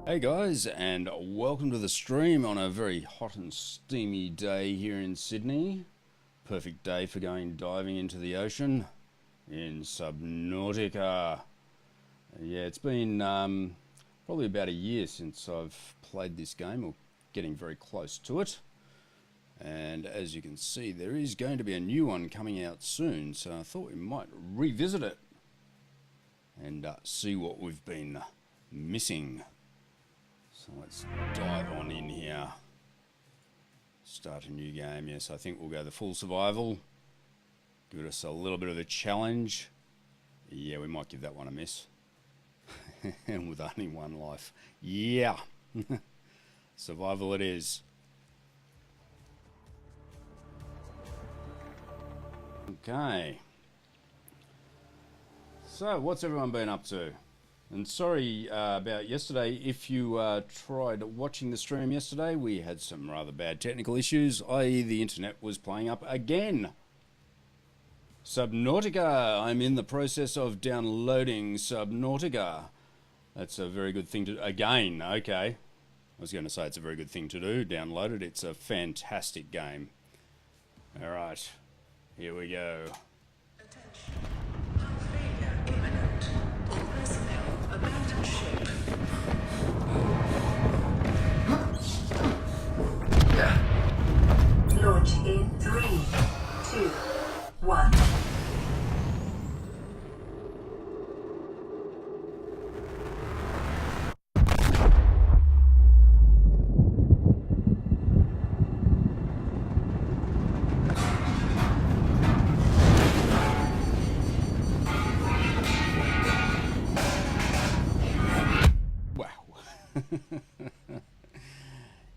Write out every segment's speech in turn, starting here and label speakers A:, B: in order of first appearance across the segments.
A: Hey guys, and welcome to the stream on a very hot and steamy day here in Sydney. Perfect day for going diving into the ocean in Subnautica. Yeah, it's been probably about a year since I've played this game, or getting very close to it. And as you can see, there is going to be a new one coming out soon, so I thought we might revisit it and see what we've been missing. So let's dive on in here. Start a new game. Yes, I think we'll go the full survival. Give us a little bit of a challenge. Yeah, we might give that one a miss. And with only one life. Yeah. Survival it is. Okay. So, what's everyone been up to? And sorry about yesterday. If you tried watching the stream yesterday, we had some rather bad technical issues, i.e. the internet was playing up again. Subnautica. I'm in the process of downloading Subnautica. That's a very good thing to... Again, okay. I was going to say it's a very good thing to do. Download it. It's a fantastic game. All right. Here we go.
B: Launch in 3, 2, 1.
A: Wow.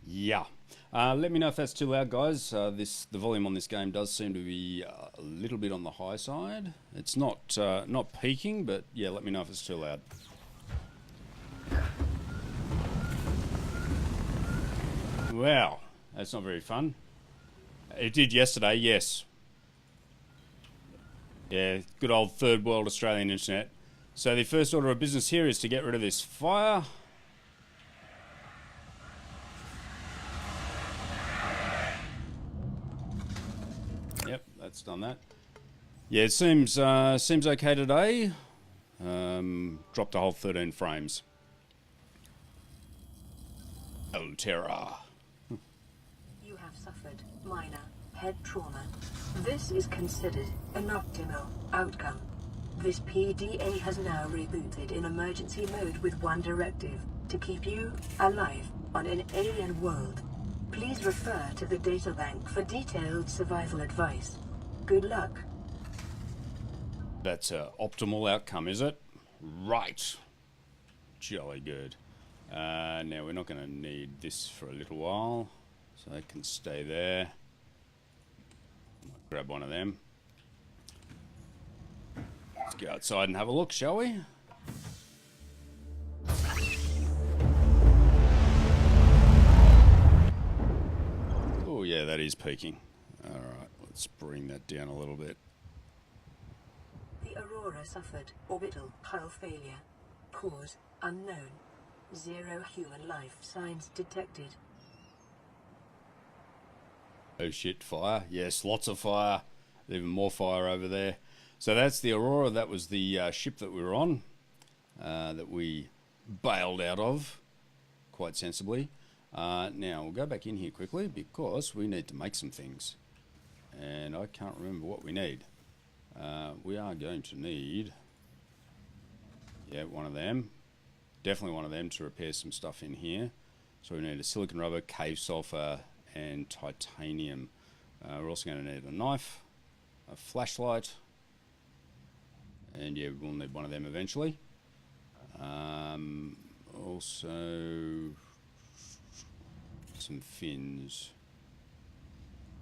A: Yeah. Let me know if that's too loud, guys. The volume on this game does seem to be a little bit on the high side. It's not peaking, but yeah, let me know if it's too loud. Wow, that's not very fun. It did yesterday, yes. Yeah, good old third world Australian internet. So the first order of business here is to get rid of this fire. Yep, that's done that. Yeah, it seems okay today. Dropped a whole 13 frames. Oh, terror.
B: You have suffered minor head trauma. This is considered an optimal outcome. This PDA has now rebooted in emergency mode with one directive: to keep you alive on an alien world. Please refer to the databank for detailed survival advice. Good luck.
A: That's an optimal outcome, is it? Right. Jolly good. Now, we're not going to need this for a little while, so it can stay there. Might grab one of them. Let's go outside and have a look, shall we? Oh, yeah, that is peaking. All right, let's bring that down a little bit.
B: The Aurora suffered orbital hull failure. Cause unknown. 0 human life signs detected.
A: Oh shit, fire. Yes, lots of fire. Even more fire over there. So that's the Aurora. That was the ship that we were on, that we bailed out of, quite sensibly. Now, we'll go back in here quickly because we need to make some things. And I can't remember what we need. We are going to need... Yeah, one of them. Definitely one of them to repair some stuff in here. So we need a silicon rubber, cave sulfur, and titanium. We're also going to need a knife, a flashlight, and yeah, we'll need one of them eventually. Also, some fins.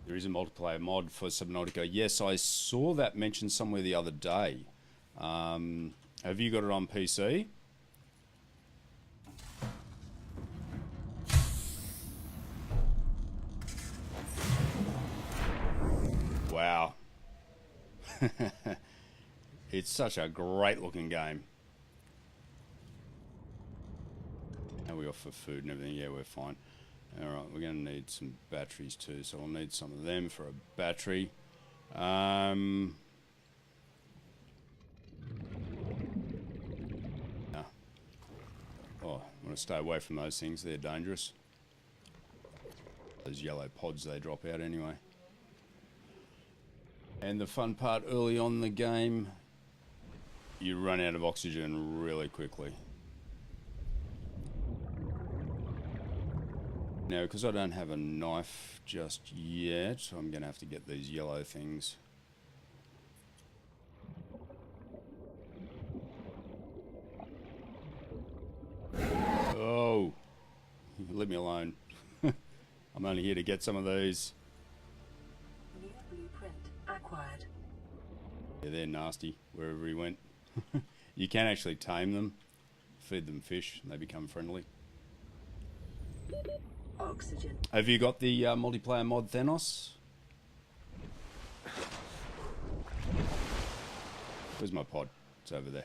A: There is a multiplayer mod for Subnautica. Yes, I saw that mentioned somewhere the other day. Have you got it on PC? Wow. It's such a great looking game. are we off for food and everything? Yeah, we're fine. Alright, we're going to need some batteries too, so I'll need some of them for a battery. No. Oh, I want to stay away from those things, they're dangerous. Those yellow pods, they drop out anyway. And the fun part early on in the game, you run out of oxygen really quickly. Now, because I don't have a knife just yet, I'm going to have to get these yellow things. Oh, leave me alone. I'm only here to get some of these.
B: New blueprint acquired.
A: Yeah, they're nasty wherever he went. You can actually tame them, feed them fish, and they become friendly.
B: Oxygen.
A: Have you got the multiplayer mod Thanos? Where's my pod? It's over there.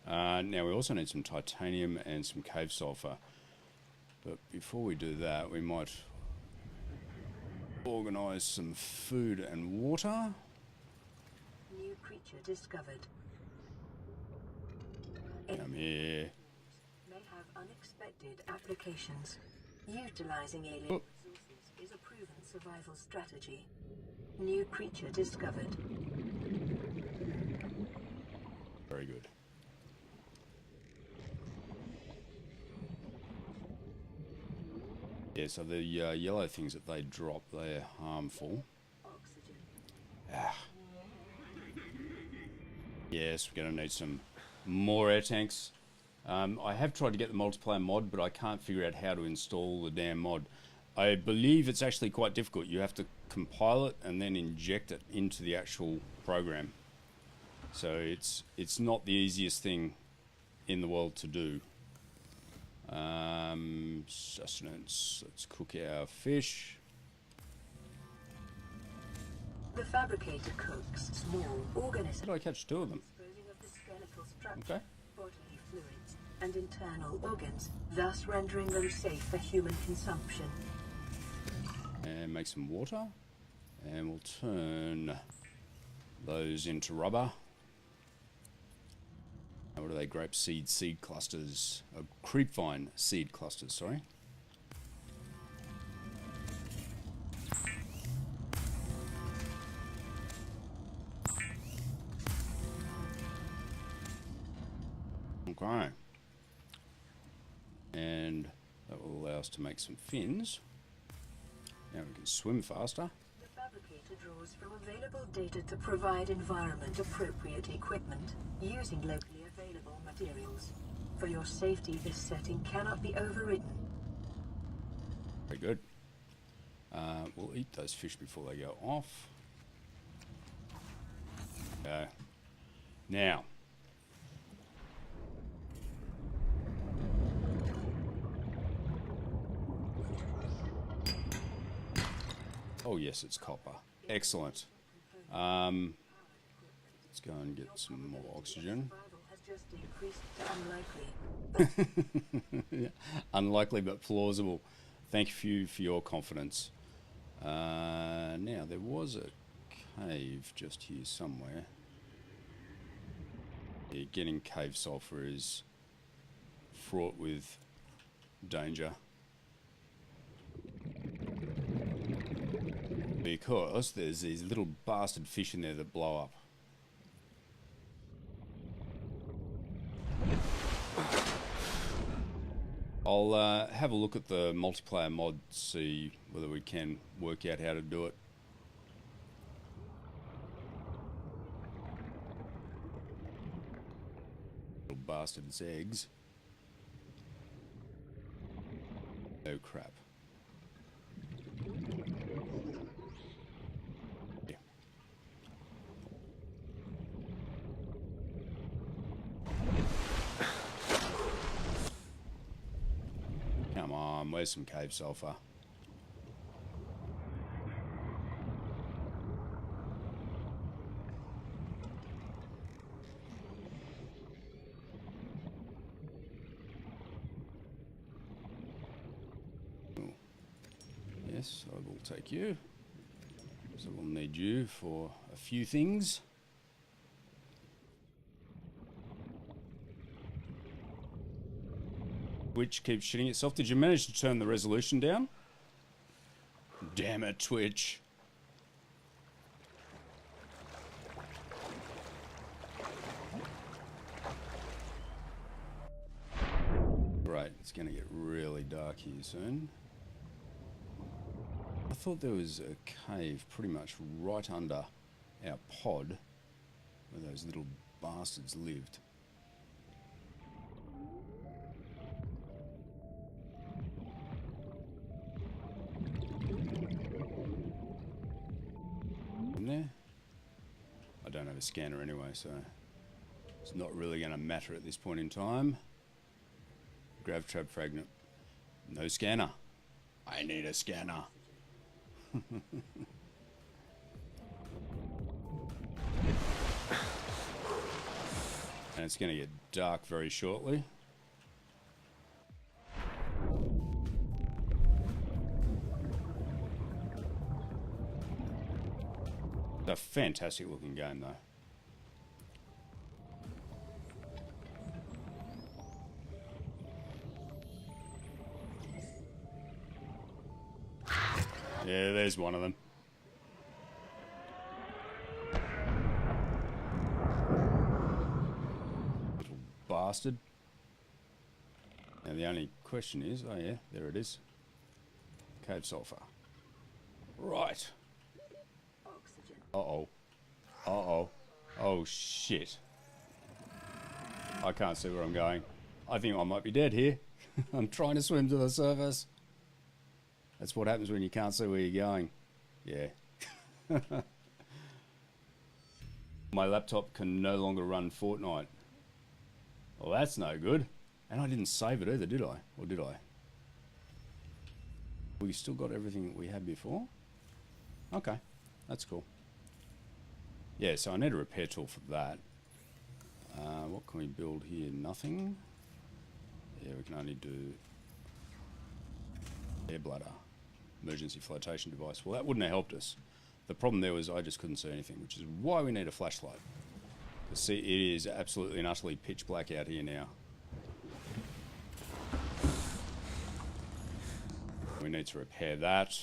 A: Now we also need some titanium and some cave sulfur. But before we do that, we might organise some food and water.
B: New creature discovered.
A: Come here.
B: May have unexpected applications. Utilizing alien
A: Oh.
B: resources is a proven survival strategy. New creature discovered.
A: Very good. Yeah, so the yellow things that they drop, they're harmful.
B: Oxygen.
A: Ah. Yes, we're going to need some more air tanks. I have tried to get the multiplayer mod, but I can't figure out how to install the damn mod. I believe it's actually quite difficult. You have to compile it and then inject it into the actual program. So it's not the easiest thing in the world to do. Sustenance. Let's cook our fish.
B: The fabricator cooks small organisms.
A: How did I catch two of them?
B: Disposing of the skeletal structure,
A: Okay.
B: bodily fluids, and internal organs, thus rendering them safe for human consumption.
A: And make some water. And we'll turn those into rubber. Now, what are they? Grape seed clusters. Creepvine seed clusters, sorry. Okay. And that will allow us to make some fins. Now we can swim faster.
B: The fabricator draws from available data to provide environment-appropriate equipment using locally available materials. For your safety, this setting cannot be overridden.
A: Very good. We'll eat those fish before they go off. Now. Oh yes, it's copper. Excellent. Let's go and get some more oxygen.
B: Survival has just increased to unlikely.
A: Unlikely but plausible. Thank you for your confidence. Now, there was a cave just here somewhere. Yeah, getting cave sulfur is fraught with danger. Because there's these little bastard fish in there that blow up. I'll have a look at the multiplayer mod, see whether we can work out how to do it. Little bastard's eggs. Oh crap. Yeah. Come on, where's some cave sulfur? Yes, I will take you. So we'll need you for a few things. Twitch keeps shitting itself. Did you manage to turn the resolution down? Damn it, Twitch. Great, it's going to get really dark here soon. I thought there was a cave pretty much right under our pod where those little bastards lived. In there? I don't have a scanner anyway, so it's not really going to matter at this point in time. Grav trap fragment. No scanner. I need a scanner. And it's going to get dark very shortly. It's a fantastic looking game though. Yeah, there's one of them. Little bastard. Now the only question is, oh yeah, there it is. Cave sulfur. Right.
B: Oxygen.
A: Uh-oh. Uh-oh. Oh shit. I can't see where I'm going. I think I might be dead here. I'm trying to swim to the surface. That's what happens when you can't see where you're going. Yeah. My laptop can no longer run Fortnite. Well, that's no good. And I didn't save it either, did I? Or did I? We still got everything that we had before? Okay, that's cool. Yeah, so I need a repair tool for that. What can we build here? Nothing. Yeah, we can only do air bladder. Emergency flotation device. Well, that wouldn't have helped us. The problem there was I just couldn't see anything, which is why we need a flashlight. See, it is absolutely and utterly pitch black out here now. We need to repair that.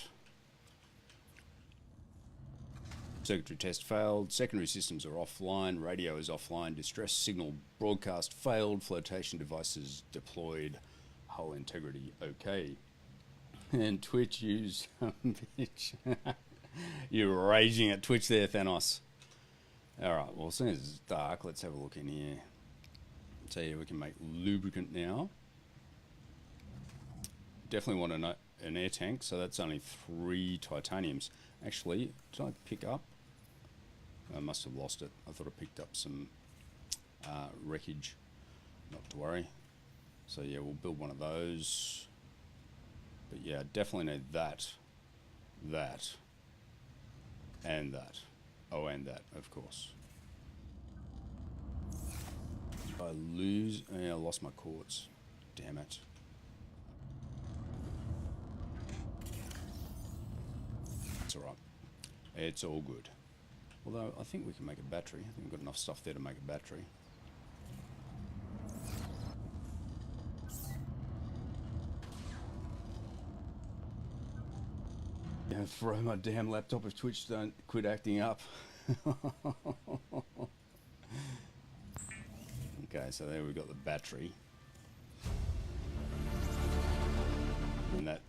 A: Circuitry test failed. Secondary systems are offline. Radio is offline. Distress signal broadcast failed. Flotation devices deployed. Hull integrity okay. And Twitch, you son of a bitch. You're raging at Twitch there, Thanos. Alright, well, as soon as it's dark, let's have a look in here. So yeah, we can make lubricant now. Definitely want an air tank, so that's only 3 titaniums. Actually, did I pick up? I must have lost it. I thought I picked up some wreckage. Not to worry. So yeah, we'll build one of those. But yeah, definitely need that, that, and that. Oh, and that, of course. I lose... Yeah, I lost my quartz. Damn it. It's alright. It's all good. Although, I think we can make a battery. I think we've got enough stuff there to make a battery. Yeah, throw my damn laptop if Twitch don't quit acting up. Okay, so there we've got the battery. And that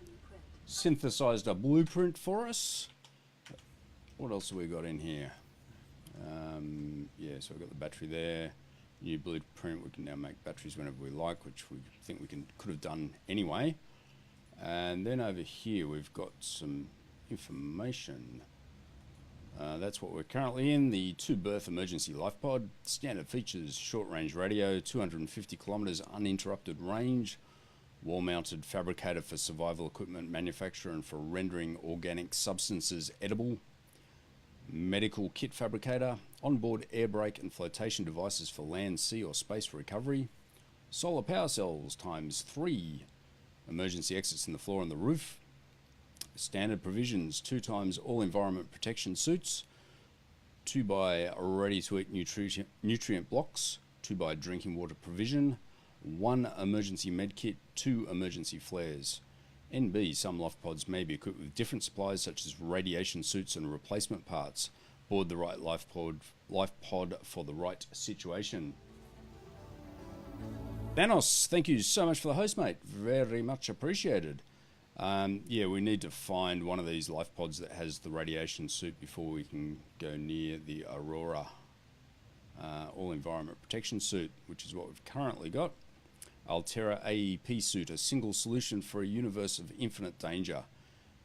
A: synthesized a blueprint for us. What else have we got in here? Yeah, so we've got the battery there. New blueprint, we can now make batteries whenever we like, which we think we could have done anyway. And then over here we've got some information. That's what we're currently in, the 2-berth emergency life pod. Standard features, short range radio, 250 kilometers uninterrupted range, wall mounted fabricator for survival equipment manufacture and for rendering organic substances edible, medical kit fabricator, onboard air brake and flotation devices for land, sea or space recovery, solar power cells ×3, emergency exits in the floor and the roof, standard provisions, 2 times all environment protection suits, 2 by ready-to-eat nutrient blocks, 2 by drinking water provision, 1 emergency med kit, 2 emergency flares. NB, some loft pods may be equipped with different supplies such as radiation suits and replacement parts. Board the right life pod for the right situation. Thanos, thank you so much for the host, mate. Very much appreciated. Yeah, we need to find one of these life pods that has the radiation suit before we can go near the Aurora all environment protection suit, which is what we've currently got. Altera AEP suit, a single solution for a universe of infinite danger.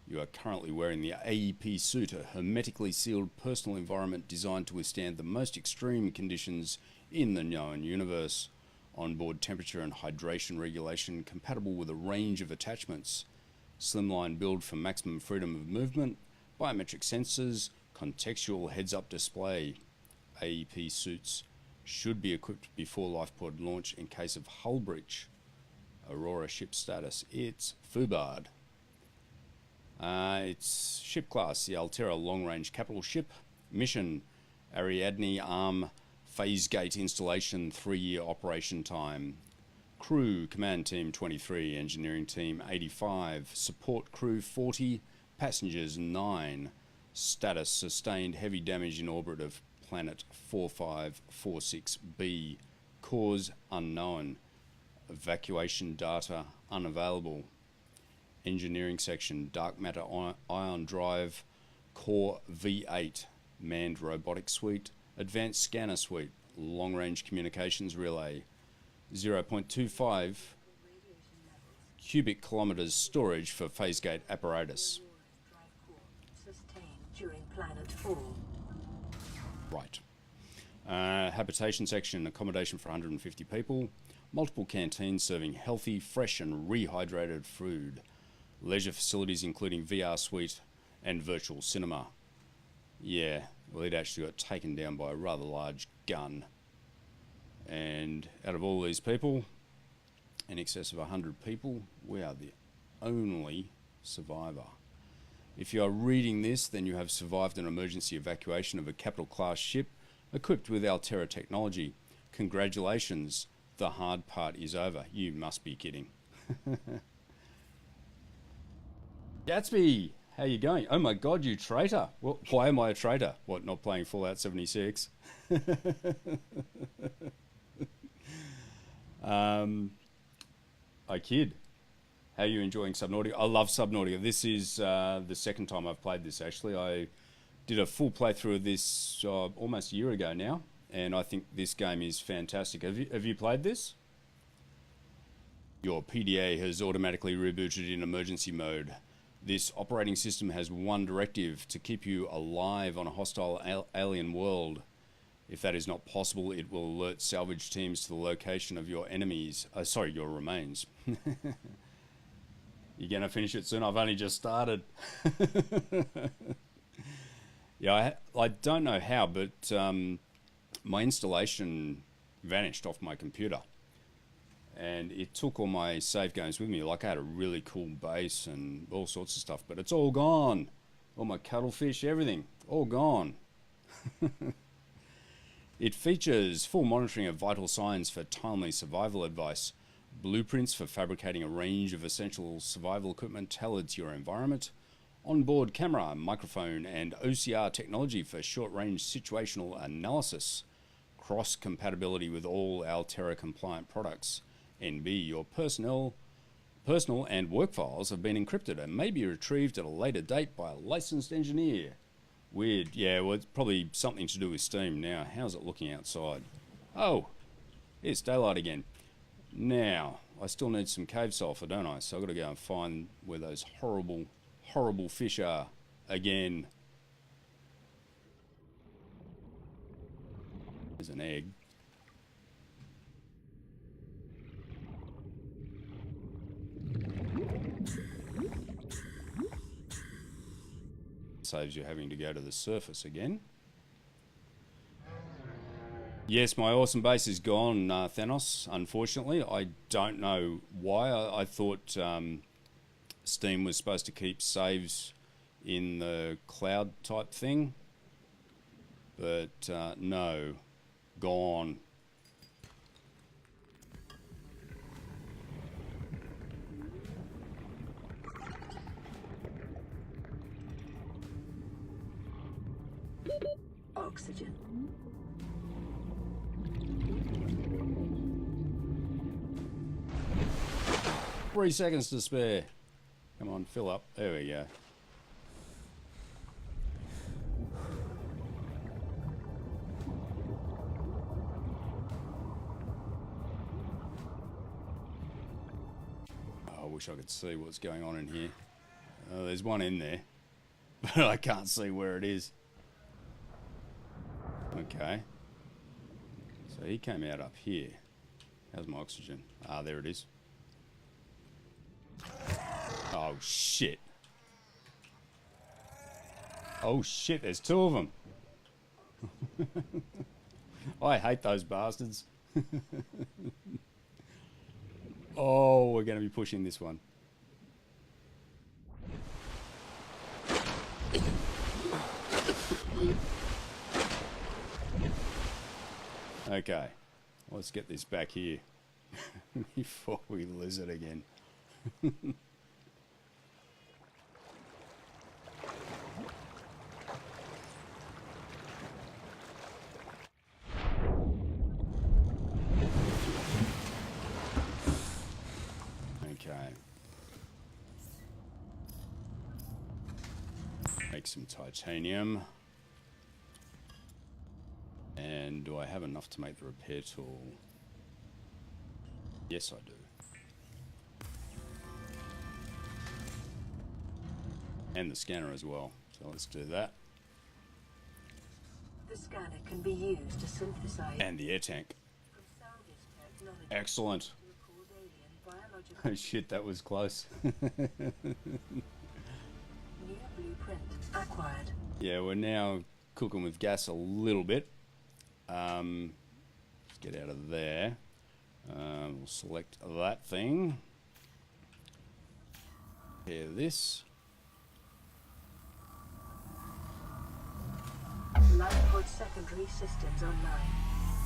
A: You are currently wearing the AEP suit, a hermetically sealed personal environment designed to withstand the most extreme conditions in the known universe. Onboard temperature and hydration regulation compatible with a range of attachments. Slimline build for maximum freedom of movement. Biometric sensors. Contextual heads-up display. AEP suits should be equipped before LifePod launch in case of hull breach. Aurora ship status. It's Fubard. It's ship class, the Altera long-range capital ship. Mission, Ariadne Arm phase gate installation, 3-year operation time. Crew, command team 23, engineering team 85, support crew 40, passengers 9. Status, sustained heavy damage in orbit of planet 4546b. Cause unknown. Evacuation data unavailable. Engineering section, dark matter ion drive, core V8, manned robotic suite, advanced scanner suite, long range communications relay, 0.25 cubic kilometers storage for phase gate apparatus.
B: Sustained during planet fall.
A: Right. Habitation section, accommodation for 150 people, multiple canteens serving healthy, fresh and rehydrated food. Leisure facilities including VR suite and virtual cinema. Yeah, well, it actually got taken down by a rather large gun. And out of all these people, in excess of 100 people, we are the only survivor. If you are reading this, then you have survived an emergency evacuation of a capital class ship equipped with Altera technology. Congratulations, the hard part is over. You must be kidding. Gatsby, how you going? Oh my god, you traitor. Well, why am I a traitor? What, not playing Fallout 76? I kid. How are you enjoying Subnautica? I love Subnautica. This is the second time I've played this, actually. I did a full playthrough of this almost a year ago now, and I think this game is fantastic. Have you played this? Your PDA has automatically rebooted in emergency mode. This operating system has one directive: to keep you alive on a hostile alien world. If that is not possible, it will alert salvage teams to the location of your enemies. Your remains. You're going to finish it soon? I've only just started. Yeah, I don't know how, but my installation vanished off my computer. And it took all my save games with me. Like, I had a really cool base and all sorts of stuff, but it's all gone. All my cuttlefish, everything, all gone. It features full monitoring of vital signs for timely survival advice, blueprints for fabricating a range of essential survival equipment tailored to your environment, onboard camera, microphone, and OCR technology for short-range situational analysis, cross-compatibility with all Altera-compliant products. NB, your personal and work files have been encrypted and may be retrieved at a later date by a licensed engineer. Weird. Yeah, well, it's probably something to do with Steam now. How's it looking outside? Oh, it's daylight again. Now, I still need some cave sulfur, don't I? So I've got to go and find where those horrible, horrible fish are again. There's an egg. Saves you having to go to the surface again. Yes, my awesome base is gone, Thanos, unfortunately. I don't know why. I thought Steam was supposed to keep saves in the cloud type thing, but no, gone.
B: Oxygen.
A: 3 seconds to spare. Come on, fill up. There we go. I wish I could see what's going on in here. There's one in there, but I can't see where it is. Okay. So he came out up here. How's my oxygen? Ah, there it is. Oh, shit. Oh, shit, there's 2 of them. I hate those bastards. Oh, we're going to be pushing this one. Okay, let's get this back here before we lose it again. Okay. Make some titanium. And do I have enough to make the repair tool? Yes, I do. And the scanner as well. So let's do that.
B: The scanner can be used to synthesize.
A: And the air tank.
B: From salvage technology
A: Excellent.
B: to record alien biological
A: Oh shit, that was close.
B: new blueprint acquired.
A: Yeah, we're now cooking with gas a little bit. Let's get out of there. We'll select that thing. Pair this.
B: Lifepod secondary systems online.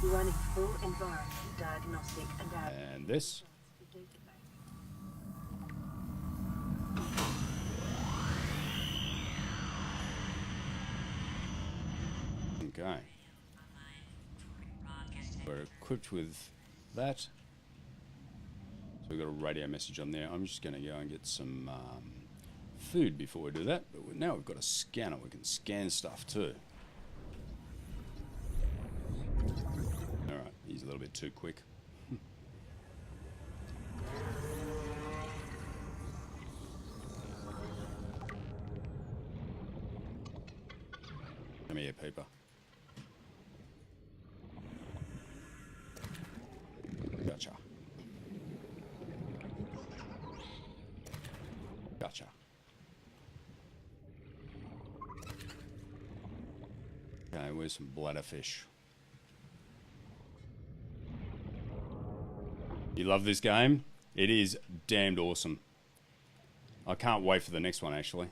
B: Running full environment diagnostic and
A: And this. Okay. We're equipped with that. So we've got a radio message on there. I'm just going to go and get some food before we do that. But now we've got a scanner. We can scan stuff too. Alright, he's a little bit too quick. Come here, Peeper. Gotcha. Gotcha. Okay, where's some bladderfish? You love this game? It is damned awesome. I can't wait for the next one, actually.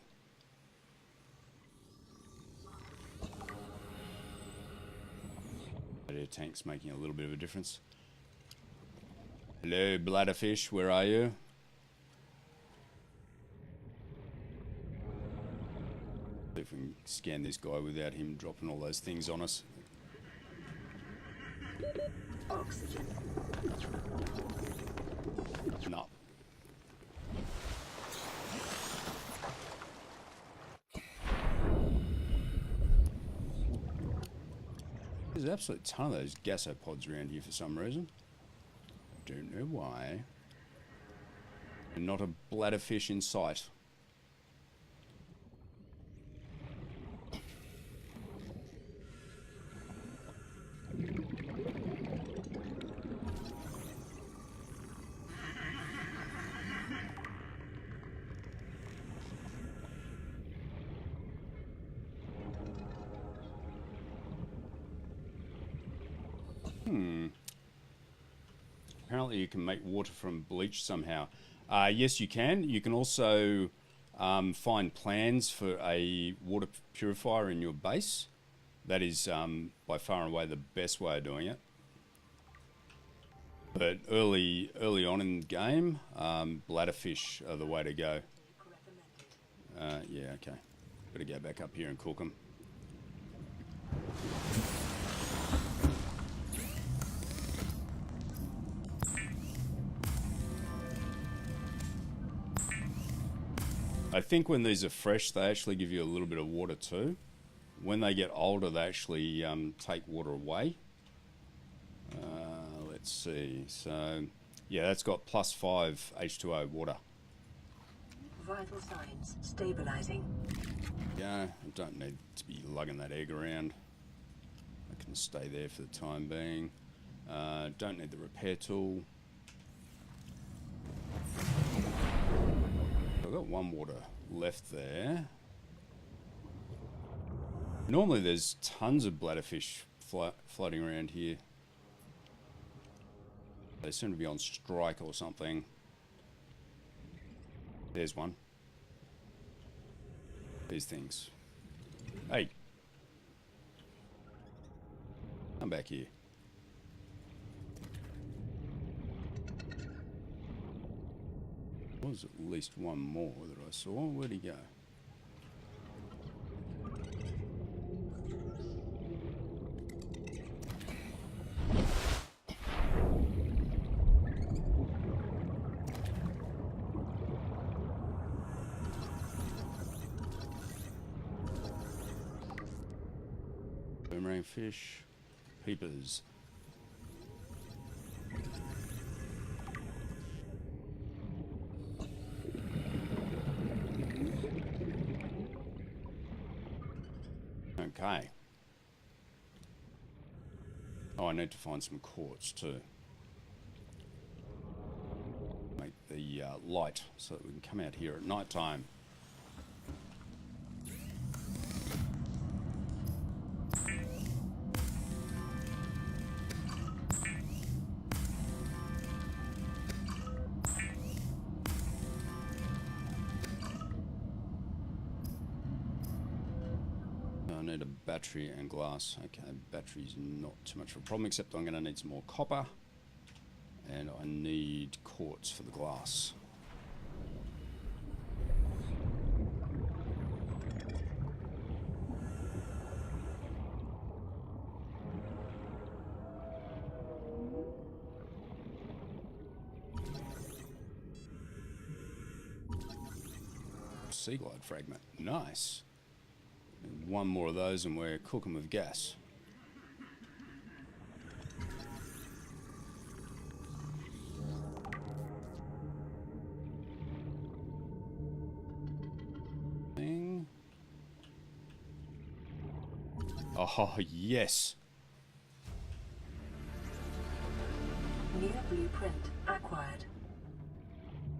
A: Air tank's making a little bit of a difference. Hello, bladderfish, where are you? See if we can scan this guy without him dropping all those things on us.
B: Oxygen.
A: No. There's an absolute ton of those gasopods around here for some reason. Don't know why. And not a bladderfish in sight. Apparently you can make water from bleach somehow. Yes, you can. You can also find plans for a water purifier in your base. That is by far and away the best way of doing it. But early on in the game, bladderfish are the way to go. Yeah, okay. Better go back up here and cook them. I think when these are fresh, they actually give you a little bit of water too. When they get older, they actually take water away. Let's see. So, yeah, that's got +5 H2O water.
B: Vital signs stabilizing.
A: Yeah, I don't need to be lugging that egg around. I can stay there for the time being. Don't need the repair tool. I've got one water left there. Normally there's tons of bladderfish floating around here. They seem to be on strike or something. There's one. These things. Hey. Come back here. There was at least one more that I saw. Where'd he go? Boomerang fish, peepers. Okay. Oh, I need to find some quartz too. Make the light so that we can come out here at night time. Need a battery and glass. Okay, battery's not too much of a problem, except I'm going to need some more copper, and I need quartz for the glass. Sea glide fragment, nice. One more of those and we're cooking with gas. Oh, yes.
B: New blueprint acquired.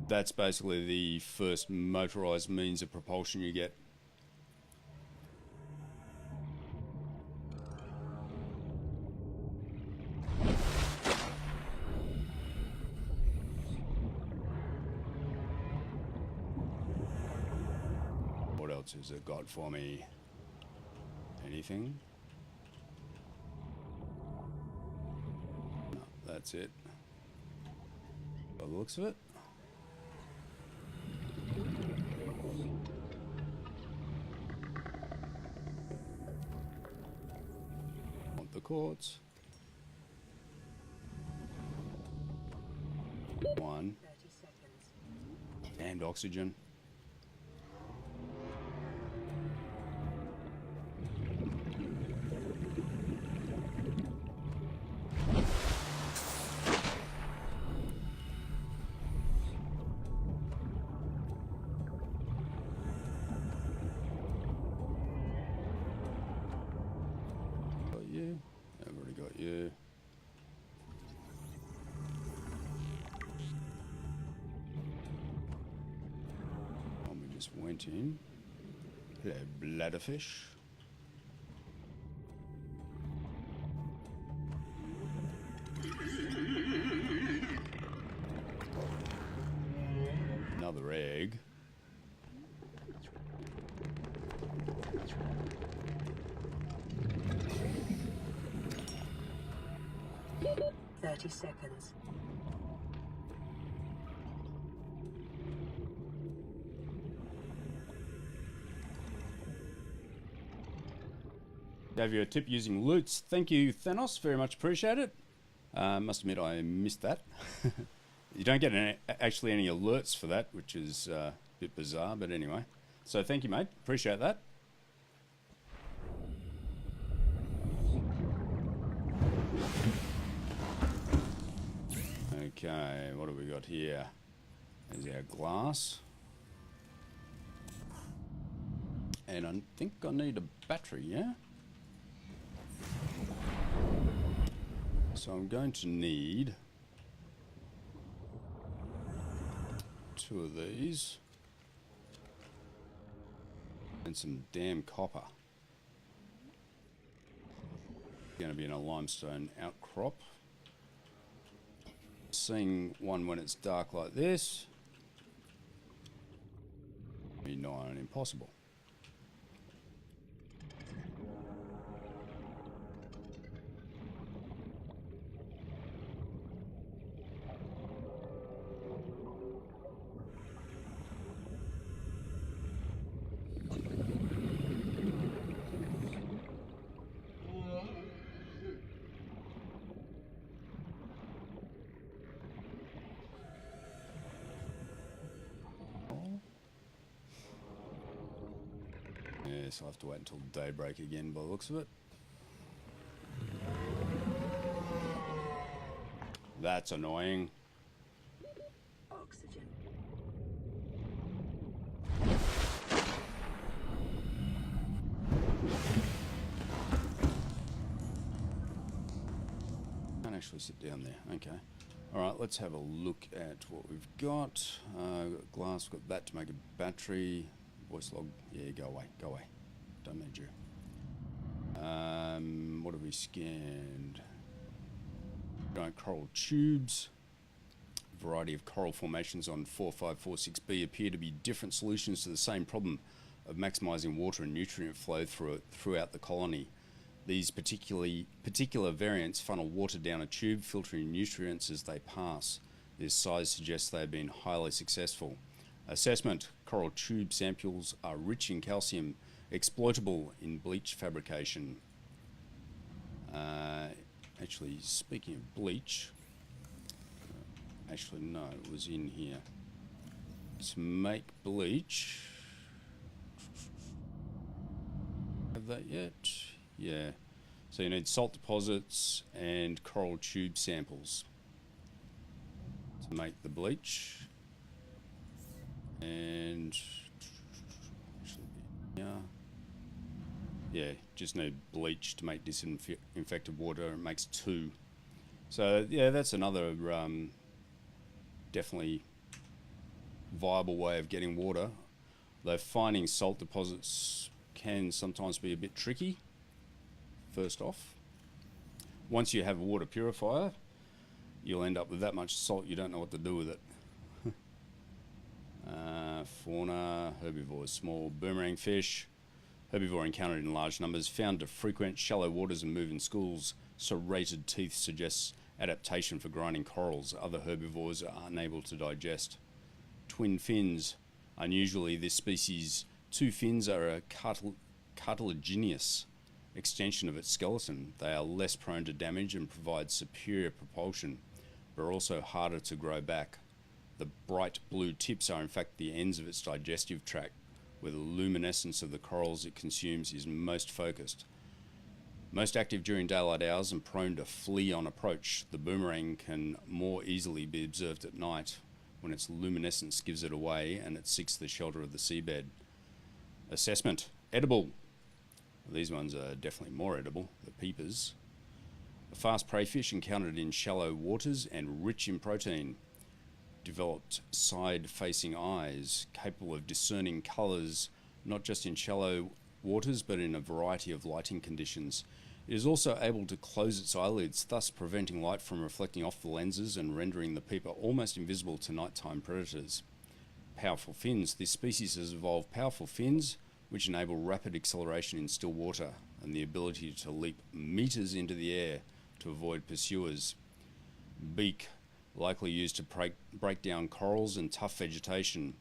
A: That's basically the first motorized means of propulsion you get. What else has it got for me? Anything? No, that's it. By the looks of it. Want the quartz. 1.
B: 30 seconds.
A: And oxygen. Got you. I've already got you. Just went in. Hello, bladderfish.
B: 30 seconds.
A: Gave you a tip using loots. Thank you, Thanos. Very much appreciate it. Must admit I missed that. You don't get actually any alerts for that, which is a bit bizarre, but anyway. So thank you, mate. Appreciate that. Okay, what have we got here? There's our glass. And I think I need a battery, yeah? So I'm going to need 2 of these and some damn copper. Going to be in a limestone outcrop. Seeing one when it's dark like this be nigh on impossible. Yes, I'll have to wait until daybreak again by the looks of it. That's annoying.
B: Oxygen.
A: Can't actually sit down there. Okay. Alright, let's have a look at what we've got. Got glass, got that to make a battery. Voice log. Yeah, go away. Go away. Don't need you. What have we scanned? Giant coral tubes. A variety of coral formations on 4546b appear to be different solutions to the same problem of maximising water and nutrient flow throughout the colony. These particular variants funnel water down a tube, filtering nutrients as they pass. This size suggests they have been highly successful. Assessment: coral tube samples are rich in calcium, exploitable in bleach fabrication. Actually, speaking of bleach, actually no, it was in here. To make bleach, have that yet? Yeah. So you need salt deposits and coral tube samples to make the bleach. And yeah, just need bleach to make disinfected water. It makes 2. So yeah, that's another definitely viable way of getting water. Though finding salt deposits can sometimes be a bit tricky. First off, once you have a water purifier, you'll end up with that much salt you don't know what to do with it. Fauna, herbivores, small boomerang fish. Herbivore encountered in large numbers, found to frequent shallow waters and move in schools. Serrated teeth suggests adaptation for grinding corals. Other herbivores are unable to digest. Twin fins. Unusually, this species' 2 fins are a cartilaginous extension of its skeleton. They are less prone to damage and provide superior propulsion, but are also harder to grow back. The bright blue tips are in fact the ends of its digestive tract, where the luminescence of the corals it consumes is most focused. Most active during daylight hours and prone to flee on approach, the boomerang can more easily be observed at night when its luminescence gives it away and it seeks the shelter of the seabed. Assessment: edible. These ones are definitely more edible, the peepers. A fast prey fish encountered in shallow waters and rich in protein. Developed side-facing eyes, capable of discerning colours not just in shallow waters but in a variety of lighting conditions. It is also able to close its eyelids, thus preventing light from reflecting off the lenses and rendering the peeper almost invisible to nighttime predators. Powerful fins. This species has evolved powerful fins which enable rapid acceleration in still water and the ability to leap meters into the air to avoid pursuers. Beak, likely used to break down corals and tough vegetation.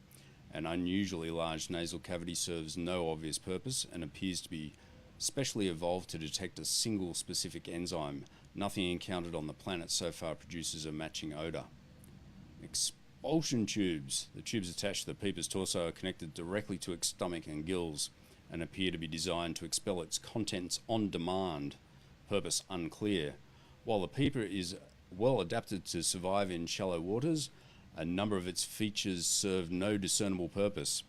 A: An unusually large nasal cavity serves no obvious purpose and appears to be specially evolved to detect a single specific enzyme. Nothing encountered on the planet so far produces a matching odour. Expulsion tubes. The tubes attached to the peeper's torso are connected directly to its stomach and gills and appear to be designed to expel its contents on demand. Purpose unclear. While the peeper is well adapted to survive in shallow waters, a number of its features serve no discernible purpose.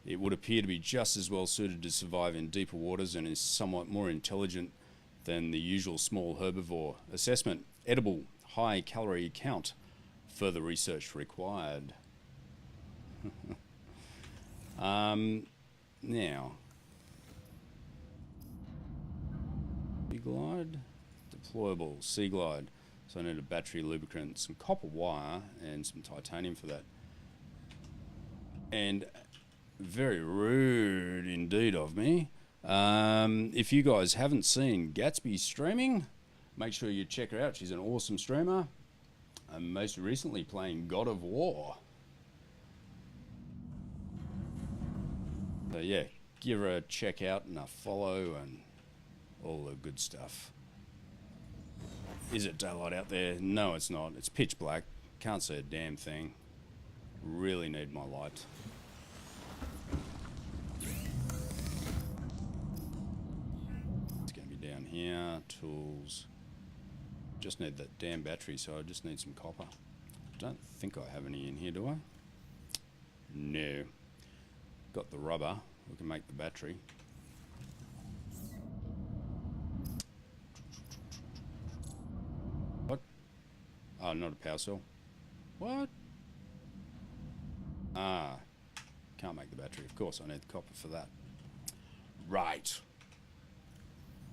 A: It would appear to be just as well suited to survive in deeper waters and is somewhat more intelligent than the usual small herbivore. Assessment: edible, high calorie count. Further research required. Now, Sea Glide, deployable Sea Glide. So I need a battery, lubricant, some copper wire, and some titanium for that. And very rude indeed of me. If you guys haven't seen Gatsby streaming, make sure you check her out. She's an awesome streamer. I'm most recently playing God of War. So yeah, give her a check out and a follow and all the good stuff. Is it daylight out there? No, it's not. It's pitch black. Can't see a damn thing. Really need my light. It's going to be down here. Tools. Just need that damn battery, so I just need some copper. Don't think I have any in here, do I? No. Got the rubber. We can make the battery. What? Oh, not a power cell. What? Ah. Can't make the battery. Of course, I need the copper for that. Right.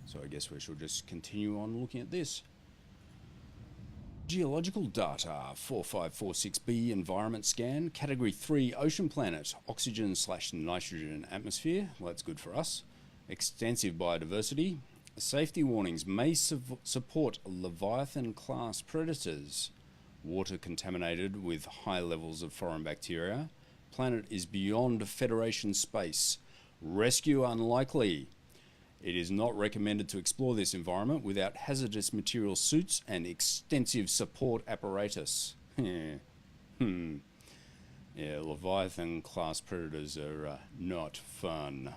A: So I guess we shall just continue on looking at this. Geological data, 4546b environment scan, category 3 ocean planet, oxygen/nitrogen atmosphere, well that's good for us, extensive biodiversity, safety warnings may support Leviathan class predators, water contaminated with high levels of foreign bacteria, planet is beyond Federation space, rescue unlikely. It is not recommended to explore this environment without hazardous material suits and extensive support apparatus. Yeah, Leviathan class predators are not fun.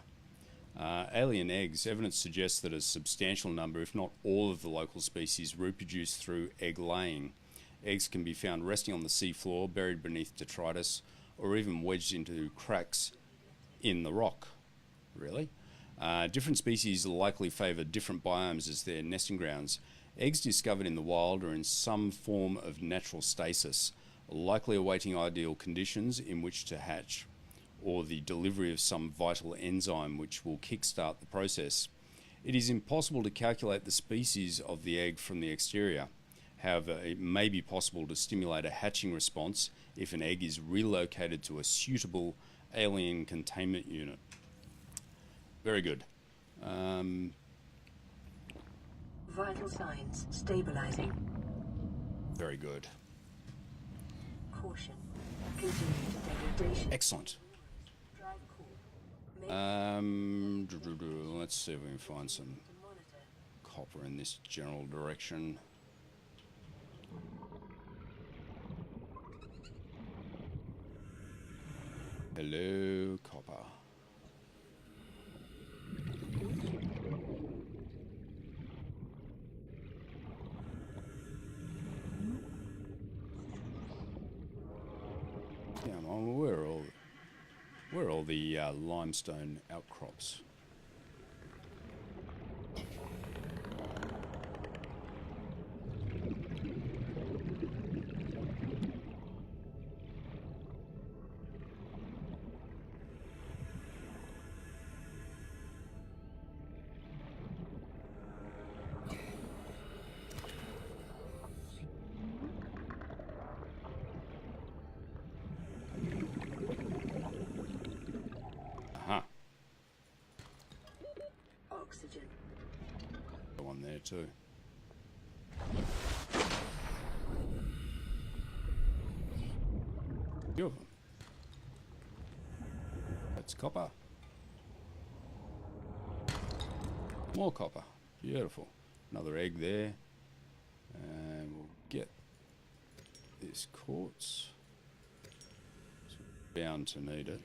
A: Alien eggs. Evidence suggests that a substantial number, if not all of the local species, reproduce through egg laying. Eggs can be found resting on the seafloor, buried beneath detritus, or even wedged into cracks in the rock. Really? Different species likely favour different biomes as their nesting grounds. Eggs discovered in the wild are in some form of natural stasis, likely awaiting ideal conditions in which to hatch, or the delivery of some vital enzyme which will kickstart the process. It is impossible to calculate the species of the egg from the exterior. However, it may be possible to stimulate a hatching response if an egg is relocated to a suitable alien containment unit. Very good.
B: Vital signs stabilizing.
A: Very good.
B: Caution. Continued degradation.
A: Excellent.
B: Drive cool.
A: Let's see if we can find some copper in this general direction. Hello, copper. Come on, where are all the limestone outcrops?
B: Oxygen.
A: One there too. Few of them. That's copper. More copper. Beautiful. Another egg there. And we'll get this quartz. So we're bound to need it.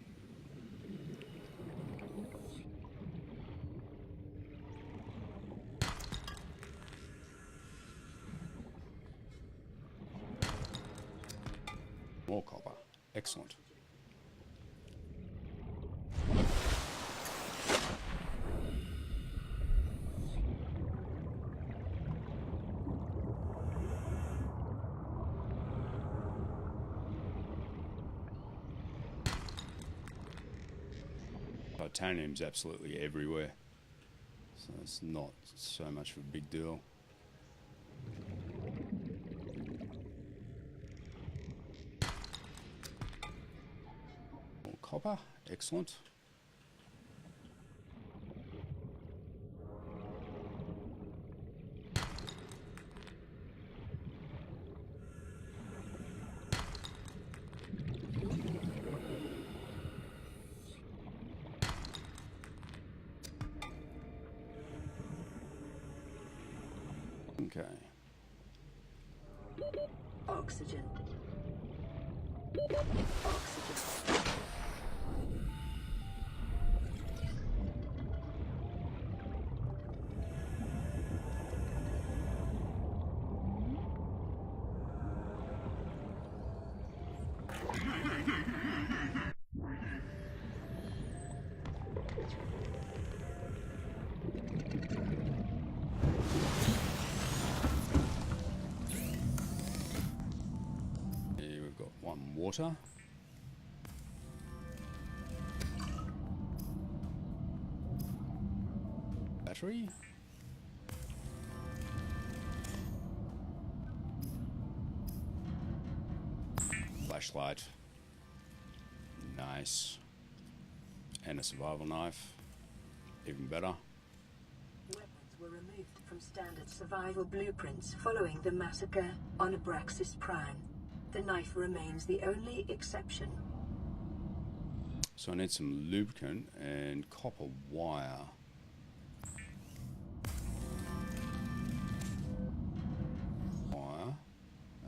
A: More copper. Excellent. Titanium's absolutely everywhere, so it's not so much of a big deal. More copper, excellent. Okay.
B: Oxygen. Oxygen.
A: Here we've got one water. Battery. Flashlight. Nice. And a survival knife. Even better.
B: Weapons were removed from standard survival blueprints following the massacre on Abraxas Prime. The knife remains the only exception.
A: So I need some lubricant and copper wire. Wire.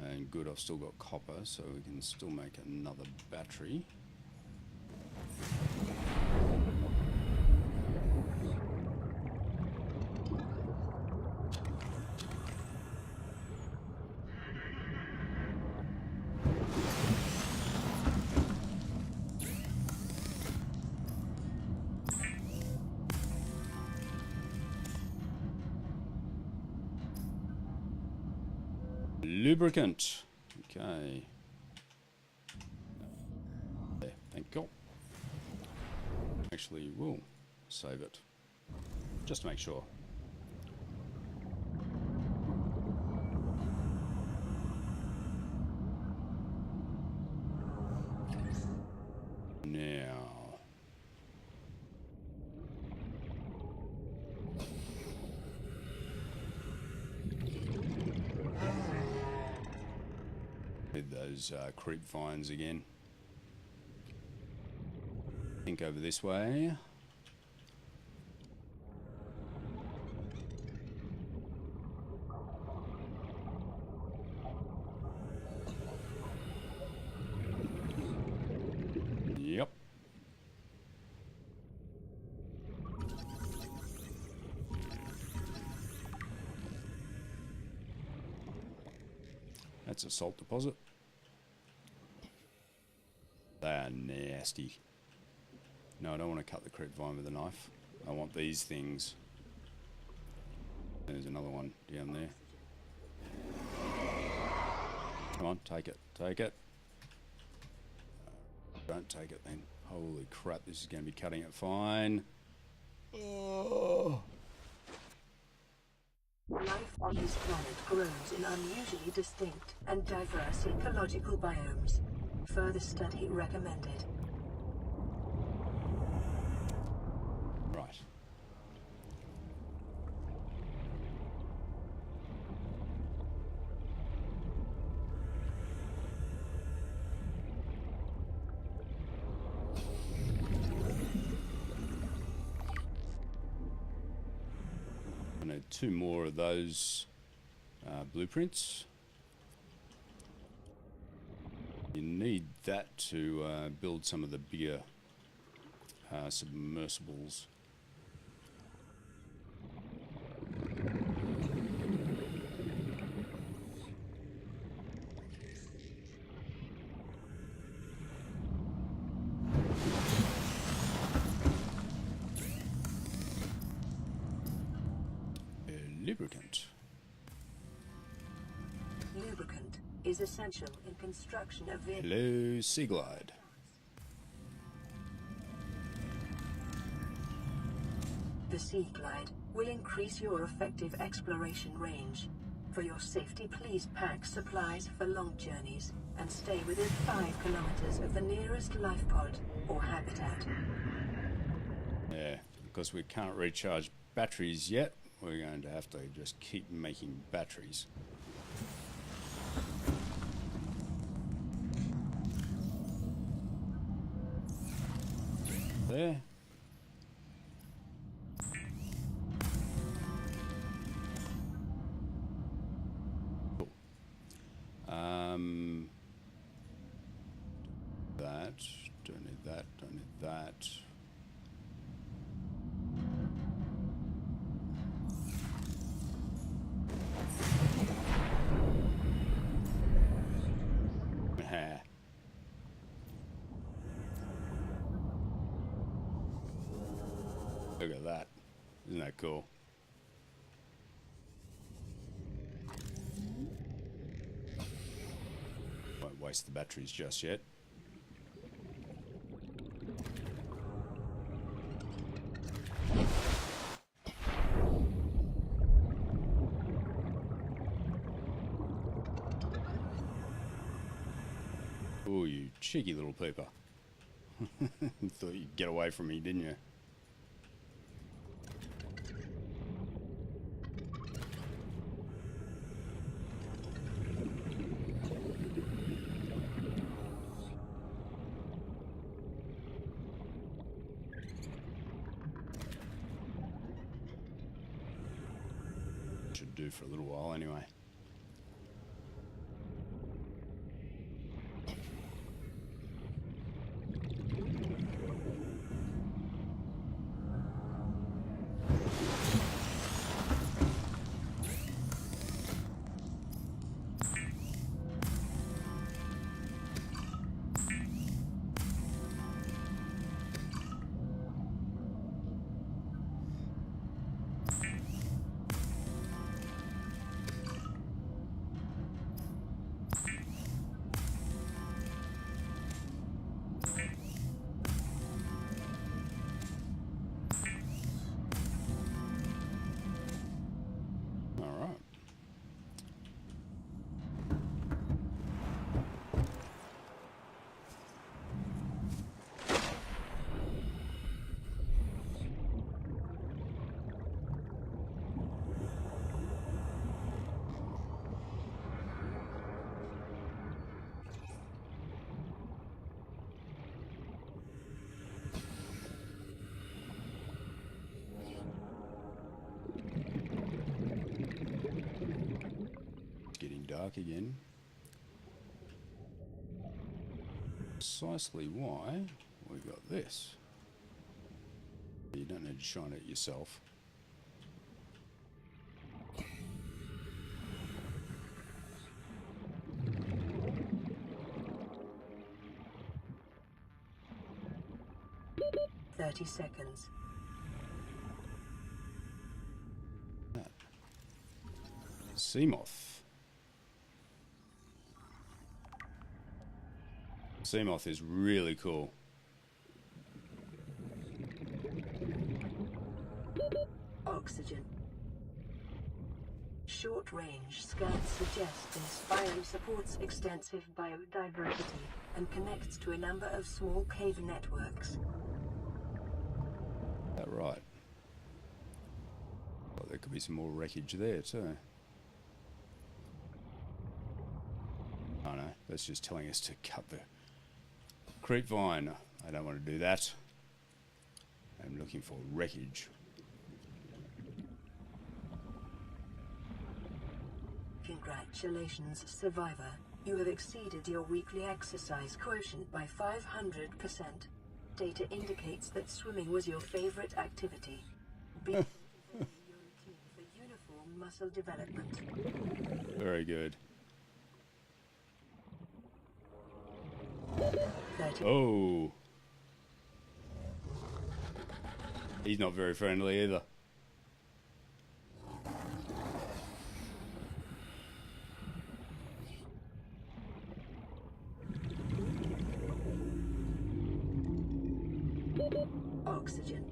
A: And good, I've still got copper, so we can still make another battery. Lubricant. Okay. There, thank God. Actually, we'll save it. Just to make sure. Now. With those creep vines again. Think over this way. Yep. That's a salt deposit. They are nasty. No, I don't want to cut the creep vine with a knife. I want these things. There's another one down there. Come on, take it. Take it. Don't take it then. Holy crap, this is going to be cutting it fine. Oh.
B: Life on this planet grows in unusually distinct and diverse ecological biomes. Further study recommended.
A: Right. I need 2 more of those blueprints. You need that to build some of the bigger submersibles. Lubricant.
B: Lubricant is essential in construction of vehicles.
A: Hello, Sea Glide.
B: The Sea Glide will increase your effective exploration range. For your safety, please pack supplies for long journeys and stay within 5 kilometers of the nearest life pod or habitat.
A: Yeah, because we can't recharge batteries yet, we're going to have to just keep making batteries. There. Cool. That, don't need that, don't need that. Look at that. Isn't that cool? Won't waste the batteries just yet. Oh, you cheeky little peeper. Thought you'd get away from me, didn't you? Should do for a little while anyway. Dark again. Precisely why we got this. You don't need to shine it yourself.
B: "30 seconds.
A: Seamoth. Seamoth is really cool.
B: Oxygen. Short-range scans suggest this biome supports extensive biodiversity and connects to a number of small cave networks.
A: Is that right? Well, there could be some more wreckage there too. Oh no, that's just telling us to cut the creep vine. I don't want to do that. I'm looking for wreckage.
B: Congratulations, survivor. You have exceeded your weekly exercise quotient by 500%. Data indicates that swimming was your favorite activity. Be sure to vary your routine for uniform muscle development.
A: Very good.
B: 30.
A: Oh. He's not very friendly either.
B: Oxygen.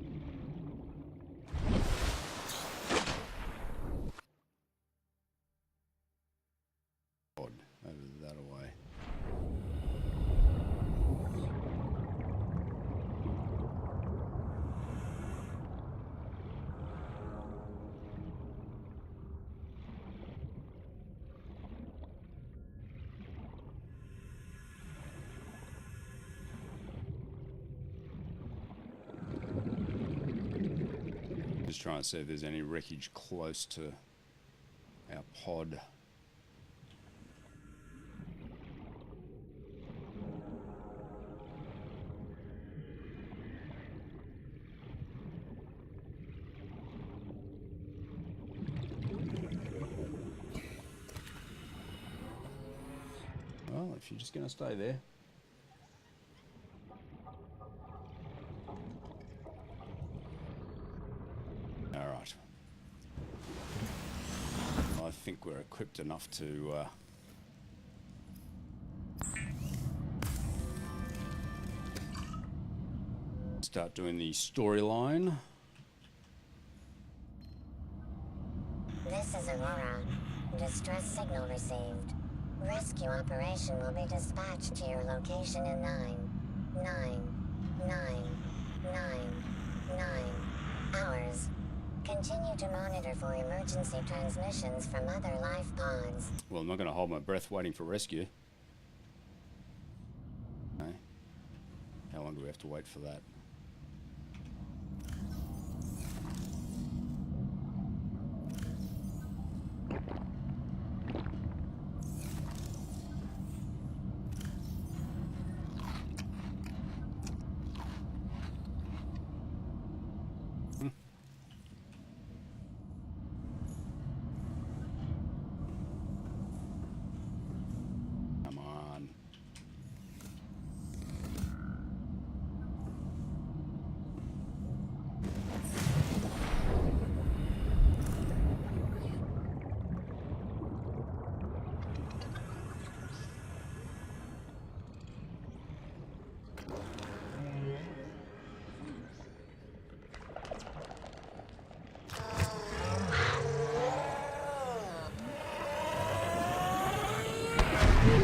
A: God, over that away. Just trying to see if there's any wreckage close to our pod. Well, if you're just going to stay there. Alright. I think we're equipped enough to start doing the storyline.
C: This is Aurora. Distress signal received. Rescue operation will be dispatched to your location in 9 hours. Continue to monitor for emergency transmissions from other life pods.
A: Well, I'm not going to hold my breath waiting for rescue. Okay. How long do we have to wait for that? Come on.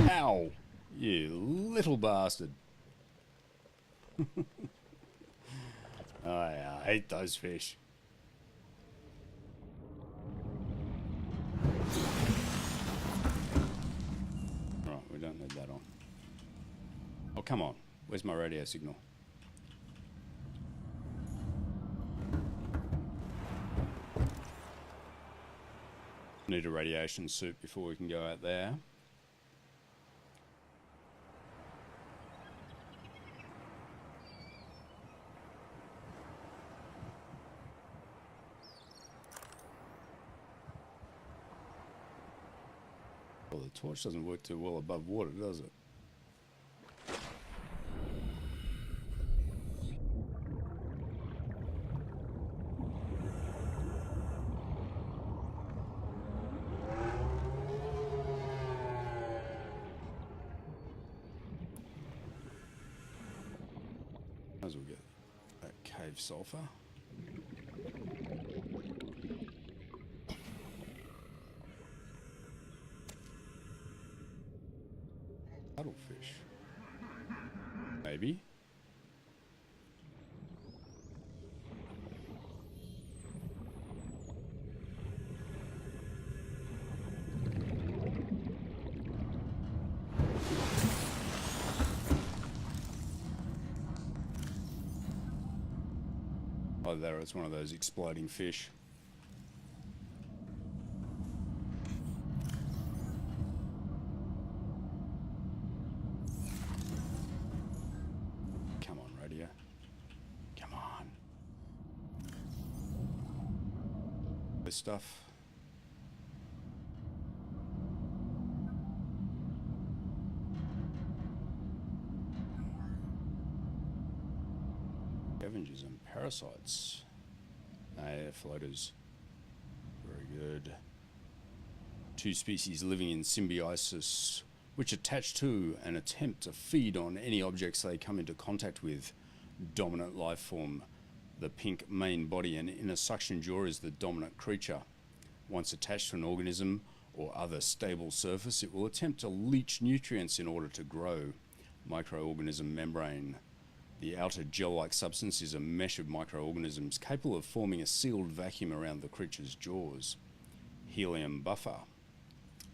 A: Ow! You little bastard. I hate those fish. Right, we don't need that on. Oh, come on. Where's my radio signal? Need a radiation suit before we can go out there. Well, the torch doesn't work too well above water, does it? Might as well get that cave sulfur. Cuttlefish. Maybe. Oh, there, it's one of those exploding fish. This stuff. Scavengers and parasites. Air floaters. Very good. Two species living in symbiosis, which attach to and attempt to feed on any objects they come into contact with. Dominant life form. The pink main body and inner suction jaw is the dominant creature. Once attached to an organism or other stable surface, it will attempt to leach nutrients in order to grow. Microorganism membrane. The outer gel-like substance is a mesh of microorganisms capable of forming a sealed vacuum around the creature's jaws. Helium buffer.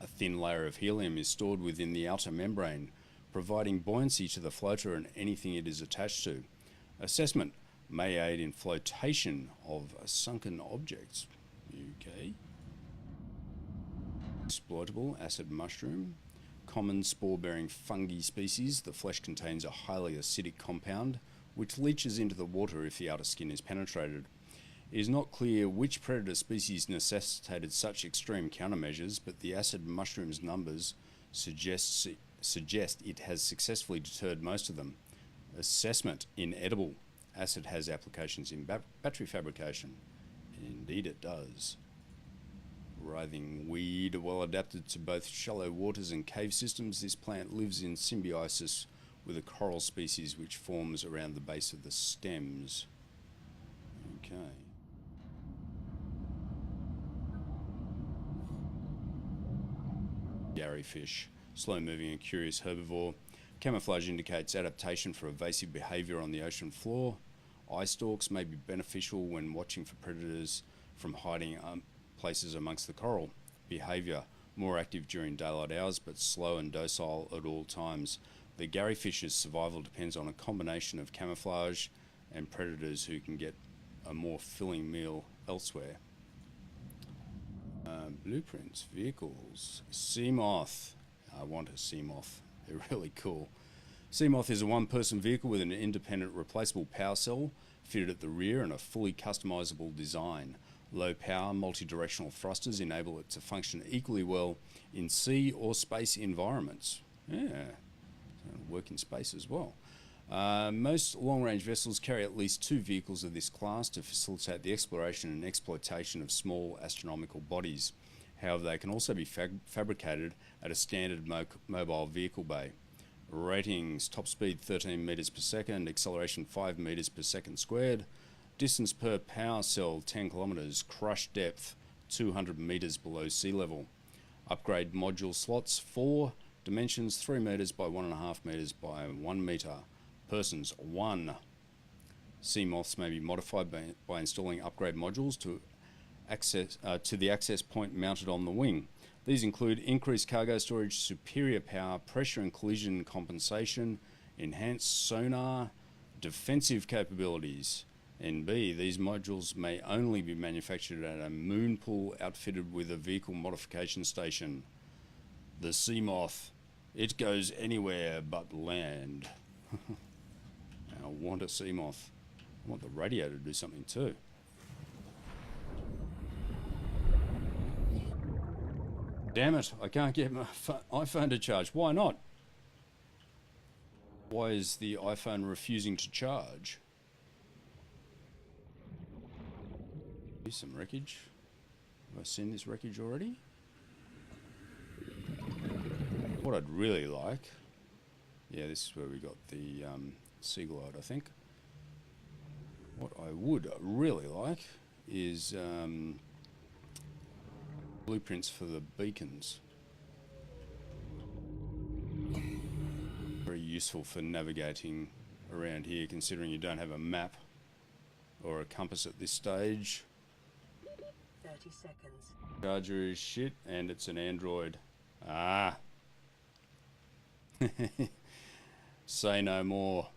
A: A thin layer of helium is stored within the outer membrane, providing buoyancy to the floater and anything it is attached to. Assessment may aid in flotation of sunken objects. Okay. Exploitable acid mushroom. Common spore-bearing fungi species. The flesh contains a highly acidic compound which leaches into the water if the outer skin is penetrated. It is not clear which predator species necessitated such extreme countermeasures, but the acid mushroom's numbers suggest it has successfully deterred most of them. Assessment: inedible. Acid has applications in battery fabrication. Indeed it does. Writhing weed, well adapted to both shallow waters and cave systems, this plant lives in symbiosis with a coral species which forms around the base of the stems. Okay. Garryfish, slow-moving and curious herbivore. Camouflage indicates adaptation for evasive behaviour on the ocean floor. Eye stalks may be beneficial when watching for predators from hiding places amongst the coral. Behaviour: more active during daylight hours but slow and docile at all times. The garryfish's survival depends on a combination of camouflage and predators who can get a more filling meal elsewhere. Blueprints, vehicles. Seamoth. I want a Seamoth. They're really cool. Seamoth is a one-person vehicle with an independent replaceable power cell fitted at the rear and a fully customizable design. Low-power, multi-directional thrusters enable it to function equally well in sea or space environments. Yeah, it'll work in space as well. Most long-range vessels carry at least two vehicles of this class to facilitate the exploration and exploitation of small astronomical bodies. However, they can also be fabricated at a standard mobile vehicle bay. Ratings: top speed 13 meters per second, acceleration 5 meters per second squared, distance per power cell 10 kilometers, crush depth 200 meters below sea level. Upgrade module slots 4, dimensions 3 meters by 1.5 meters by 1 meter. Persons 1. Seamoths may be modified by installing upgrade modules to the access point mounted on the wing. These include increased cargo storage, superior power, pressure and collision compensation, enhanced sonar, defensive capabilities. And B, these modules may only be manufactured at a moon pool outfitted with a vehicle modification station. The Seamoth. It goes anywhere but land. I want a Seamoth. I want the radiator to do something too. Damn it, I can't get my iPhone to charge. Why not? Why is the iPhone refusing to charge? Here's some wreckage. Have I seen this wreckage already? What I'd really like... Yeah, this is where we got the Seaglide, I think. What I would really like is blueprints for the beacons. Very useful for navigating around here, considering you don't have a map or a compass at this stage.
B: 30 seconds.
A: Charger is shit, and it's an Android. Ah. Say no more.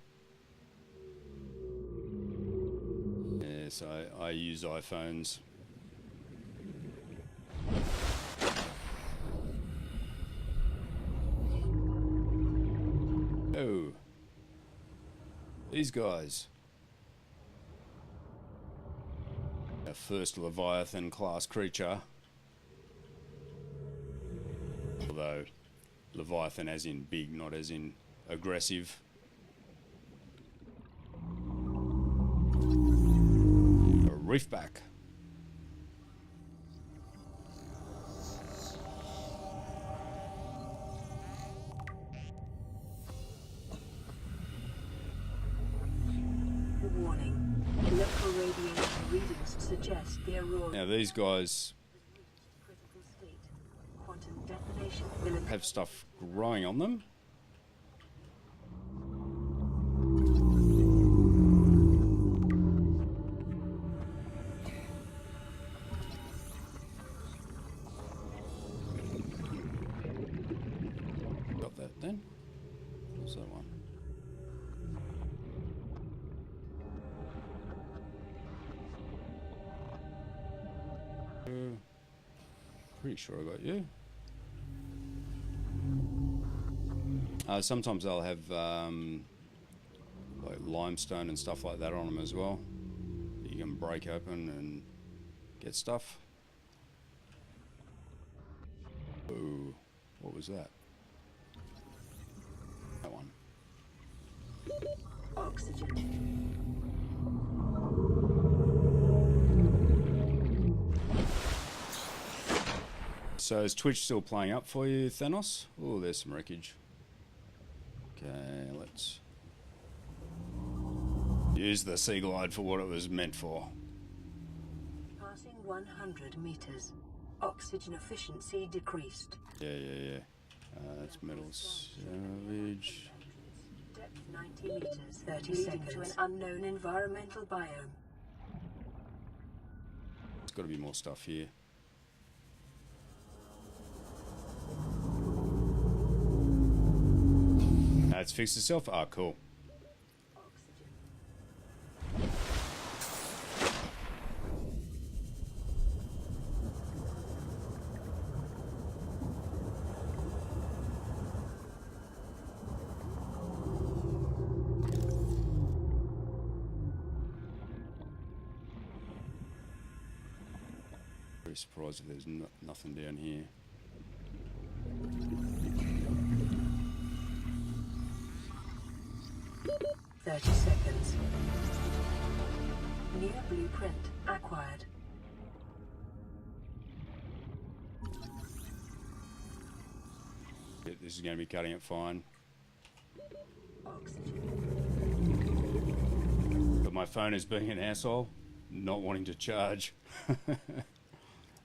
A: Yes, I use iPhones. Oh. These guys. A first Leviathan class creature. Although Leviathan as in big, not as in aggressive. A reefback.
B: Warning. Electro radiation readings suggest the aurora
A: Now these guys
B: critical state. Quantum detonation will
A: have stuff growing on them. Got that then? What's that one? Pretty sure I got you. Sometimes they'll have like limestone and stuff like that on them as well. You can break open and get stuff. Ooh, what was that? That one.
B: oxygen.
A: So is Twitch still playing up for you, Thanos? Oh, there's some wreckage. Okay, let's use the Sea Glide for what it was meant for.
B: Passing 100 meters. Oxygen efficiency decreased.
A: Yeah. That's Metal Savage.
B: Depth 90 meters. 30 seconds to an unknown environmental biome.
A: There's got to be more stuff here. It's fixed itself? Ah, cool.
B: Oxygen.
A: Very surprised if there's nothing down here.
B: Thirty seconds. New blueprint acquired.
A: Yeah, this is going to be cutting it fine.
B: Oxygen.
A: But my phone is being an asshole, not wanting to charge.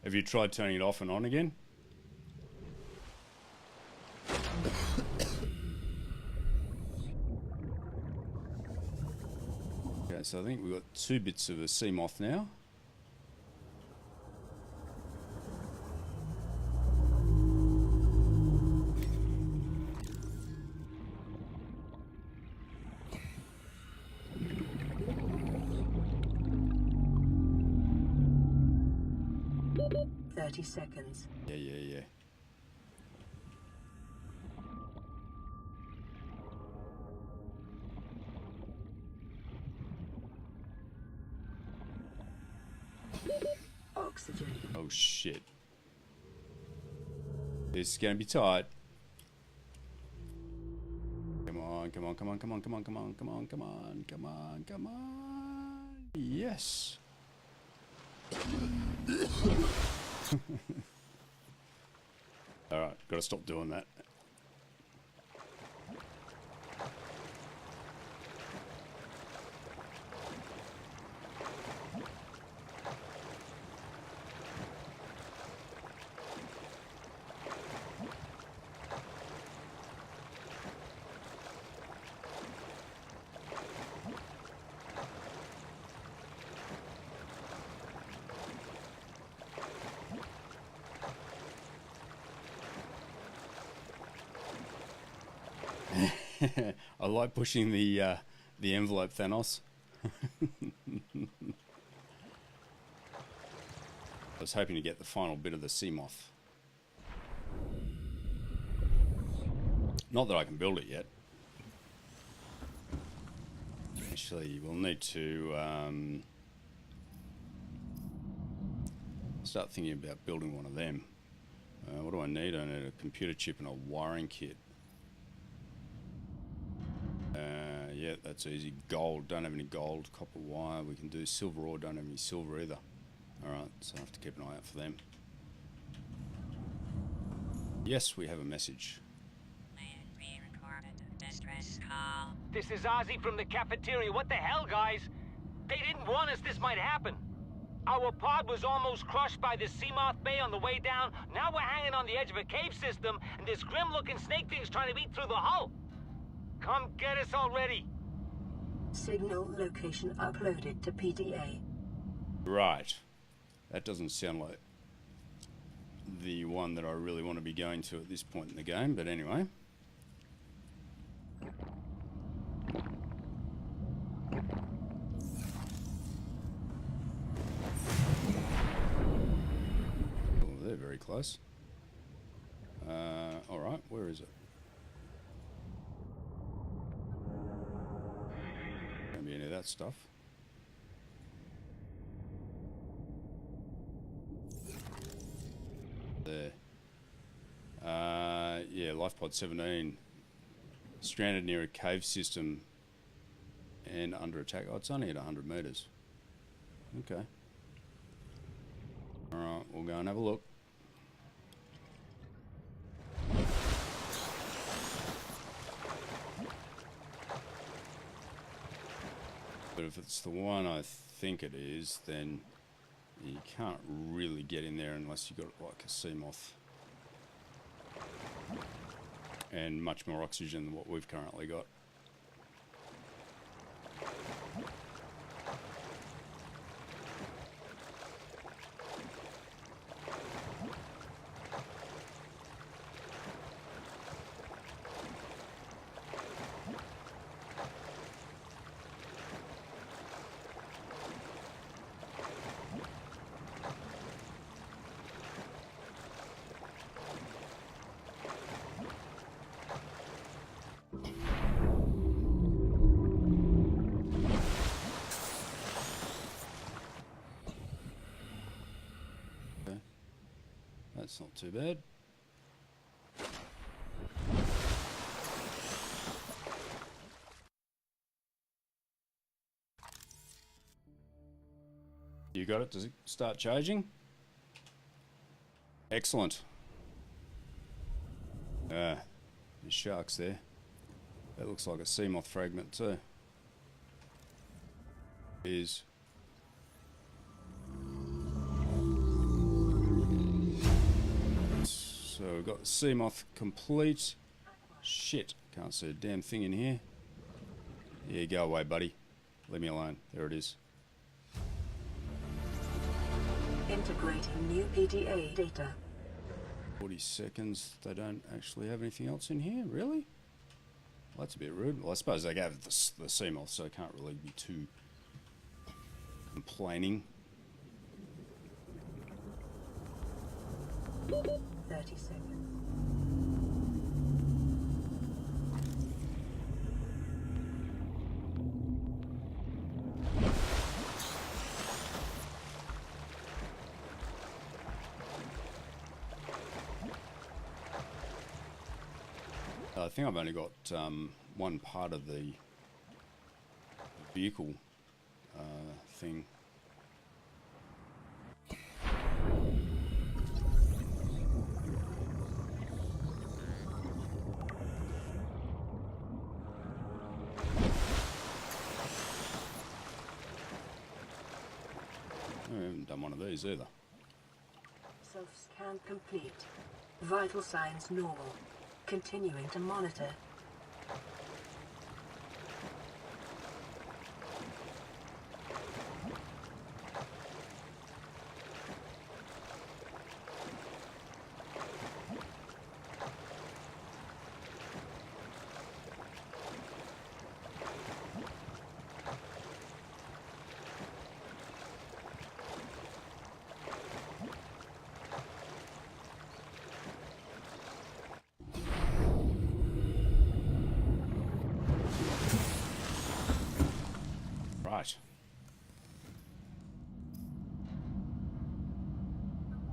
A: Have you tried turning it off and on again? Okay, so I think we've got 2 bits of a sea moth now.
B: Thirty seconds.
A: Yeah.
B: Oxygen.
A: Oh shit. This is gonna be tight. Come on. Yes. Alright, gotta stop doing that. I like pushing the envelope, Thanos. I was hoping to get the final bit of the sea moth. Not that I can build it yet. Actually, we'll need to start thinking about building one of them. What do I need? I need a computer chip and a wiring kit. Yeah, that's easy. Gold, don't have any gold. Copper wire, we can do silver ore, don't have any silver either. Alright, so I have to keep an eye out for them. Yes, we have a message.
D: This is Ozzy from the cafeteria. What the hell, guys? They didn't warn us this might happen. Our pod was almost crushed by the Seamoth Bay on the way down. Now we're hanging on the edge of a cave system, and this grim-looking snake thing's trying to eat through the hull. Come get us already.
B: Signal location uploaded to PDA.
A: Right. That doesn't sound like the one that I really want to be going to at this point in the game, but anyway. Oh, they're very close. Alright, where is it? Don't be any of that stuff. There. Yeah, LifePod 17. Stranded near a cave system and under attack. Oh, it's only at 100 meters. Okay. Alright, we'll go and have a look. But if it's the one I think it is, then you can't really get in there unless you've got like a Seamoth. And much more oxygen than what we've currently got. That's not too bad. You got it? Does it start charging? Excellent. There's sharks there. That looks like a Seamoth fragment too. Is so we've got the Seamoth complete. Shit, can't see a damn thing in here. Yeah, go away, buddy. Leave me alone. There it is.
B: Integrating new PDA data.
A: 40 seconds. They don't actually have anything else in here, really? Well, that's a bit rude. Well, I suppose they gave the Seamoth, so I can't really be too complaining.
B: 30 seconds.
A: I think I've only got one part of the vehicle thing. I haven't done one of these either.
B: Self-scan complete. Vital signs normal. Continuing to monitor.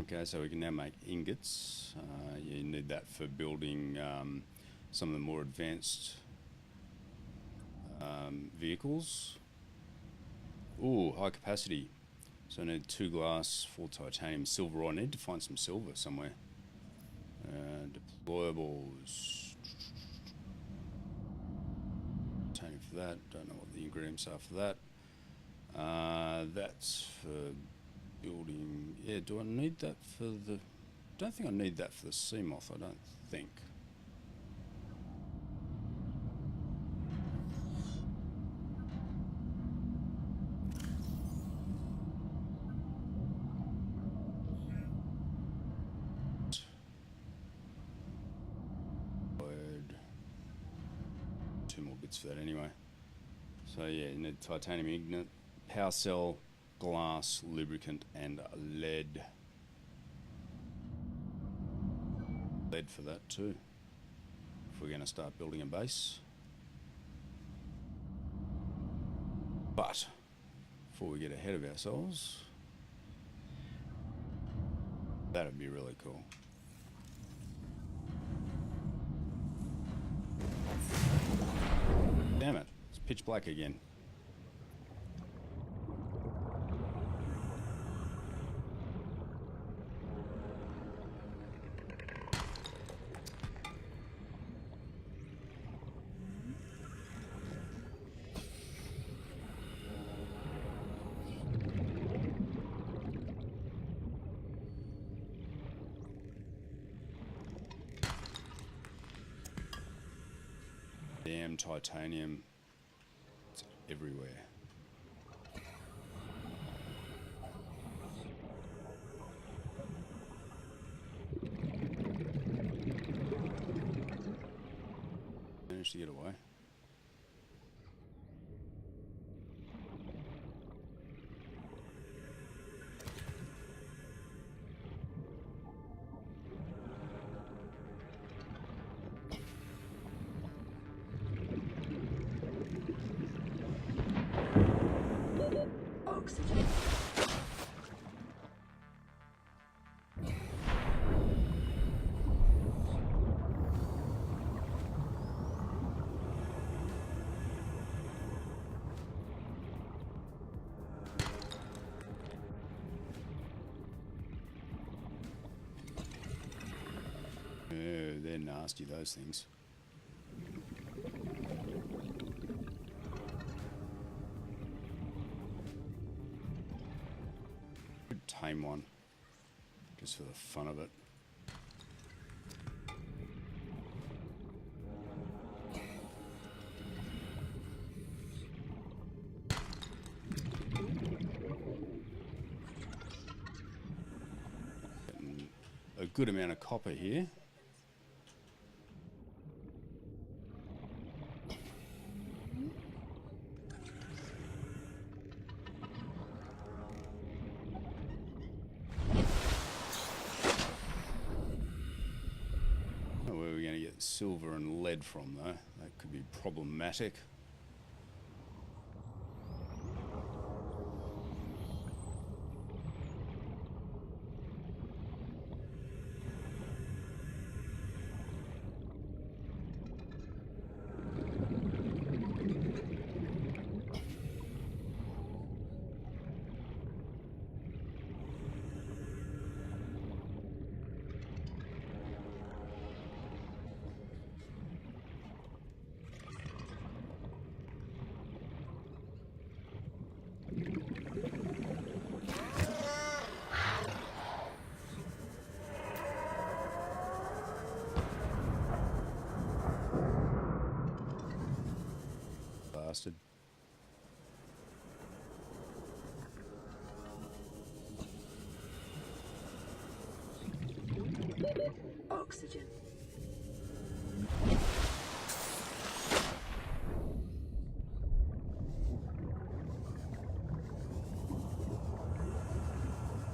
A: Okay, so we can now make ingots. You need that for building some of the more advanced vehicles. Ooh, high capacity. So I need 2 glass, 4 titanium, silver ore. I need to find some silver somewhere. Deployables. Titanium for that. Don't know what the ingredients are for that. That's for building. Yeah, do I need that for the... Don't think I need that for the Seamoth, I don't think. Two more bits for that anyway. So yeah, you need titanium ignite, power cell, glass, lubricant, and lead. Lead for that too, if we're going to start building a base. But before we get ahead of ourselves, that'd be really cool. Damn it, it's pitch black again. Damn titanium. It's everywhere. Managed to get away.
B: Oxygen.
A: Oh, they're nasty, those things. Tame one, just for the fun of it. Getting a good amount of copper here. Where are we going to get silver and lead from, though? That could be problematic. Bastard.
B: Oxygen.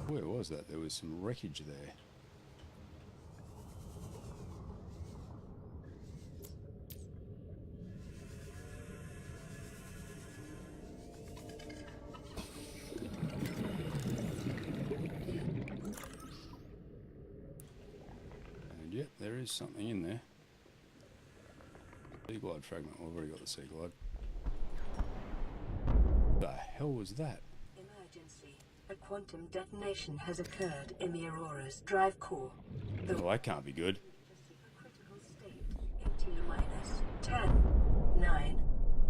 A: Where was that? There was some wreckage there. yep, there is something in there. Sea glide fragment. Well, I've already got the sea glide. The hell was that?
B: Emergency. A quantum detonation has occurred in the Aurora's drive core. The
A: Well, that can't be good.
B: supercritical state in T-minus 10, 9,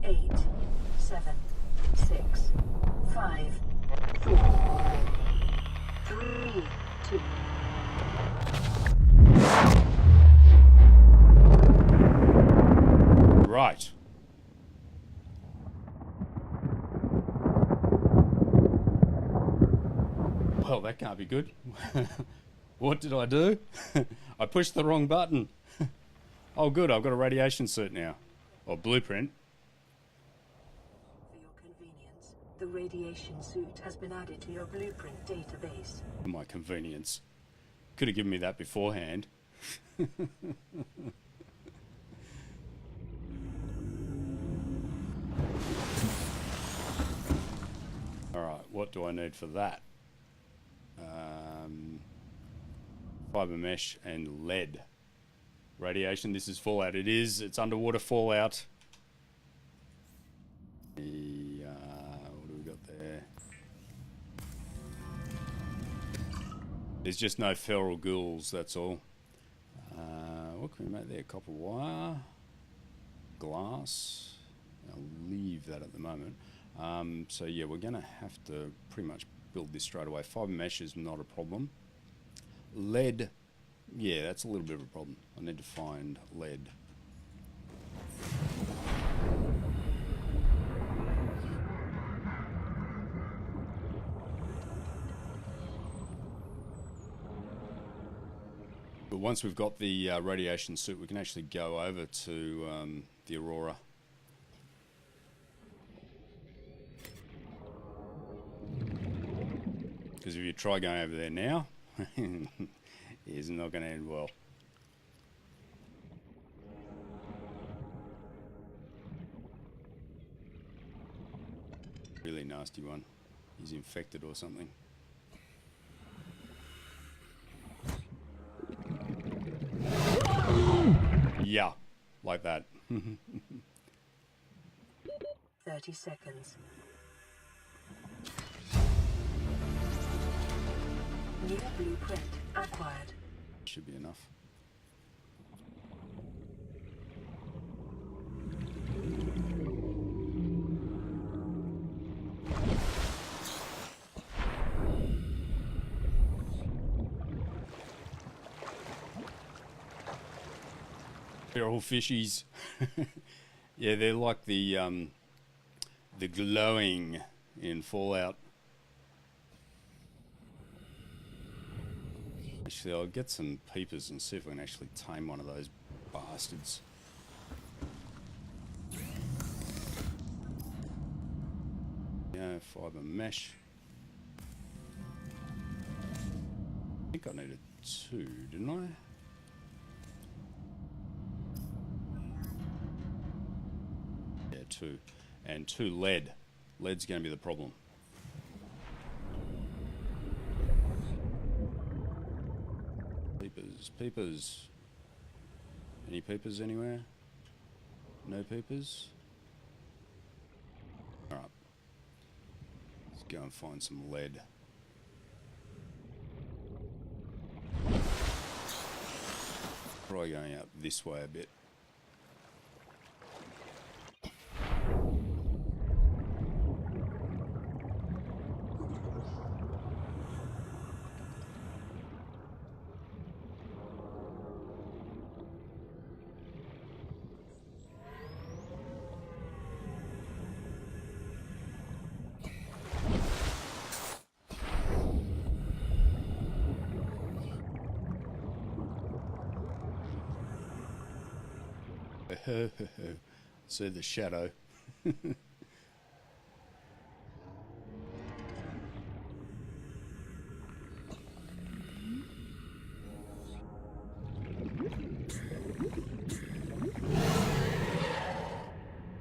B: 8, 7, 6, 5, 4, 3, 2.
A: Right. Well, that can't be good. What did I do? I pushed the wrong button. Oh, good. I've got a radiation suit now. Or blueprint.
B: For your convenience, the radiation suit has been added to your blueprint database.
A: For my convenience. Could have given me that beforehand. Alright, what do I need for that? Fiber mesh and lead. Radiation, this is Fallout. It is. It's underwater Fallout. What do we got there? There's just no feral ghouls, that's all. What can we make there? Copper wire. Glass. I'll leave that at the moment. So yeah, we're going to have to pretty much build this straight away. Fiber mesh is not a problem. Lead, yeah, that's a little bit of a problem. I need to find lead. But once we've got the radiation suit, we can actually go over to the Aurora. Because if you try going over there now, it's not going to end well. Really nasty one. He's infected or something. Yeah, like that.
B: 30 seconds. New blueprint acquired.
A: Should be enough. They're all fishies. Yeah, they're like the glowing in Fallout. Actually, I'll get some peepers and see if I can actually tame one of those bastards. Yeah, fiber mesh. I think I needed 2, didn't I? Yeah, 2. And 2 lead. Lead's going to be the problem. Peepers. Any peepers anywhere? No peepers? Alright. Let's go and find some lead. Probably going out this way a bit. See the shadow.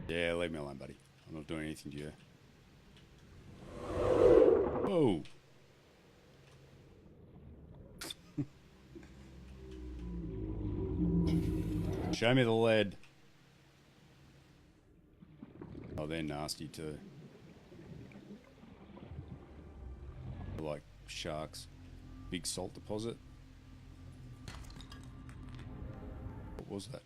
A: Yeah, leave me alone, buddy. I'm not doing anything to you. Oh. Show me the lead. Oh, they're nasty too. Like sharks. Big salt deposit. What was that?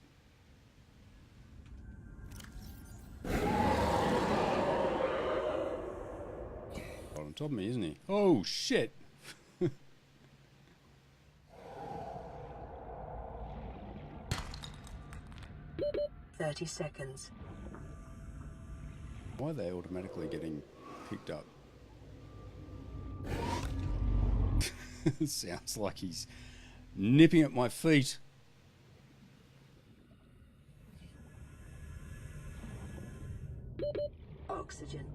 A: On top of me, isn't he? Oh, shit!
B: 30 seconds.
A: Why are they automatically getting picked up? Sounds like he's nipping at my feet.
B: Oxygen.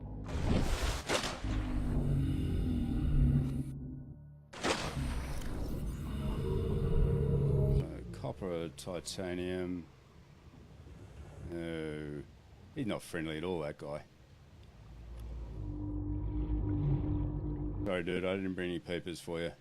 A: Copper, titanium. No, he's not friendly at all, that guy. Sorry, dude, I didn't bring any papers for you.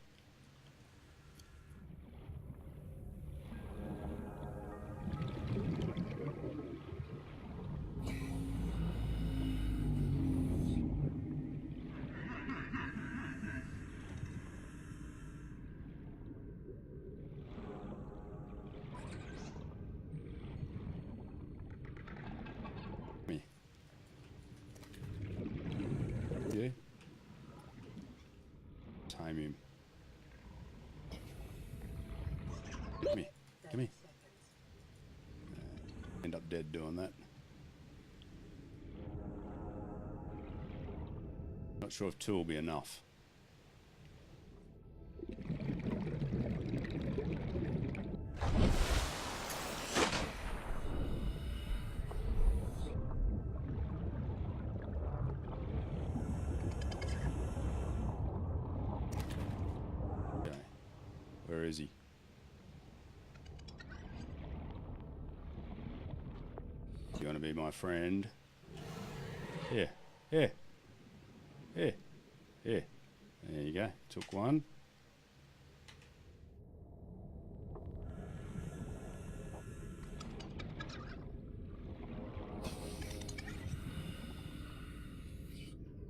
A: Me. Yeah. Time him. Come here. Come here. End up dead doing that. Not sure if 2 will be enough. Okay. Where is he? You want to be my friend? Here. Here. Here. Here. There you go. Took one.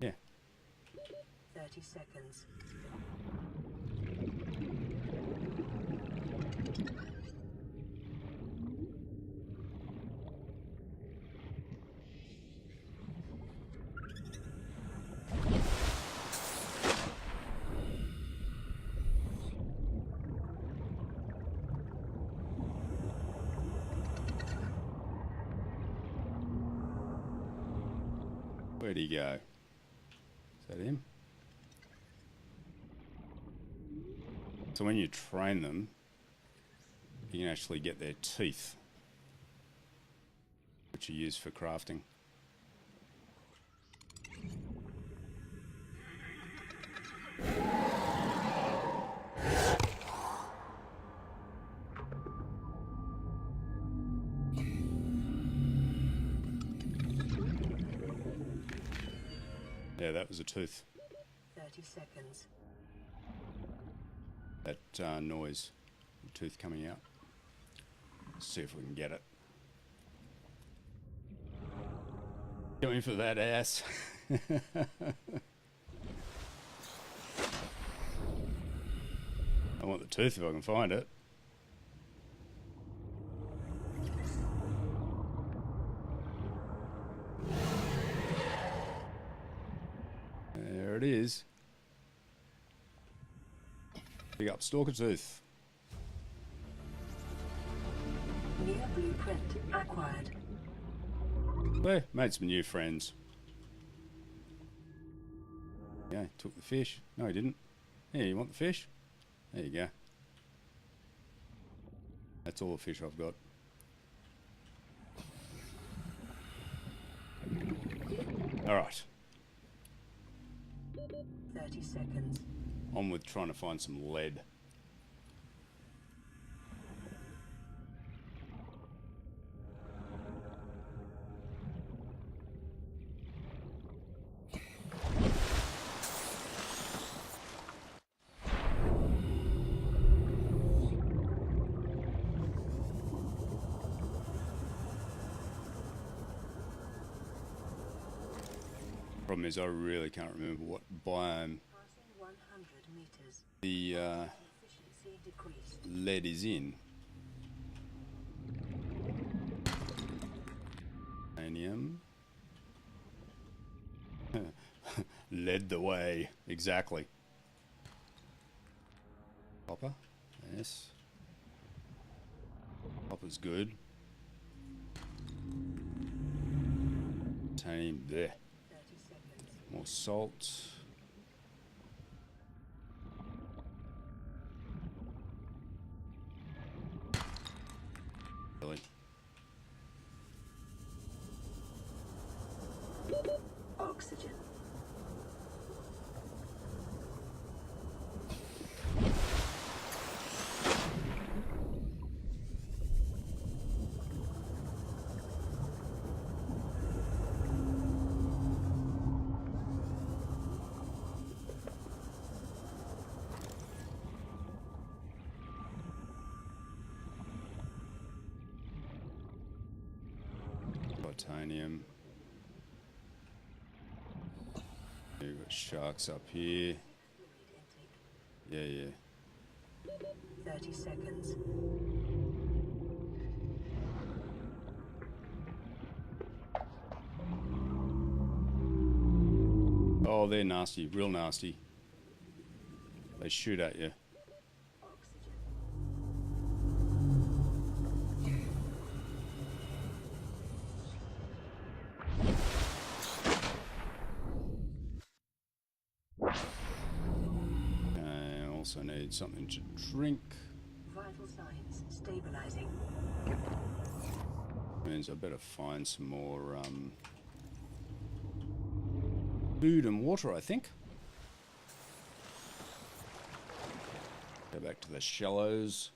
A: Yeah.
B: 30 seconds.
A: Where'd he go? Is that him? So when you train them, you can actually get their teeth, which are used for crafting. Yeah, that was a tooth.
B: 30 seconds.
A: That noise, the tooth coming out. Let's see if we can get it. Going for that ass. I want the tooth if I can find it. There it is. Pick up Stalker Tooth.
B: New blueprint acquired.
A: There, made some new friends. Yeah, took the fish. No, he didn't. Yeah, you want the fish? There you go. That's all the fish I've got. Alright.
B: 30 seconds.
A: On with trying to find some lead. Problem is, I really can't remember what biome
B: Passing 100 meters.
A: the
B: Efficiency decreased.
A: lead is in. Uranium. Led the way. Exactly. Copper. Yes. Copper's good. Titanium. There.
B: 30 seconds.
A: More salt. Really?
B: Oxygen.
A: Titanium. You've got sharks up here. Yeah, yeah.
B: 30 seconds.
A: Oh, they're nasty, real nasty. They shoot at you.
B: Oxygen.
A: I also need something to drink.
B: Vital signs stabilizing.
A: Means I better find some more food and water, I think. Go back to the shallows.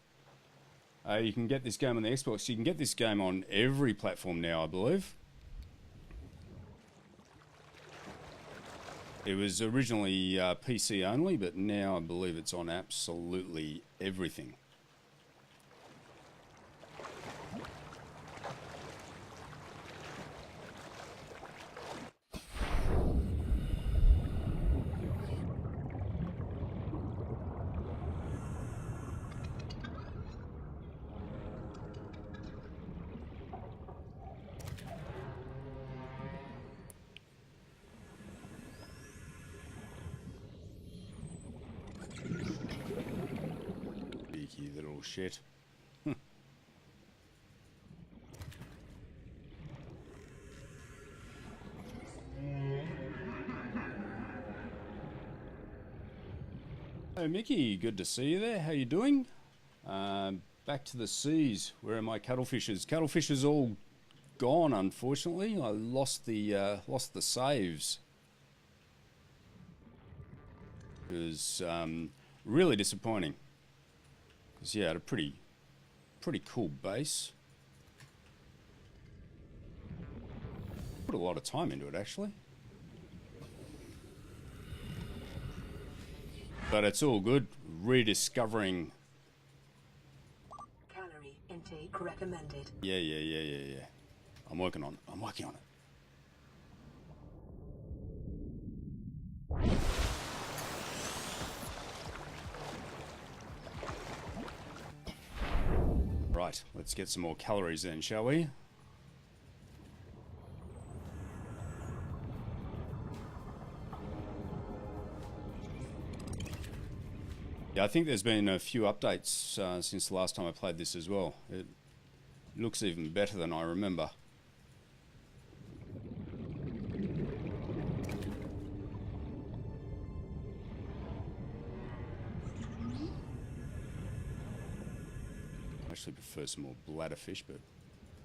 A: You can get this game on the Xbox. You can get this game on every platform now, I believe. It was originally PC only, but now I believe it's on absolutely everything. Cheeky little shit. Hey Mickey, good to see you there. How you doing? Back to the seas. Where are my cuttlefishers? Cuttlefishers all gone, unfortunately. I lost the saves. It was really disappointing. Because yeah, I had a pretty cool base. Put a lot of time into it actually. But it's all good. Rediscovering.
B: Calorie intake recommended.
A: Yeah. I'm working on it. Right, let's get some more calories then, shall we? Yeah, I think there's been a few updates since the last time I played this as well. It looks even better than I remember. I actually prefer some more bladderfish, but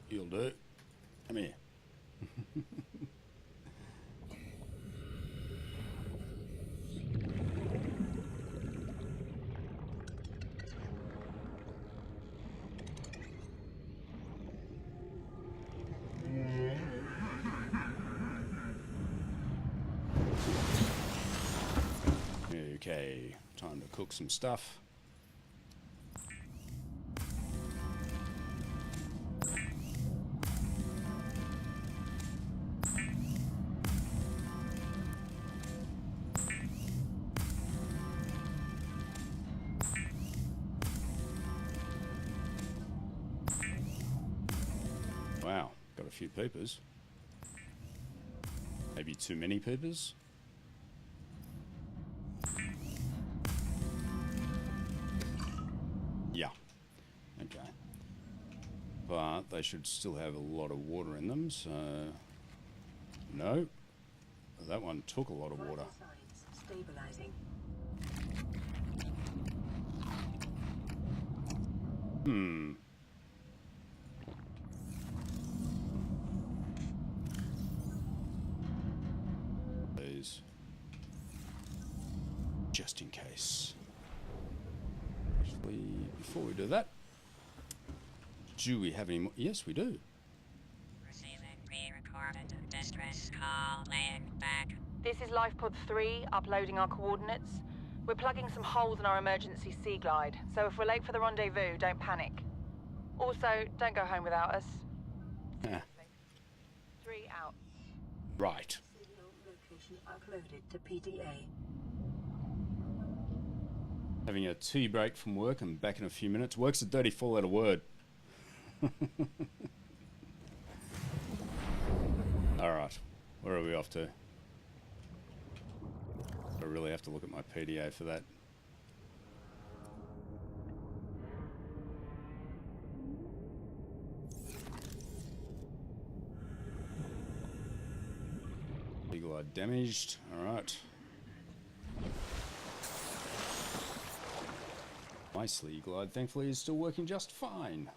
A: you'll do. Come here. Okay, time to cook some stuff. a few peepers. Maybe too many peepers. Yeah. Okay. But they should still have a lot of water in them, so... No. That one took a lot of water.
B: Vital signs stabilizing.
A: Please. Just in case. Actually, before we do that, do we have any more? Yes, we do.
E: Receiving pre-recorded distress call, laying back.
F: This is LifePod 3, uploading our coordinates. We're plugging some holes in our emergency sea glide, so if we're late for the rendezvous, don't panic. Also, don't go home without us.
A: Ah,
F: 3 out.
A: right.
B: Signal location uploaded to PDA.
A: Having a tea break from work and back in a few minutes. Work's a dirty four-letter word. Alright, where are we off to? I really have to look at my PDA for that. Eagle eye damaged, alright. My Sea Glide, thankfully, is still working just fine.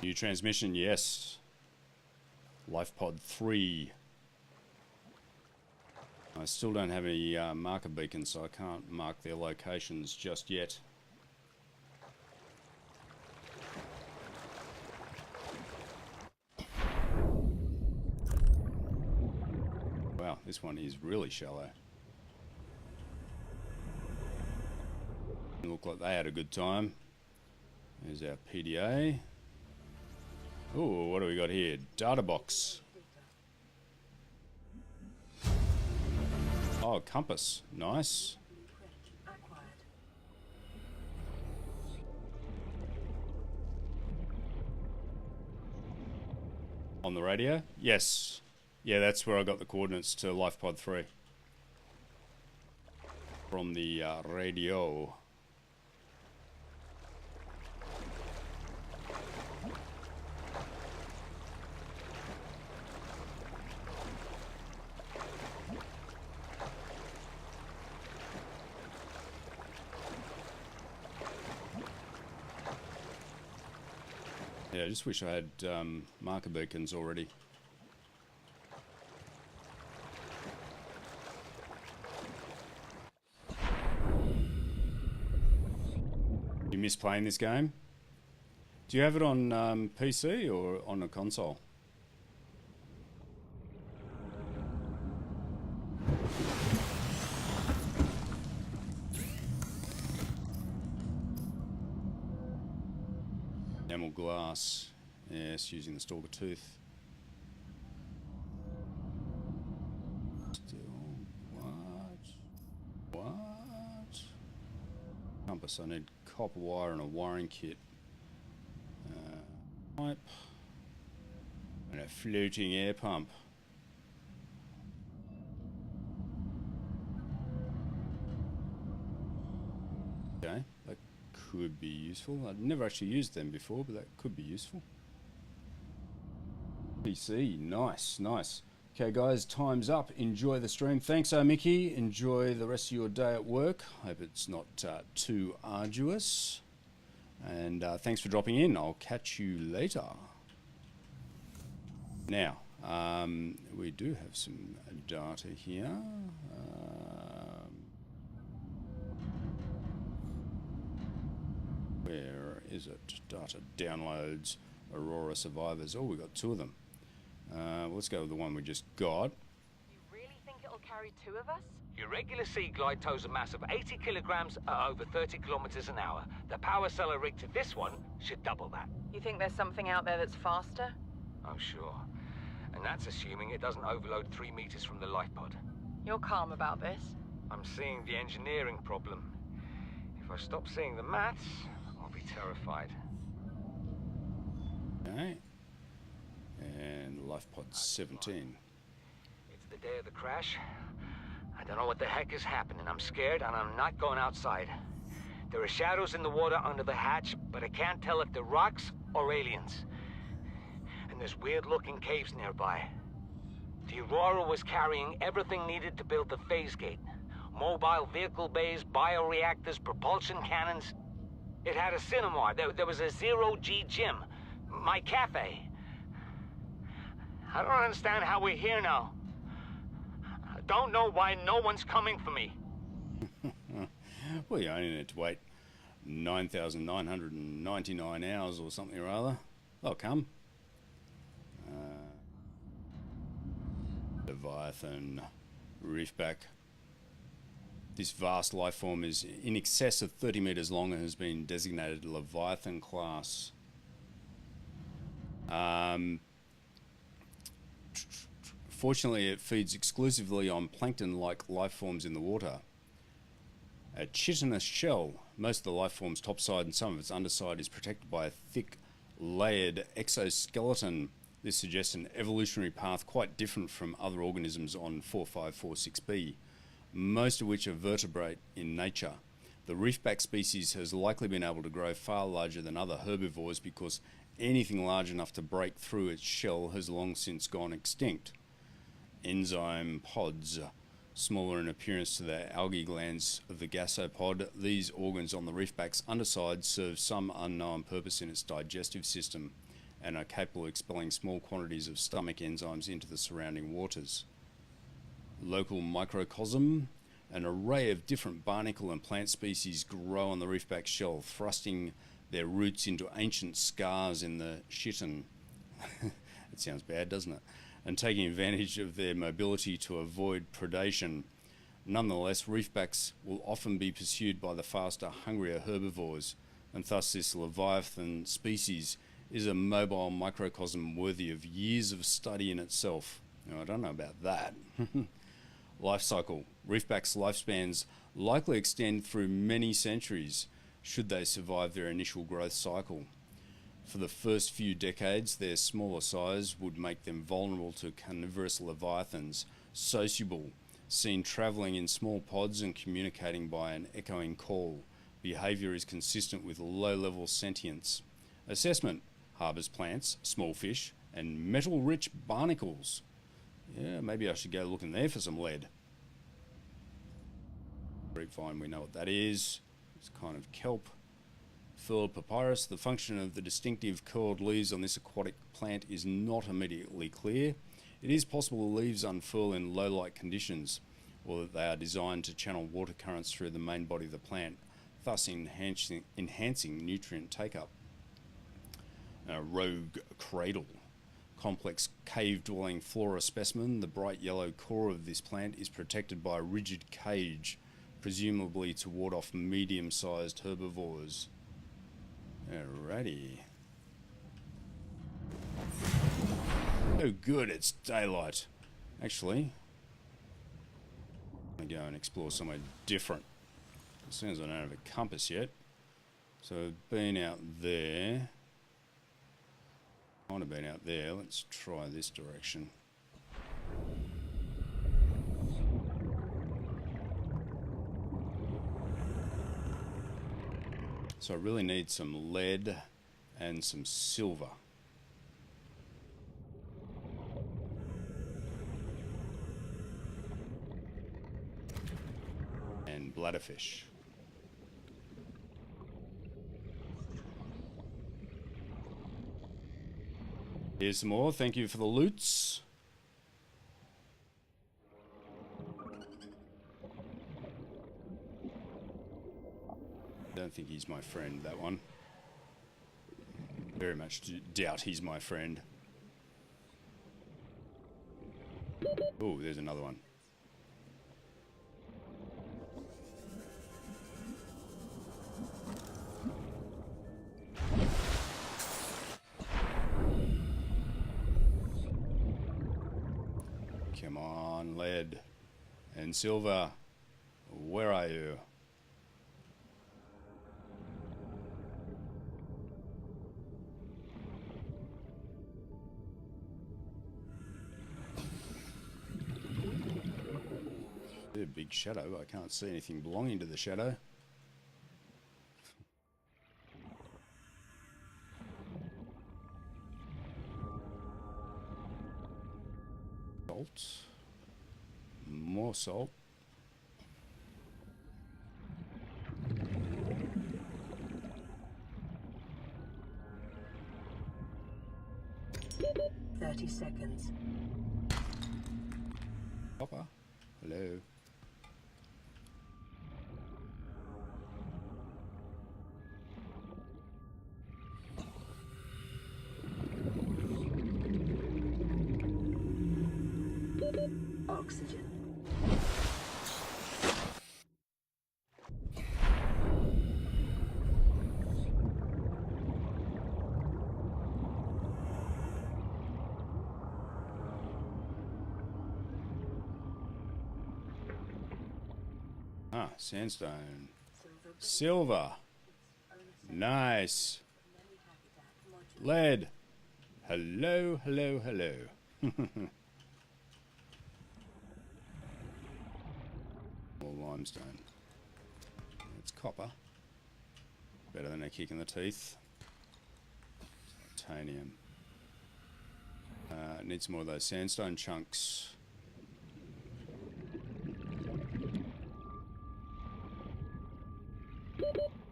A: New transmission, yes. LifePod 3. I still don't have any marker beacons, so I can't mark their locations just yet. Wow, this one is really shallow. Look like they had a good time. There's our PDA. Oh, what do we got here? Data box. Oh, compass. Nice.
B: Acquired.
A: On the radio? Yes. Yeah, that's where I got the coordinates to LifePod 3. From the radio. Yeah, I just wish I had marker beacons already. You miss playing this game? Do you have it on PC or on a console? Enamel glass. Yes, using the Stalker Tooth. Still, what? Compass, I need copper wire and a wiring kit. Pipe. And a floating air pump. Okay, that could be useful. I've never actually used them before, but that could be useful. PC, nice, nice. Okay, guys, time's up. Enjoy the stream. Thanks, Mickey. Enjoy the rest of your day at work. Hope it's not too arduous. And thanks for dropping in. I'll catch you later. Now, we do have some data here. Where is it? Data downloads, Aurora Survivors. Oh, we got two of them. Let's go with the one we just got.
F: You really think it'll carry 2 of us?
D: Your regular Sea Glide tows a mass of 80 kilograms at over 30 kilometers an hour. The power cellar rig to this one should double that.
F: You think there's something out there that's faster?
D: I'm sure. And that's assuming it doesn't overload 3 meters from the life pod.
F: You're calm about this?
D: I'm seeing the engineering problem. If I stop seeing the maths, I'll be terrified.
A: Okay. And life pod 17.
D: It's the day of the crash. I don't know what the heck is happening. I'm scared and I'm not going outside. There are shadows in the water under the hatch, but I can't tell if they're rocks or aliens. And there's weird-looking caves nearby. The Aurora was carrying everything needed to build the phase gate. Mobile vehicle bays, bioreactors, propulsion cannons. It had a cinema. There was a zero-G gym. My cafe. I don't understand how we're here now. I don't know why no one's coming for me.
A: Well, you only need to wait 9,999 hours or something or other. They'll come. Leviathan, Reefback. This vast life form is in excess of 30 meters long and has been designated Leviathan class. Fortunately, it feeds exclusively on plankton-like life forms in the water. A chitinous shell, most of the life form's topside and some of its underside is protected by a thick, layered exoskeleton. This suggests an evolutionary path quite different from other organisms on 4546b, most of which are vertebrate in nature. The reefback species has likely been able to grow far larger than other herbivores because anything large enough to break through its shell has long since gone extinct. Enzyme pods, smaller in appearance to the algae glands of the gasopod, these organs on the reefback's underside serve some unknown purpose in its digestive system and are capable of expelling small quantities of stomach enzymes into the surrounding waters. Local microcosm, an array of different barnacle and plant species grow on the reefback shell, thrusting their roots into ancient scars in the chitin. It sounds bad, doesn't it? And taking advantage of their mobility to avoid predation. Nonetheless, reefbacks will often be pursued by the faster, hungrier herbivores, and thus this Leviathan species is a mobile microcosm worthy of years of study in itself. Now, I don't know about that. Life cycle. Reefbacks' lifespans likely extend through many centuries, should they survive their initial growth cycle. For the first few decades, their smaller size would make them vulnerable to carnivorous leviathans, sociable, seen travelling in small pods and communicating by an echoing call. Behaviour is consistent with low-level sentience. Assessment: harbours plants, small fish, and metal-rich barnacles. Yeah, maybe I should go looking there for some lead. Grapevine, we know what that is. It's kind of kelp. Furled papyrus. The function of the distinctive curled leaves on this aquatic plant is not immediately clear. It is possible the leaves unfurl in low light conditions, or that they are designed to channel water currents through the main body of the plant, thus enhancing nutrient take-up. Rogue cradle. Complex cave-dwelling flora specimen. The bright yellow core of this plant is protected by a rigid cage, presumably to ward off medium-sized herbivores. Alrighty. Oh good, it's daylight. Actually, I'm gonna go and explore somewhere different. As soon as I don't have a compass yet. So I've been out there. Kind of been out there. Let's try this direction. So I really need some lead and some silver. And bladderfish. Here's some more. Thank you for the loots. Don't think he's my friend, that one. Very much doubt he's my friend. Oh, there's another one. Come on, lead and silver. Where are you? A big shadow. I can't see anything belonging to the shadow. Salt. More salt.
B: "30 seconds.
A: Copper. Hello.
B: Oxygen.
A: Ah, sandstone.
B: Silver.
A: Silver. Nice. Lead. Hello, hello, hello. More limestone. It's copper. Better than a kick in the teeth. Titanium. Need some more of those sandstone chunks.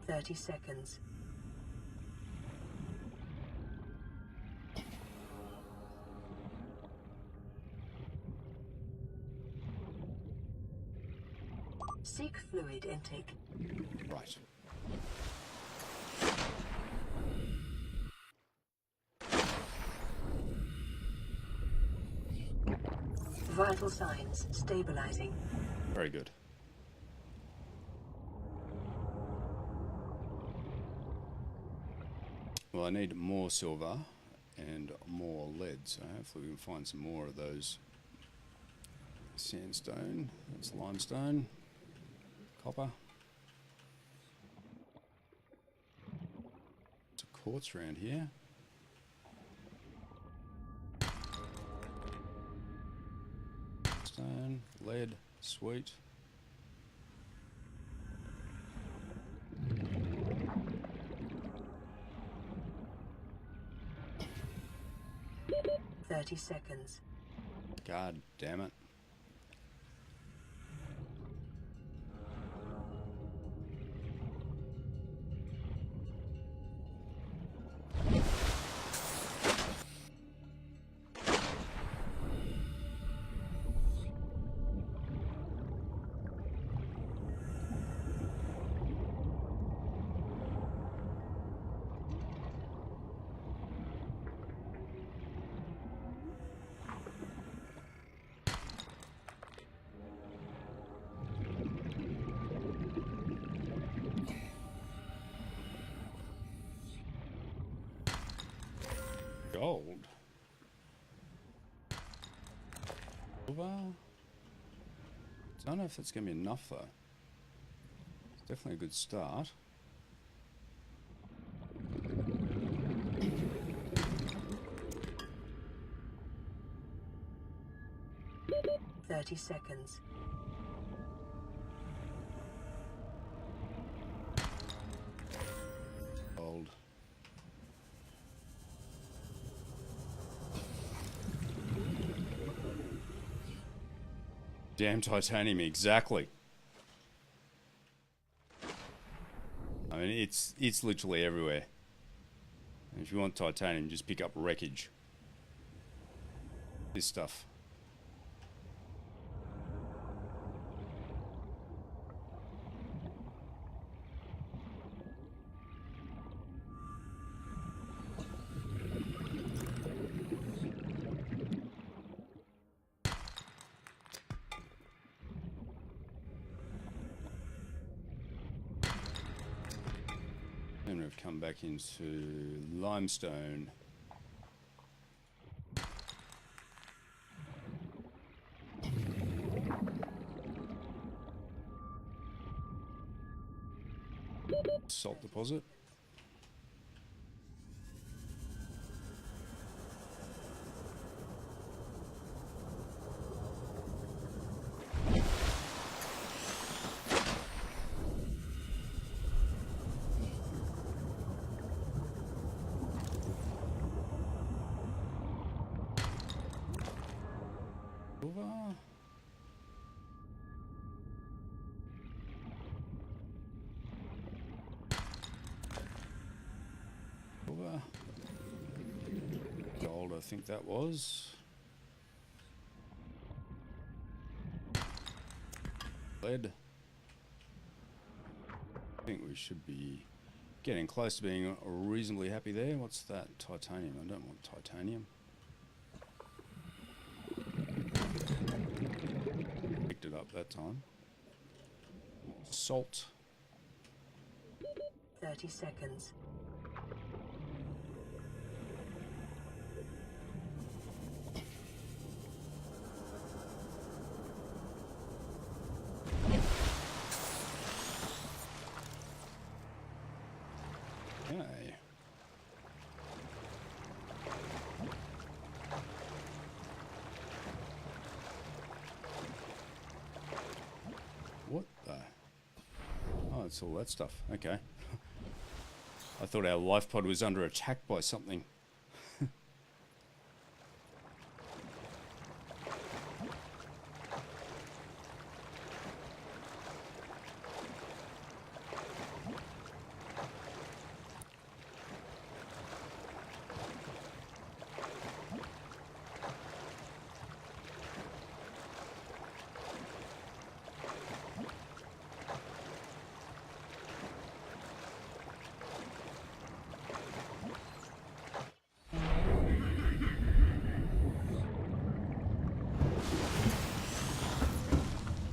B: "30 seconds. Seek fluid intake.
A: Right.
B: Vital signs stabilizing.
A: Very good. Well, I need more silver and more lead, so hopefully we can find some more of those. Sandstone, that's limestone, copper. It's a quartz around here. Stone, lead, sweet.
B: "30 seconds.
A: God damn it. Gold. Silver. Don't know if that's going to be enough though. It's definitely a good start.
B: "30 seconds.
A: Gold. Damn titanium, exactly. I mean, it's literally everywhere. And if you want titanium, just pick up wreckage. This stuff. And we've come back into limestone. deposit. Over. Over. Gold, I think that was. Lead. I think we should be getting close to being reasonably happy there. What's that? Titanium. I don't want titanium. Picked it up that time. Salt.
B: 30 seconds.
A: Okay. What the? Oh, it's all that stuff. Okay. I thought our life pod was under attack by something.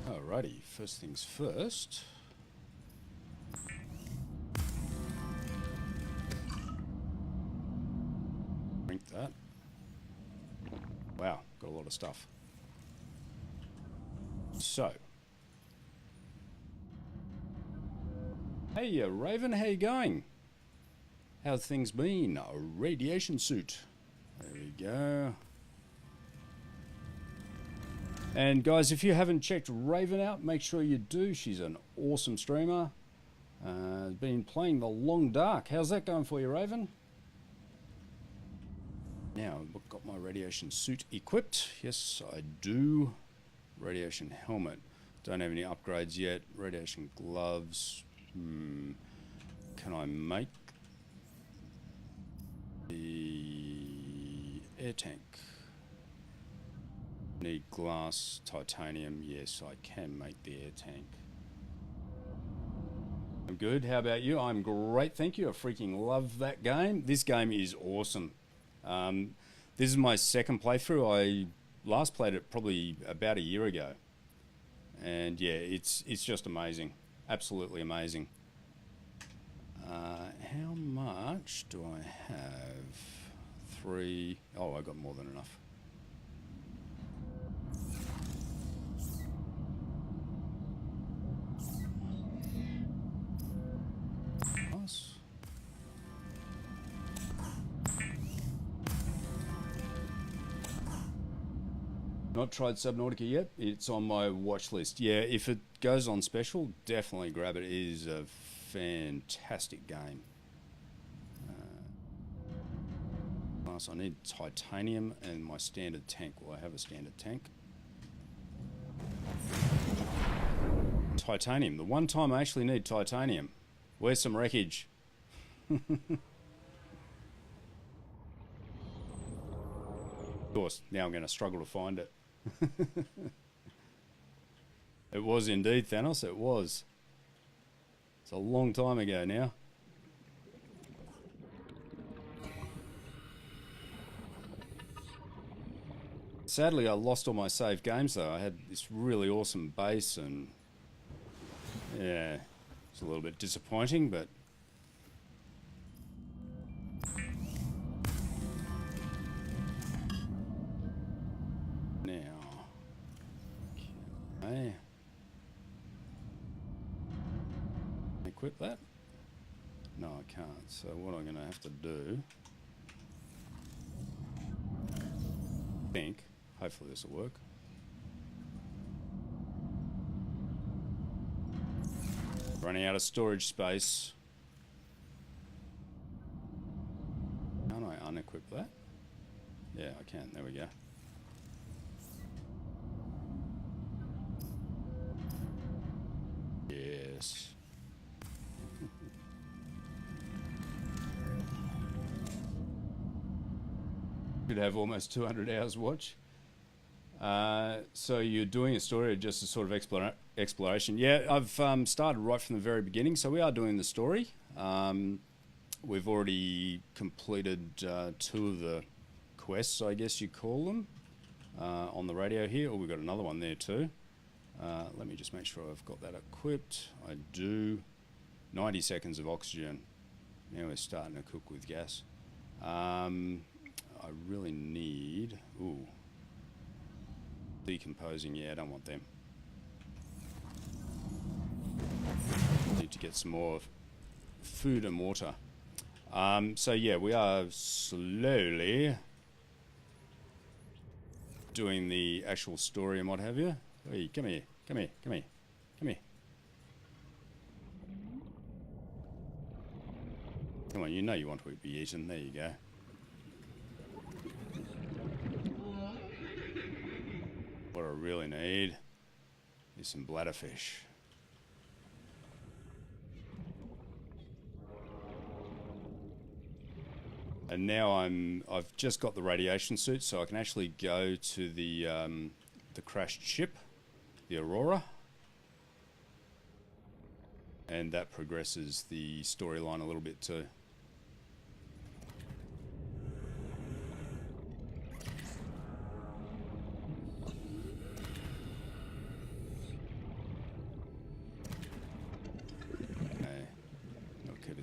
A: Alrighty, first things first. Drink that. Wow, got a lot of stuff. So. Hey, Raven, how you going? How's things been? A radiation suit. There we go. And guys, if you haven't checked Raven out, make sure you do. She's an awesome streamer. Been playing The Long Dark. How's that going for you, Raven? Now, I've got my radiation suit equipped. Yes, I do. Radiation helmet. Don't have any upgrades yet. Radiation gloves. Can I make the air tank? Need glass, titanium. Yes, I can make the air tank. I'm good. How about you? I'm great, thank you. I freaking love that game. This game is awesome. This is my second playthrough. I last played it probably about a year ago. And yeah, it's just amazing. Absolutely amazing. How much do I have? 3. Oh, I got more than enough. Nice. Not tried Subnautica yet. It's on my watch list. Yeah, if it goes on special, definitely grab it. It is a fantastic game. Plus, I need titanium and my standard tank. Well, I have a standard tank. Titanium. The one time I actually need titanium. Where's some wreckage? Of course, now I'm going to struggle to find it. It was indeed, Thanos. It was. It's a long time ago now. Sadly, I lost all my save games, though. I had this really awesome base, and yeah, it's a little bit disappointing, but now, okay, equip that. No, I can't. So what I'm going to have to do, I think, hopefully this will work. Running out of storage space. Can't I unequip that? Yeah, I can. There we go. Yes. Could have almost 200 hours watch. So you're doing a story or just a sort of exploration? Yeah, I've started right from the very beginning. So we are doing the story. We've already completed 2 of the quests, I guess you call them, on the radio here. Oh, we've got another one there too. Let me just make sure I've got that equipped. I do. 90 seconds of oxygen. Now we're starting to cook with gas. I really need... Ooh. Decomposing, yeah, I don't want them. Need to get some more food and water. So yeah, we are slowly doing the actual story and what have you. Hey, come here, come here, come here, come here. Come on, you know you want to be eaten. There you go. What I really need is some bladderfish. And now I've just got the radiation suit, so I can actually go to the crashed ship, the Aurora, and that progresses the storyline a little bit too.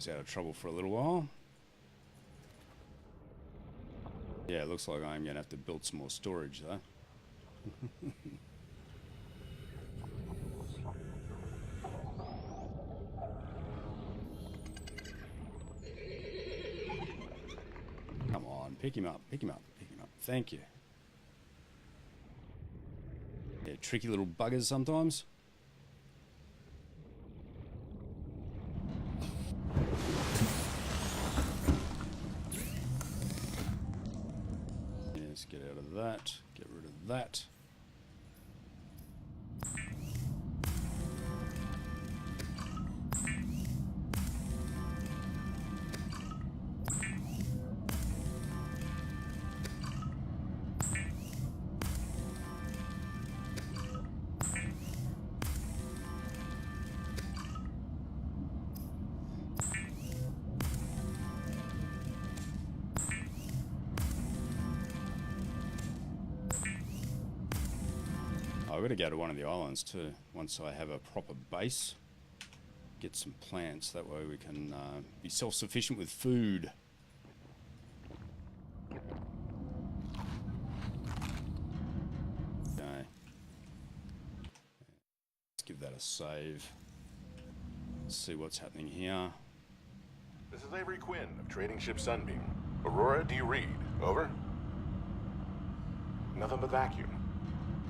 A: Out of trouble for a little while. Yeah, it looks like I'm going to have to build some more storage though. Come on, pick him up, pick him up, pick him up. Thank you. Yeah, tricky little buggers sometimes. Get out of that, get rid of that. I've got to go to one of the islands too, once I have a proper base. Get some plants, that way we can be self-sufficient with food. Okay. Let's give that a save. Let's see what's happening here.
G: This is Avery Quinn of Trading Ship Sunbeam. Aurora, do you read? Over? Nothing but vacuum.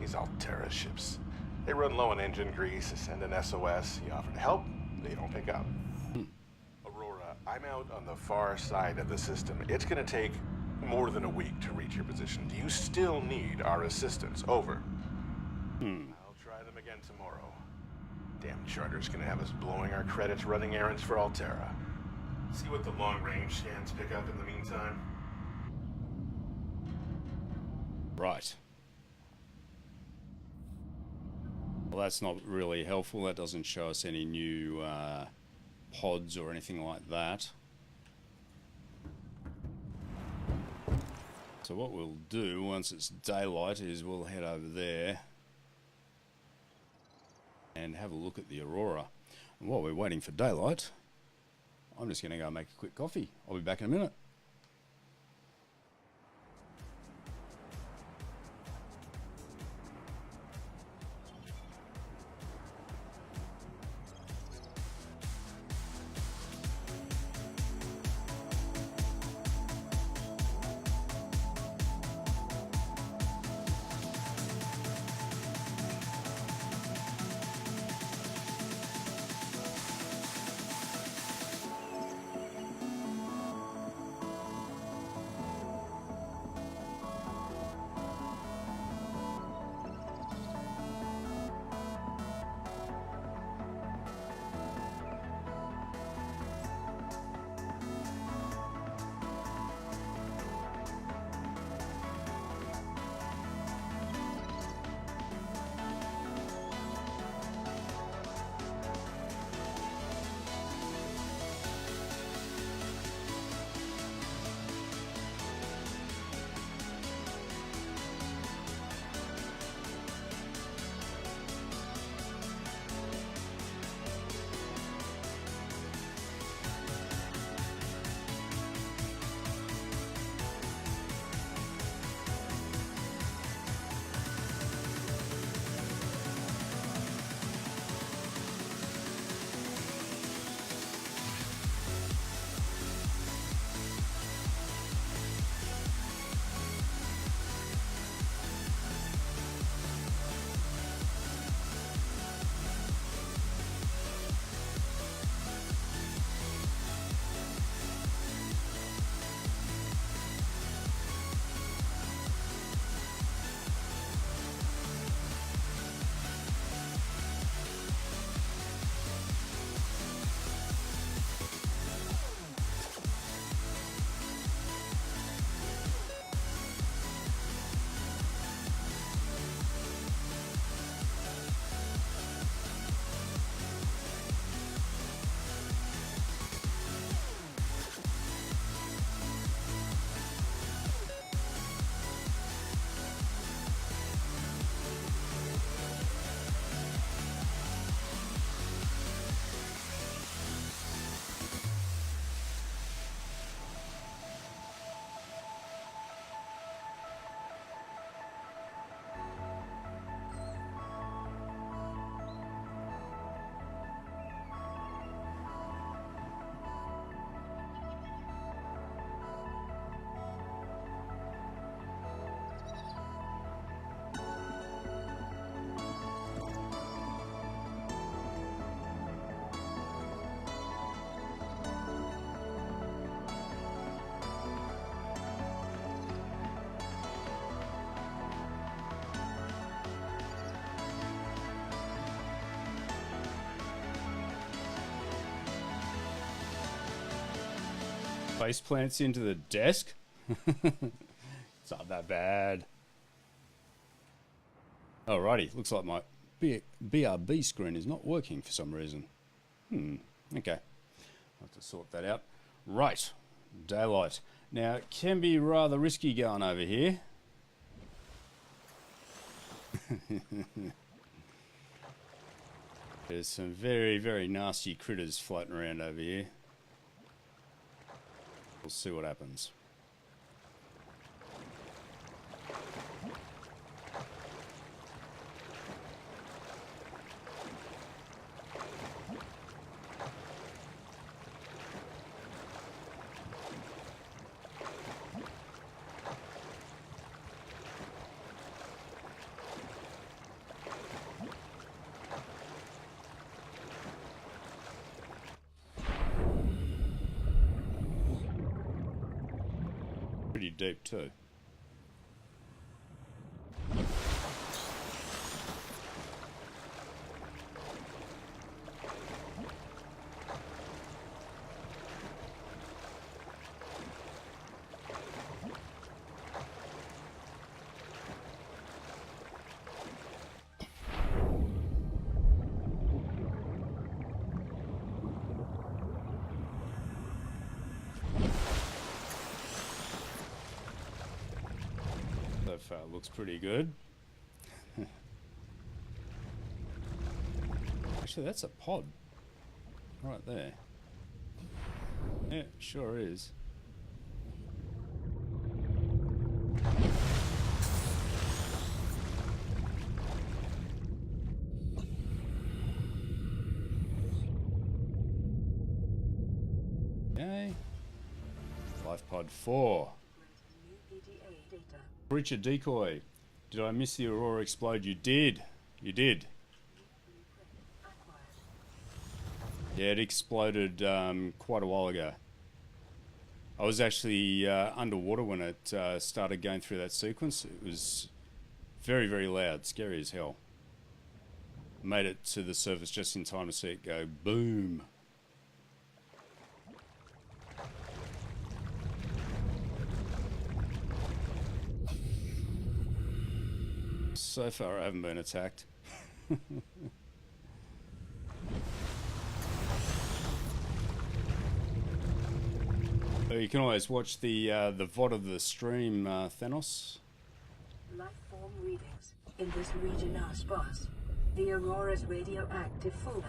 G: These Alterra ships. They run low on engine grease, send an SOS. You offer to help, they don't pick up. Aurora, I'm out on the far side of the system. It's gonna take more than a week to reach your position. Do you still need our assistance? Over. I'll try them again tomorrow. Damn charter's gonna have us blowing our credits running errands for Alterra. See what the long-range scans pick up in the meantime.
A: Right. Well, that's not really helpful. That doesn't show us any new pods or anything like that. So what we'll do once it's daylight is we'll head over there and have a look at the Aurora. And while we're waiting for daylight, I'm just going to go make a quick coffee. I'll be back in a minute. Face plants into the desk? It's not that bad. Alrighty, looks like my BRB screen is not working for some reason. Okay. I'll have to sort that out. Right, daylight. Now, it can be rather risky going over here. There's some very, very nasty critters floating around over here. We'll see what happens. Pretty deep too. So far, looks pretty good. Actually, that's a pod. Right there. Yeah, sure is. Okay. Life pod 4.
B: New PDA data.
A: Breach a decoy. Did I miss the Aurora explode? You did. You did.
B: Acquired.
A: Yeah, it exploded quite a while ago. I was actually underwater when it started going through that sequence. It was very, very loud, scary as hell. Made it to the surface just in time to see it go boom. So far, I haven't been attacked. You can always watch the VOD of the stream, Thanos.
B: Life form readings in this region are sparse. The Aurora's radioactive fallout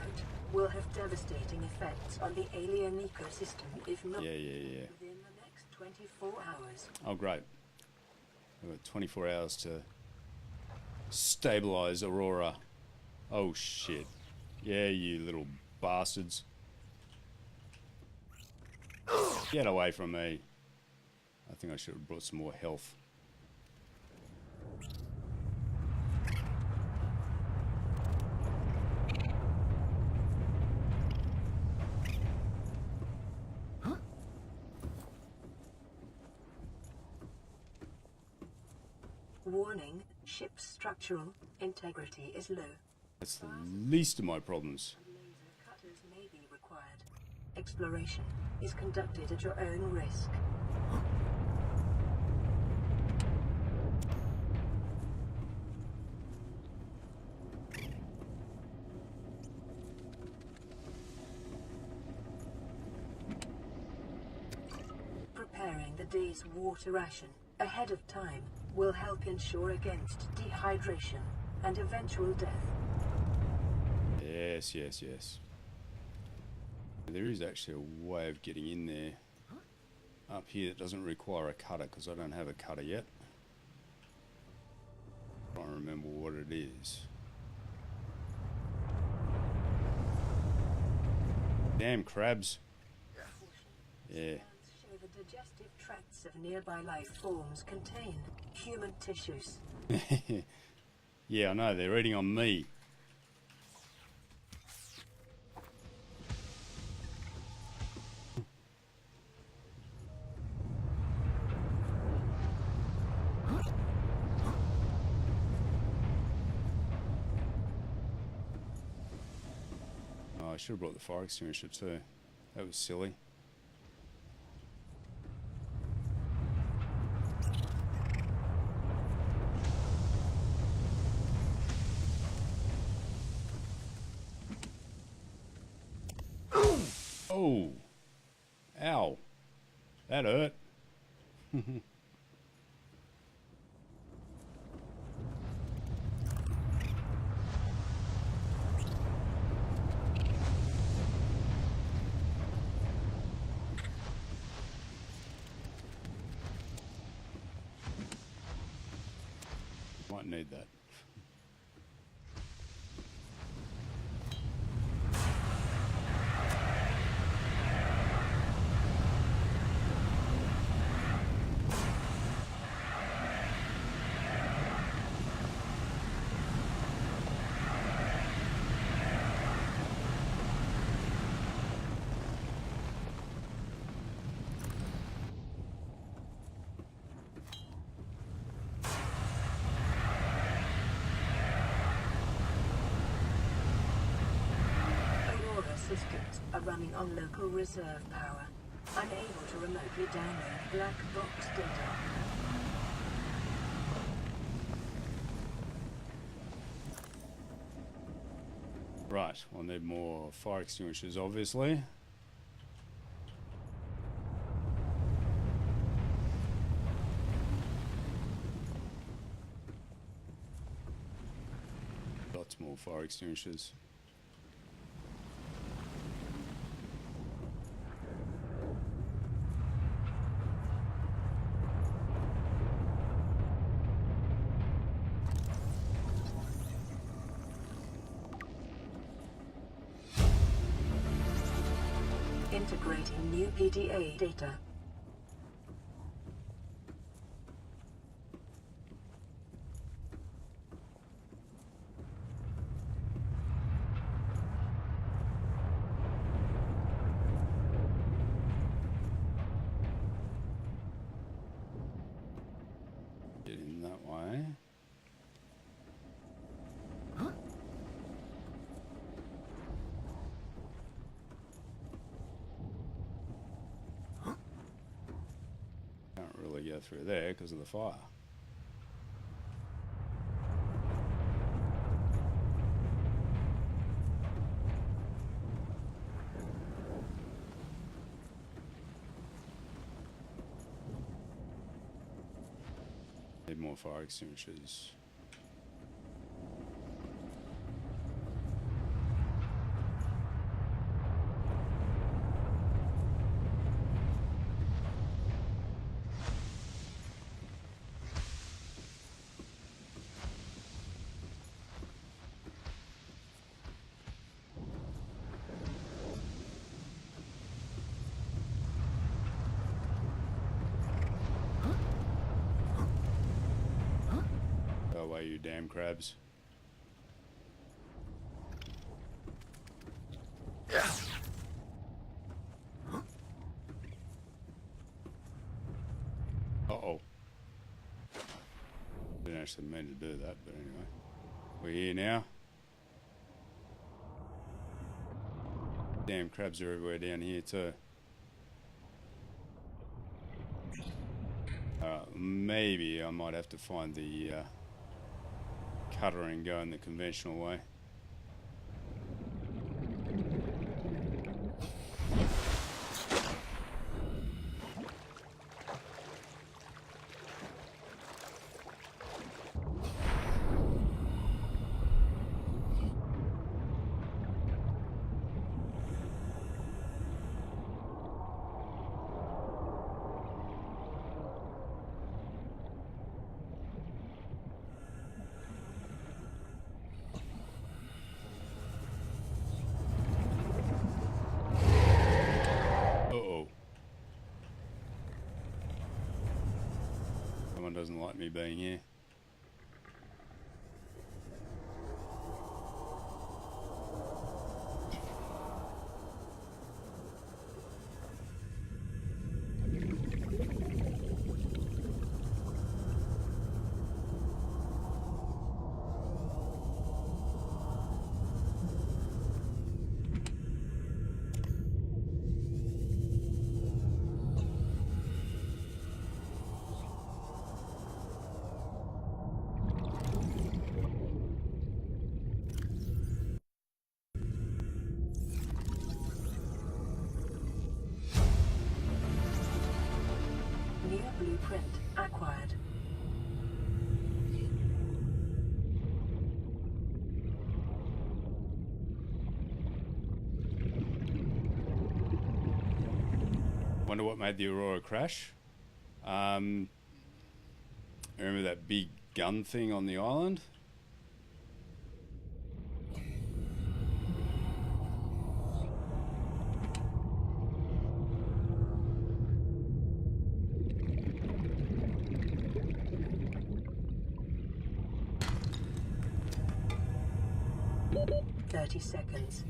B: will have devastating effects on the alien ecosystem if not
A: Yeah.
B: within the next 24 hours.
A: Oh, great. We've got 24 hours to stabilize Aurora. Oh, shit. Yeah, you little bastards. Get away from me. I think I should have brought some more health.
B: Warning, ship's structural integrity is low.
A: That's the least of my problems.
B: Laser cutters may be required. Exploration is conducted at your own risk. Preparing the day's water ration ahead of time will help ensure against dehydration and eventual death.
A: Yes. There is actually a way of getting in there up here that doesn't require a cutter, because I don't have a cutter yet. I don't remember what it is. Damn crabs. Yeah.
B: Show the digestive tracts of nearby life forms contain human tissues.
A: Yeah, I know, they're eating on me. Oh, I should have brought the fire extinguisher too. That was silly. Oh. Ow. That hurt. Might need that.
B: Aurora systems are running on local reserve power, unable to remotely download black box data.
A: Right, we'll need more fire extinguishers, obviously. Lots more fire extinguishers.
B: Integrating new PDA data.
A: Get in that way. Can't really go through there because of the fire. Need more fire extinguishers. Go away, you damn crabs. Uh-oh. Didn't actually mean to do that, but anyway. We're here now. Damn crabs are everywhere down here too. Maybe I might have to find the cutter and go in the conventional way. Someone doesn't like me being here.
B: Clear blueprint acquired.
A: Wonder what made the Aurora crash. Remember that big gun thing on the island?
B: Seconds.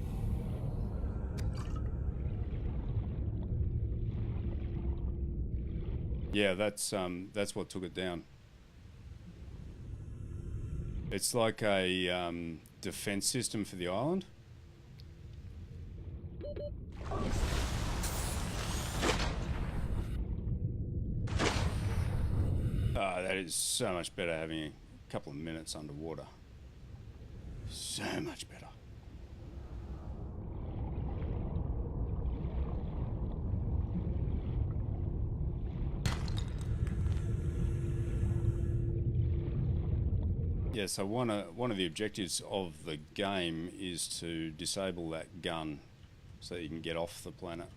A: Yeah, that's what took it down. It's like a defense system for the island. That is so much better having a couple of minutes underwater. So much better. Yeah, so one of the objectives of the game is to disable that gun so that you can get off the planet.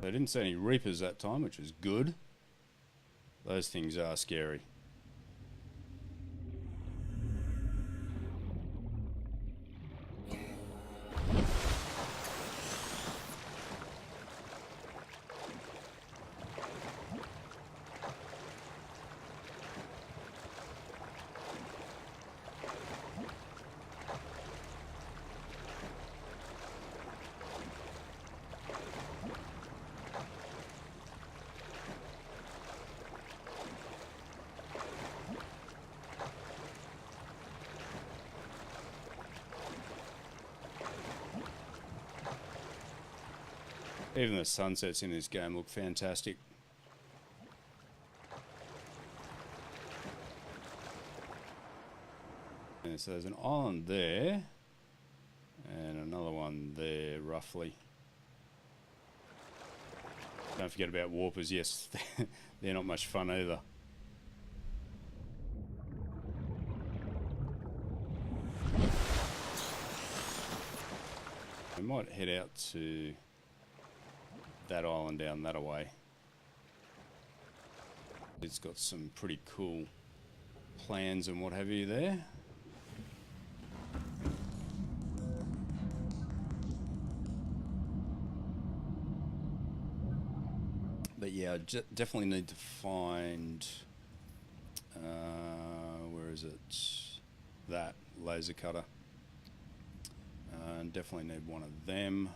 A: They didn't see any Reapers that time, which is good. Those things are scary. Even the sunsets in this game look fantastic. And so there's an island there, and another one there, roughly. Don't forget about warpers, yes, they're not much fun either. We might head out to that island down that way. It's got some pretty cool plans and what have you there. But yeah, I definitely need to find where is it? That laser cutter. Definitely need one of them.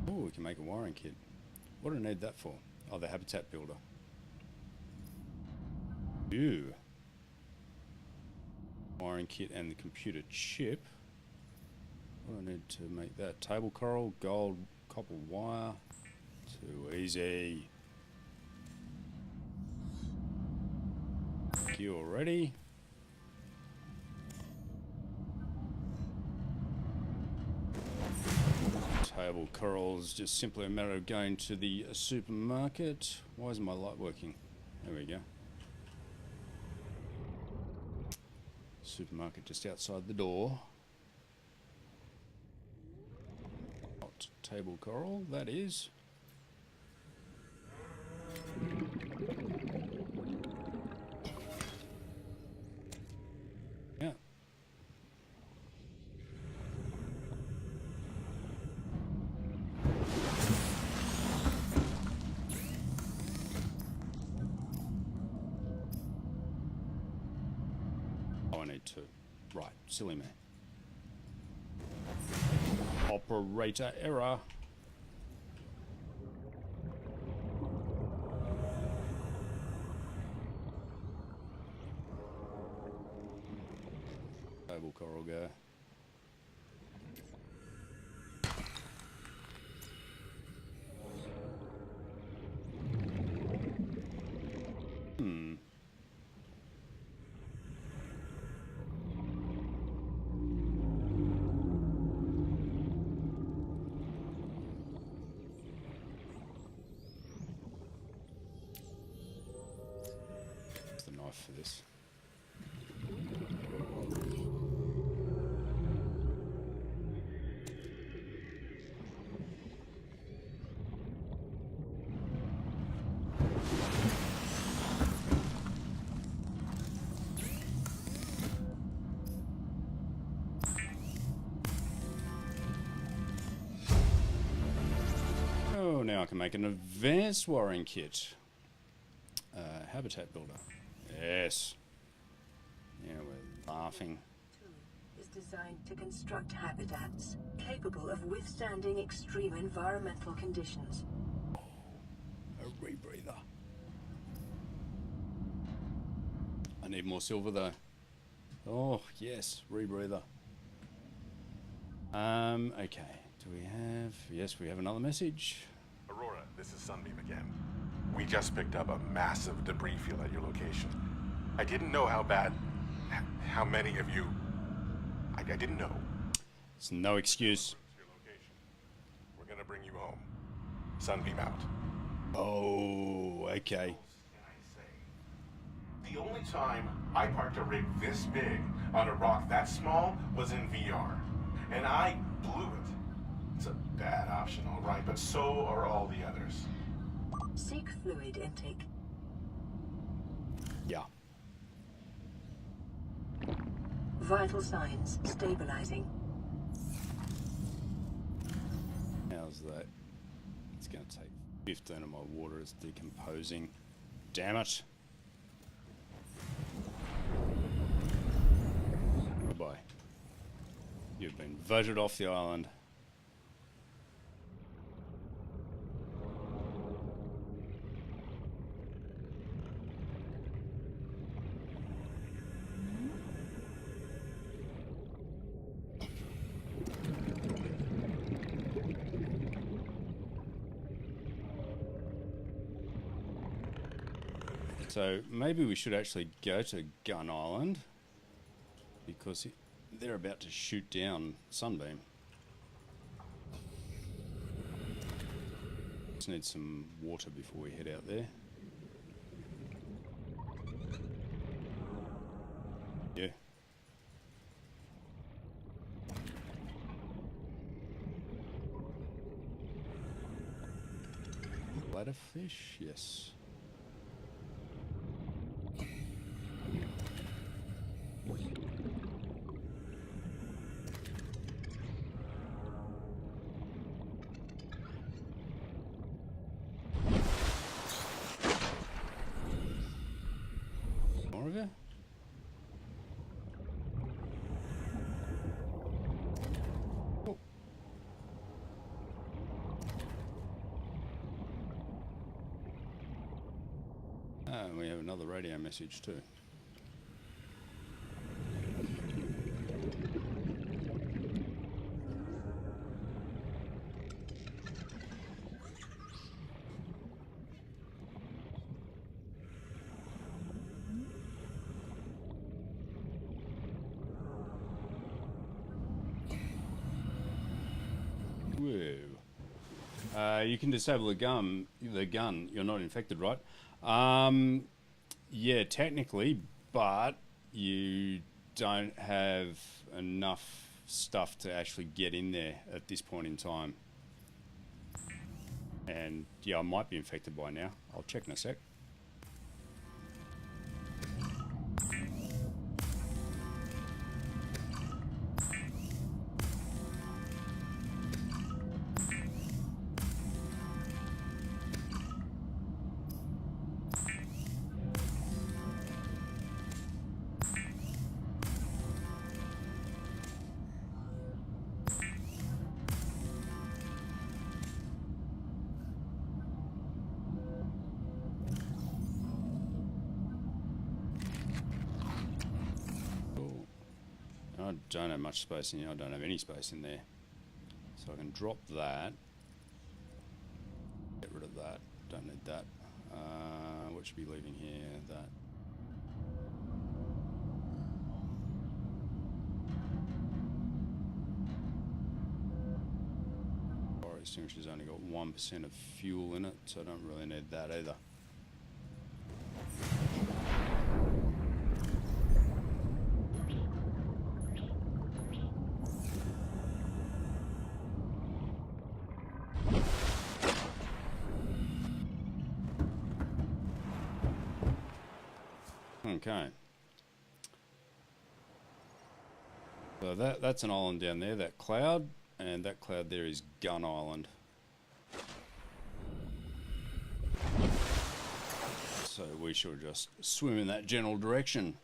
A: Oh, we can make a wiring kit. What do I need that for? Oh, the habitat builder. Ew. Wiring kit and the computer chip. What do I need to make that? Table coral, gold, copper wire. Too easy. Thank you already. Table coral is just simply a matter of going to the supermarket. Why isn't my light working? There we go. Supermarket just outside the door. Hot table coral, that is. Yeah. Oh, I need to. Right, silly man. Operator error. Table coral go. enough for this. Oh, now I can make an advanced wiring kit. Habitat builder. Yes. Yeah, we're laughing.
B: Is designed to construct habitats capable of withstanding extreme environmental conditions.
A: A rebreather. I need more silver though. Oh, yes, rebreather. Okay. Do we have... Yes, we have another message.
G: Aurora, this is Sunbeam again. We just picked up a massive debris field at your location. I didn't know how bad... how many of you... I didn't know.
A: It's no excuse.
G: Your location. We're gonna bring you home. Sunbeam out.
A: Oh, okay.
G: The only time I parked a rig this big on a rock that small was in VR. And I blew it. It's a bad option, all right, but so are all the others.
B: Seek fluid intake.
A: Yeah.
B: Vital signs stabilizing.
A: How's that? It's going to take 15 of my water. It's decomposing. Damn it. Bye-bye. You've been voted off the island. So maybe we should actually go to Gun Island because they're about to shoot down Sunbeam. Just need some water before we head out there. Yeah. Bladderfish, yes. More of it? Oh. And we have another radio message too. You can disable the gun. You're not infected, right? Yeah, technically, but you don't have enough stuff to actually get in there at this point in time. And yeah, I might be infected by now. I'll check in a sec. I don't have much space in here. I don't have any space in there. So I can drop that. Get rid of that. Don't need that. What should be leaving here? That. Fire extinguisher's only got 1% of fuel in it, so I don't really need that either. Okay. So that's an island down there, that cloud, and that cloud there is Gun Island. So we shall just swim in that general direction.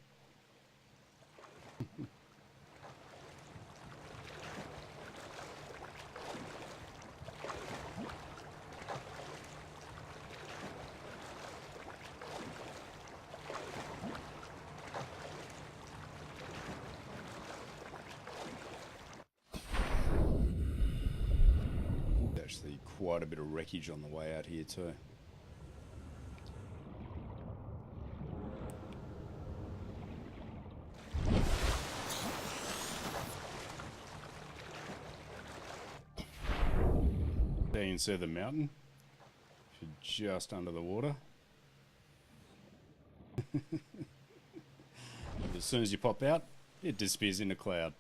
A: Actually quite a bit of wreckage on the way out here too. There you can see the mountain. Just under the water. As soon as you pop out, it disappears in a cloud.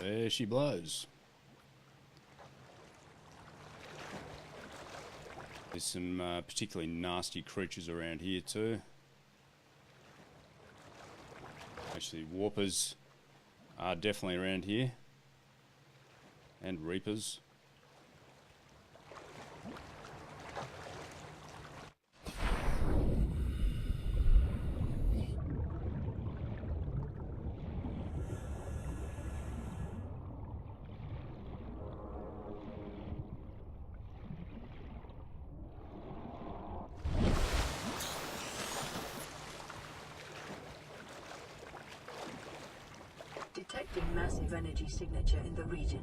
A: There she blows. There's some particularly nasty creatures around here too. Actually, warpers are definitely around here. And reapers.
B: Detecting massive energy signature in the region.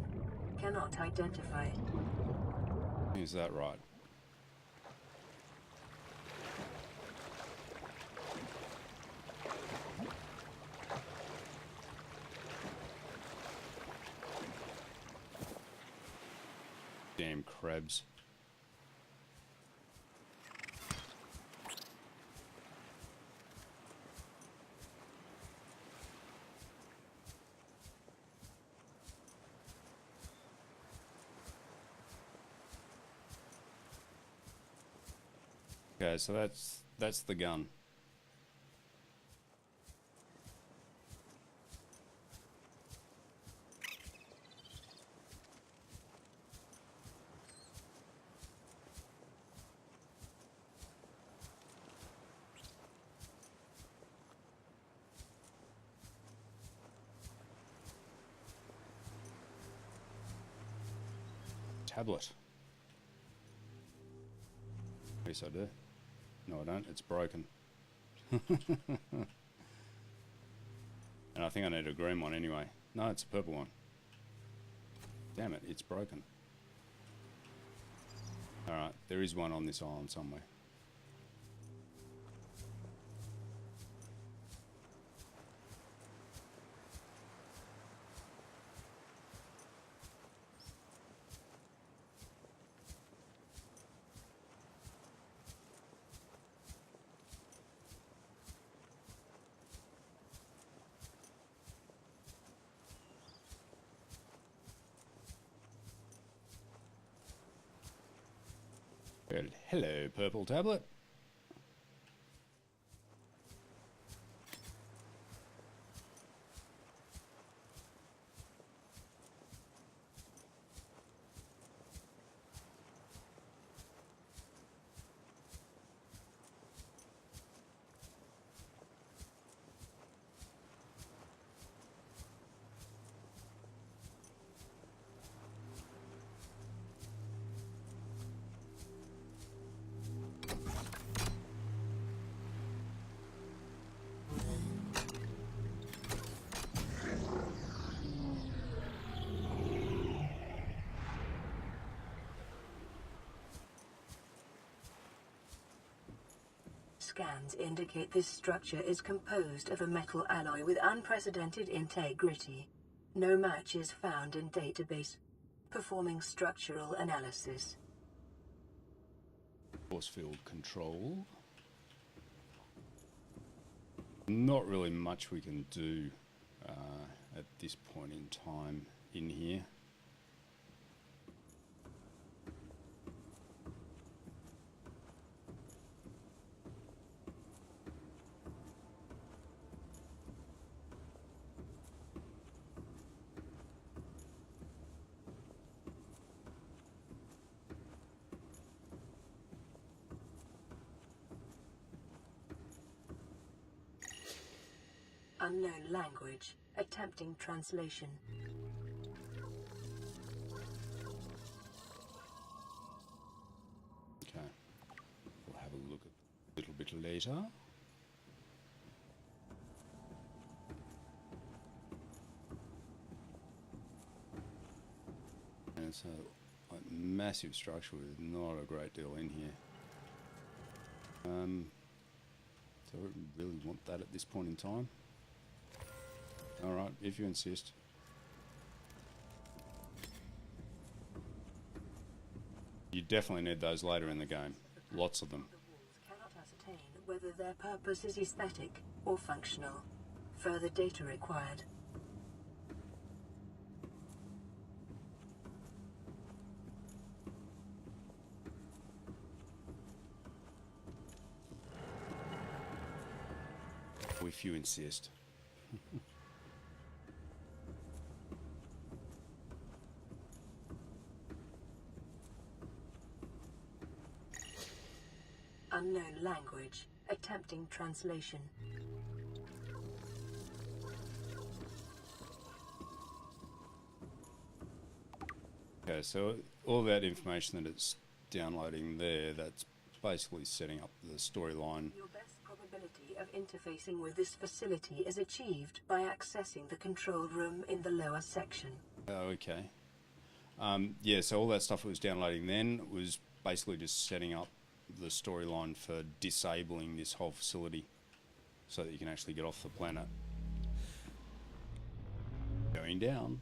B: Cannot identify it.
A: Is that right? Damn crabs. Okay, so that's the gun. Tablet. Yes, I do. No, I don't. It's broken. And I think I need a green one anyway. No, it's a purple one. Damn it, it's broken. Alright, there is one on this island somewhere. Well, hello, purple tablet.
B: Scans indicate this structure is composed of a metal alloy with unprecedented integrity. No match is found in database. Performing structural analysis.
A: Force field control. Not really much we can do at this point in time in here.
B: Unknown language. Attempting translation.
A: Okay, we'll have a look at a little bit later. And it's a massive structure with not a great deal in here. So I don't really want that at this point in time. Alright, if you insist. You definitely need those later in the game. Lots of them.
B: The walls cannot ascertain whether their purpose is aesthetic or functional. Further data required.
A: If you insist.
B: Unknown language. Attempting translation.
A: Okay, so all that information that it's downloading there, that's basically setting up the storyline.
B: Your best probability of interfacing with this facility is achieved by accessing the control room in the lower section.
A: Oh, okay. Yeah, so all that stuff it was downloading then was basically just setting up the storyline for disabling this whole facility so that you can actually get off the planet. Going down.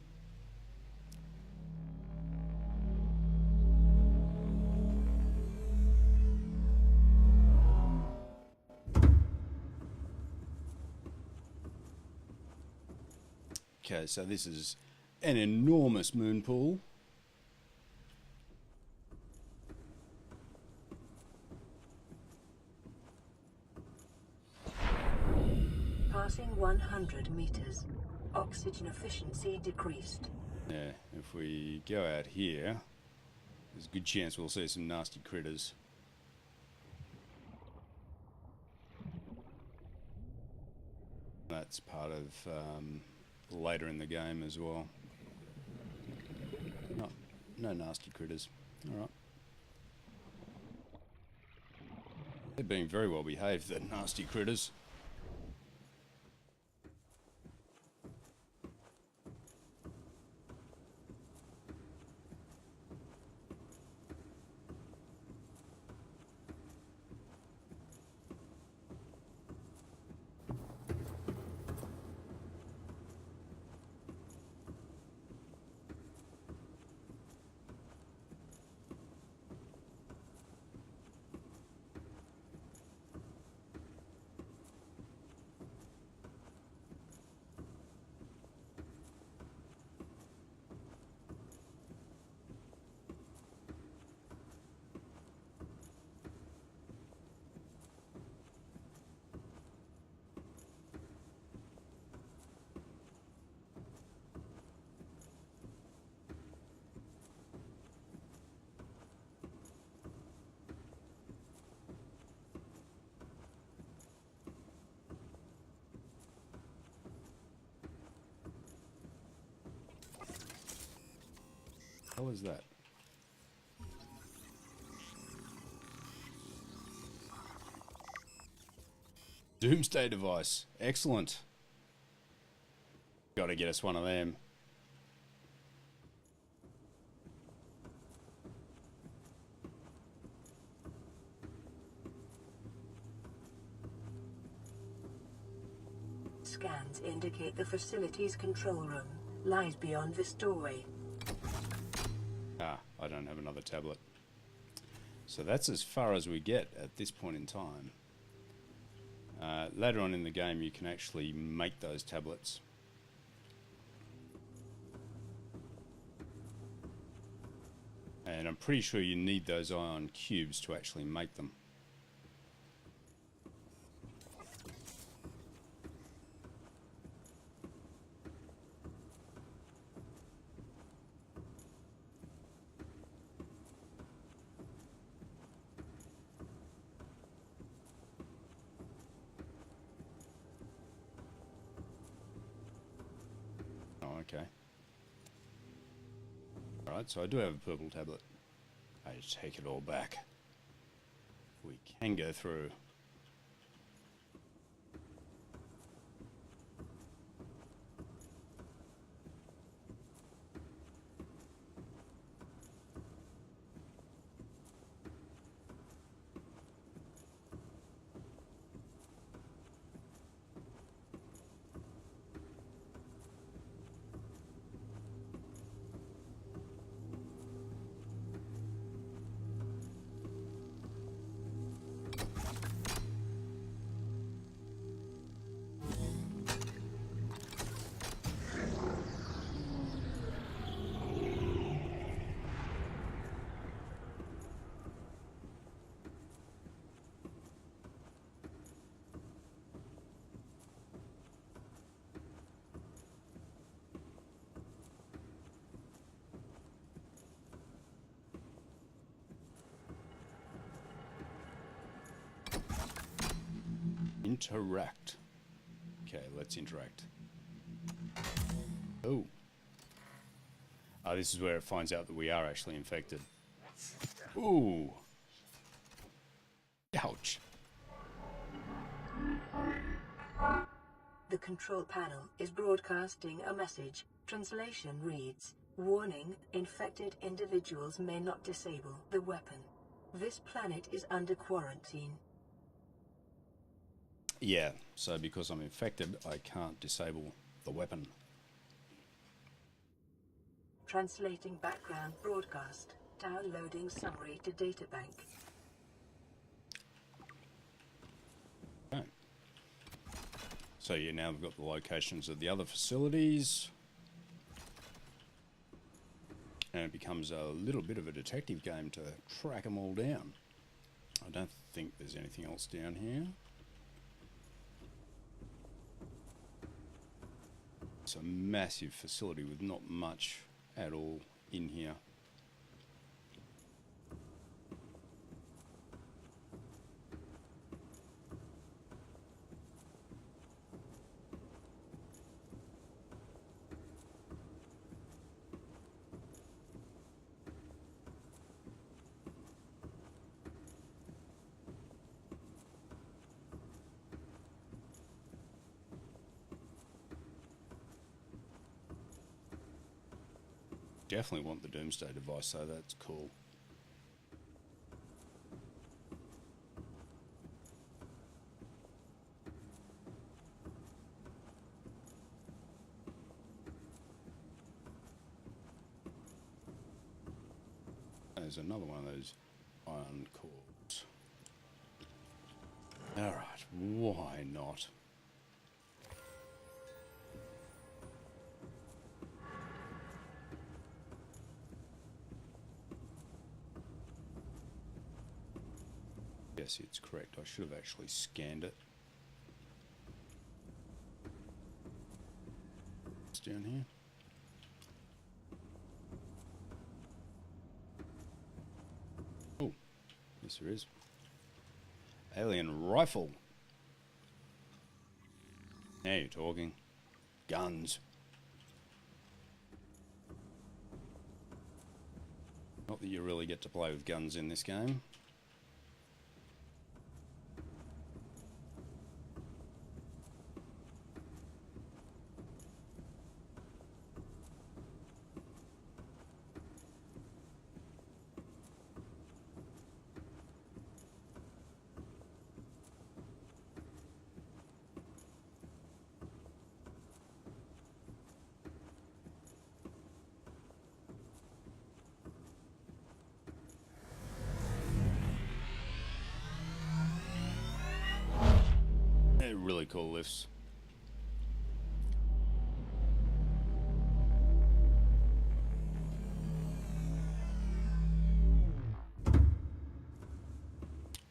A: Okay, so this is an enormous moon pool.
B: Passing 100 meters. Oxygen efficiency decreased.
A: Yeah, if we go out here, there's a good chance we'll see some nasty critters. That's part of later in the game as well. No nasty critters. Alright. They're being very well behaved, the nasty critters. How is that? Doomsday device. Excellent. Gotta get us one of them.
B: Scans indicate the facility's control room. lies beyond this doorway.
A: Ah, I don't have another tablet. So that's as far as we get at this point in time. Later on in the game, you can actually make those tablets. And I'm pretty sure you need those ion cubes to actually make them. Oh, okay. Alright, so I do have a purple tablet. I take it all back. We can go through. Interact. Okay, let's interact. Oh. This is where it finds out that we are actually infected. Ooh. Ouch.
B: The control panel is broadcasting a message. Translation reads, "Warning, infected individuals may not disable the weapon. This planet is under quarantine."
A: Yeah, so because I'm infected, I can't disable the weapon.
B: Translating background broadcast. Downloading summary to databank.
A: Okay. So yeah, now we've got the locations of the other facilities. And it becomes a little bit of a detective game to track them all down. I don't think there's anything else down here. It's a massive facility with not much at all in here. Definitely want the Doomsday device, so that's cool. There's another one of those iron cores. Alright, why not? Yes, it's correct. I should have actually scanned it. It's down here. Oh, yes there is. Alien rifle. Now you're talking. Guns. Not that you really get to play with guns in this game. really cool lifts.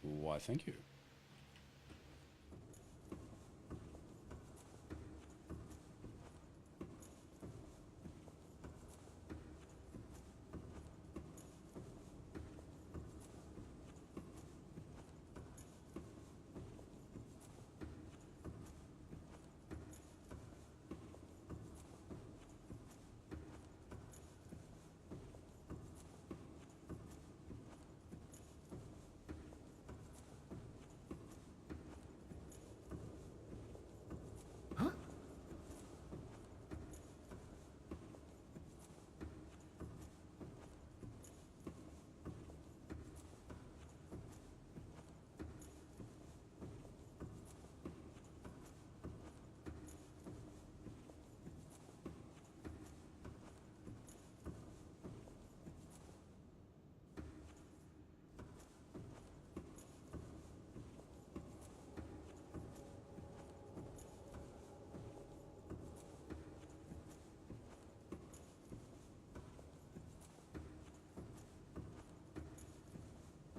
A: Why, thank you.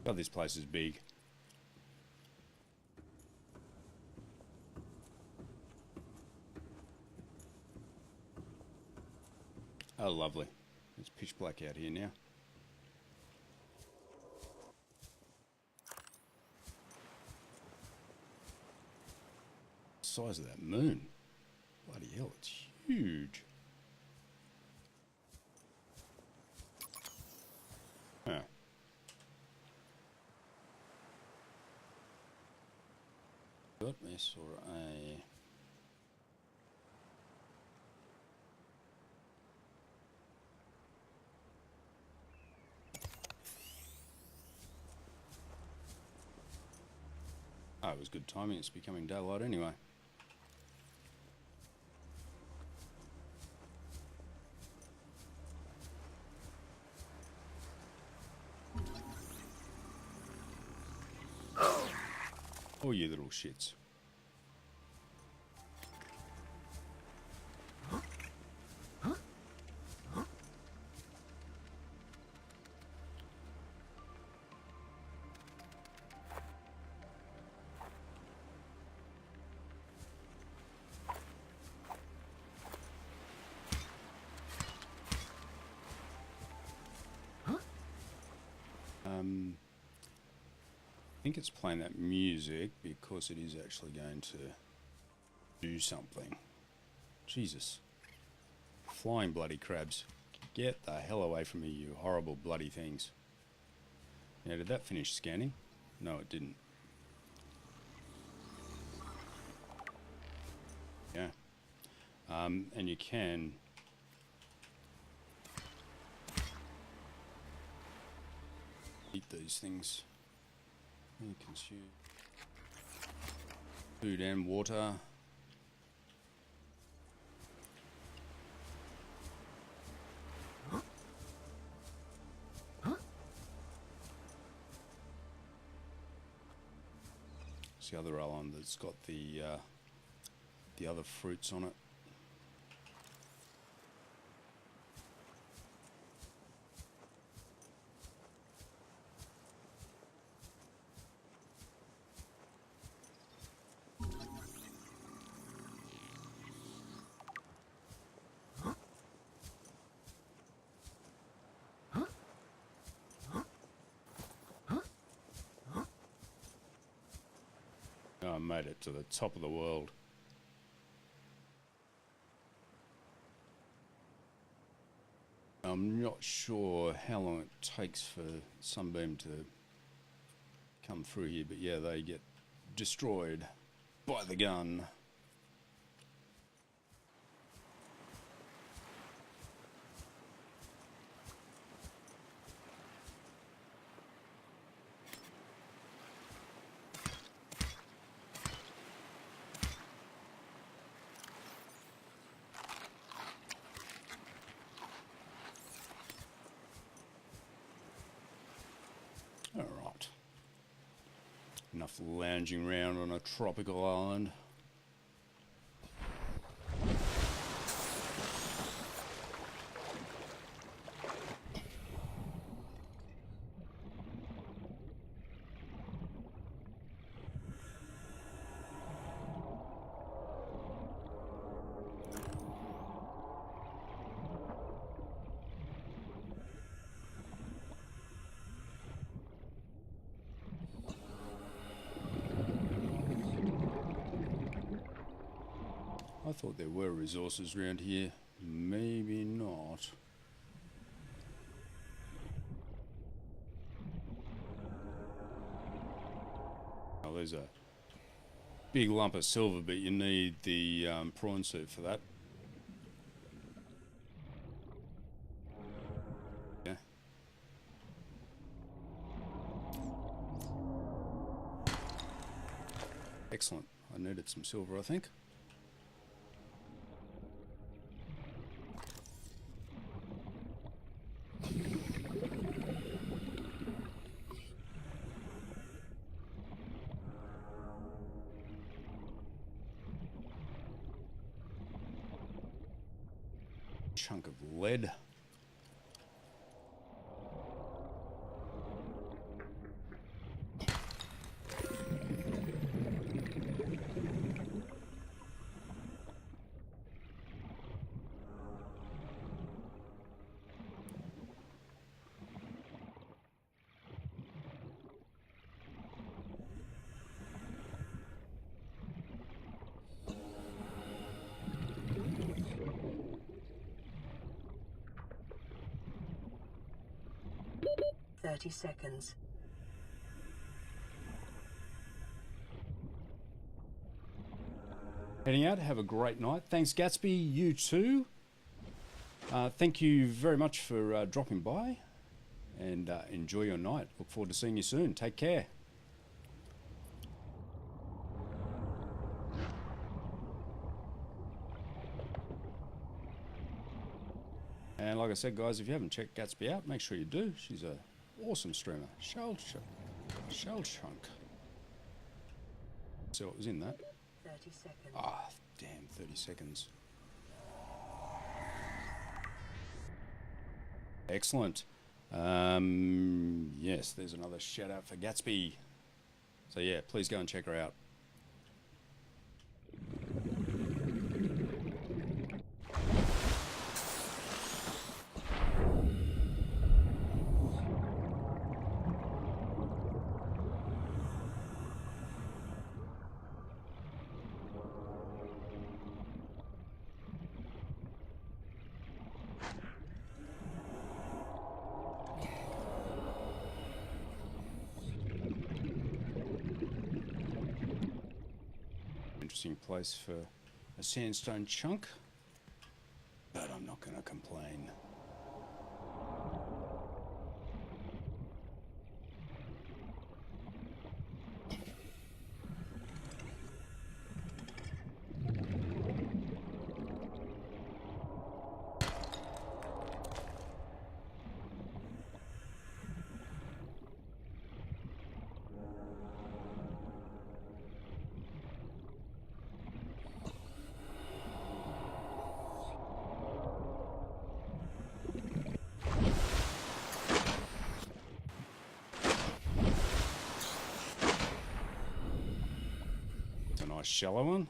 A: God, this place is big. Oh, lovely. It's pitch black out here now. The size of that moon. Bloody hell, it's huge. Huh. Got this or a... Oh, it was good timing. It's becoming daylight anyway. Oh, you little shits. I think it's playing that music because it is actually going to do something. Jesus. Flying bloody crabs. Get the hell away from me, you horrible bloody things. Now, did that finish scanning? No, it didn't. Yeah. And you can... eat these things. You consume food and water. It's the other island that's got the other fruits on it. I made it to the top of the world. I'm not sure how long it takes for Sunbeam to come through here, but yeah, they get destroyed by the gun. Alright. Enough lounging around on a tropical island. I thought there were resources around here. Maybe not. Oh, there's a big lump of silver, but you need the prawn suit for that. Yeah. Excellent. I needed some silver, I think. Chunk of lead.
B: Seconds.
A: Heading out. Have a great night. Thanks, Gatsby. You too. Thank you very much for dropping by, and enjoy your night. Look forward to seeing you soon. Take care. And like I said, guys, if you haven't checked Gatsby out, make sure you do. She's a awesome streamer. Shell Chunk. So what was in that?
B: 30 seconds.
A: Ah, damn, 30 seconds. Excellent. Yes, there's another shout out for Gatsby. So yeah, please go and check her out. Interesting place for a sandstone chunk, but I'm not going to complain. Nice shallow one.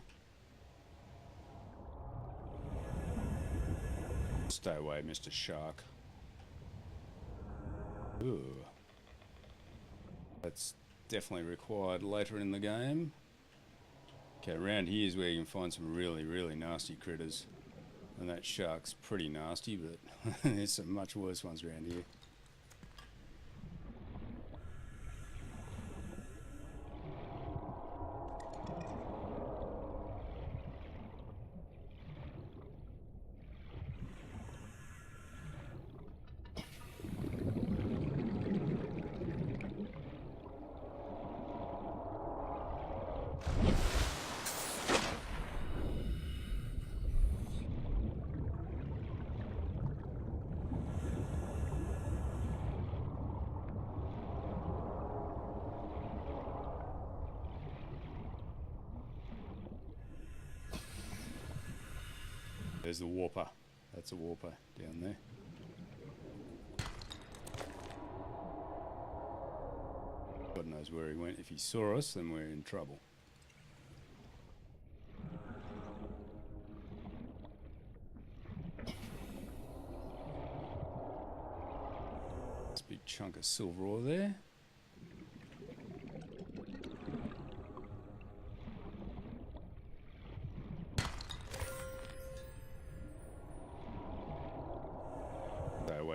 A: Stay away, Mr. Shark. Ooh. That's definitely required later in the game. Okay, around here is where you can find some really, really nasty critters. And that shark's pretty nasty, but there's some much worse ones around here. There's the warper. That's a warper down there. God knows where he went. If he saw us, then we're in trouble. This big chunk of silver ore there.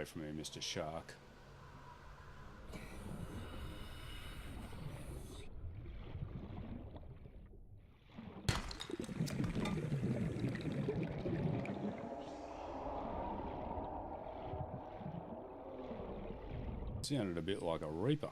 A: from me, Mr. Shark. Sounded a bit like a Reaper.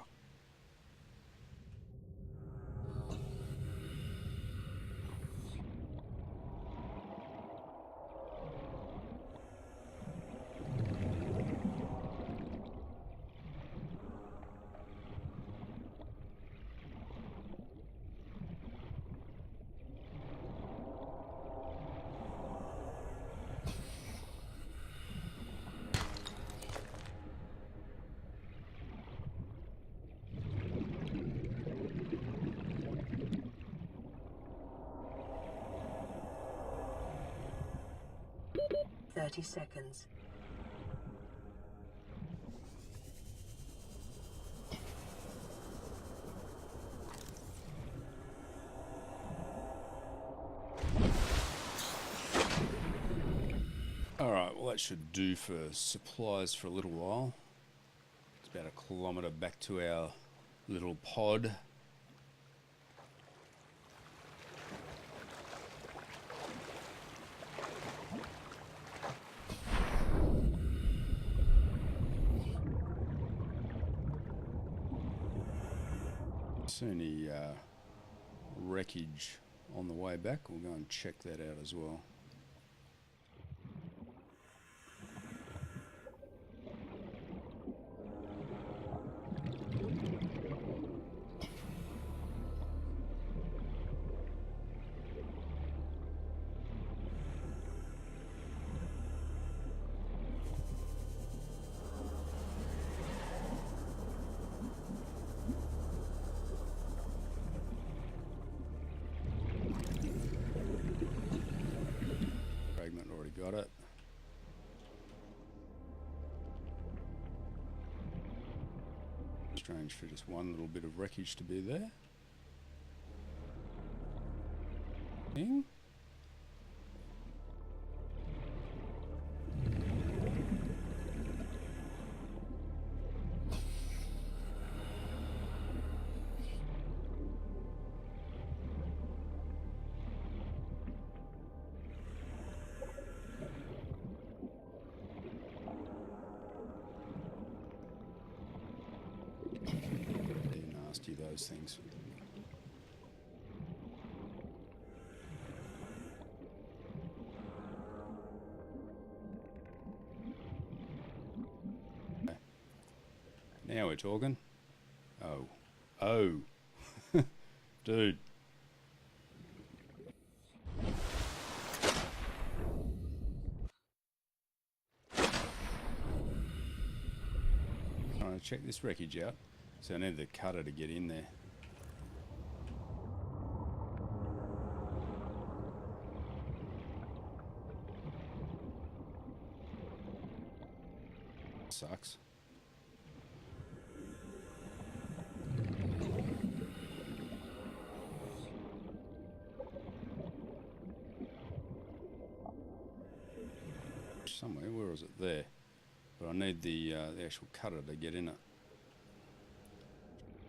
B: Seconds.
A: Alright, well that should do for supplies for a little while. It's about a kilometre back to our little pod. See any wreckage on the way back? We'll go and check that out as well. Got it. Strange for just one little bit of wreckage to be there. Thing. Those things. Okay. Now we're talking. Oh, dude. Trying to check this wreckage out. So I need the cutter to get in there. Sucks. Somewhere, where was it? There. But I need the actual cutter to get in it.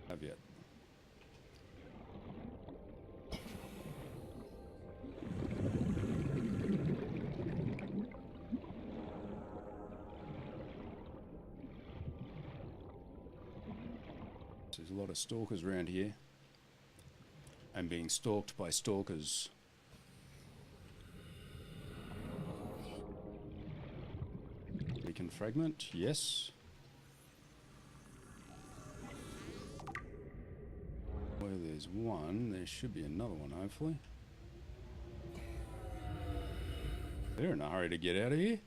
A: Have yet. There's a lot of stalkers around here. I'm being stalked by stalkers. Beacon fragment, yes. Where there's one, there should be another one, hopefully. They're in a hurry to get out of here.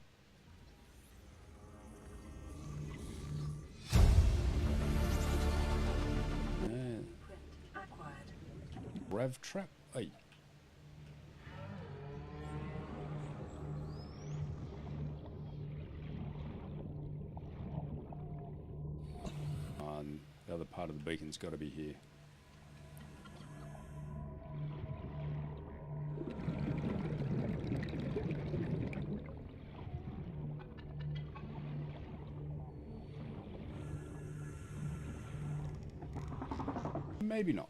A: Rav trap. Hey. The other part of the beacon's got to be here. maybe not.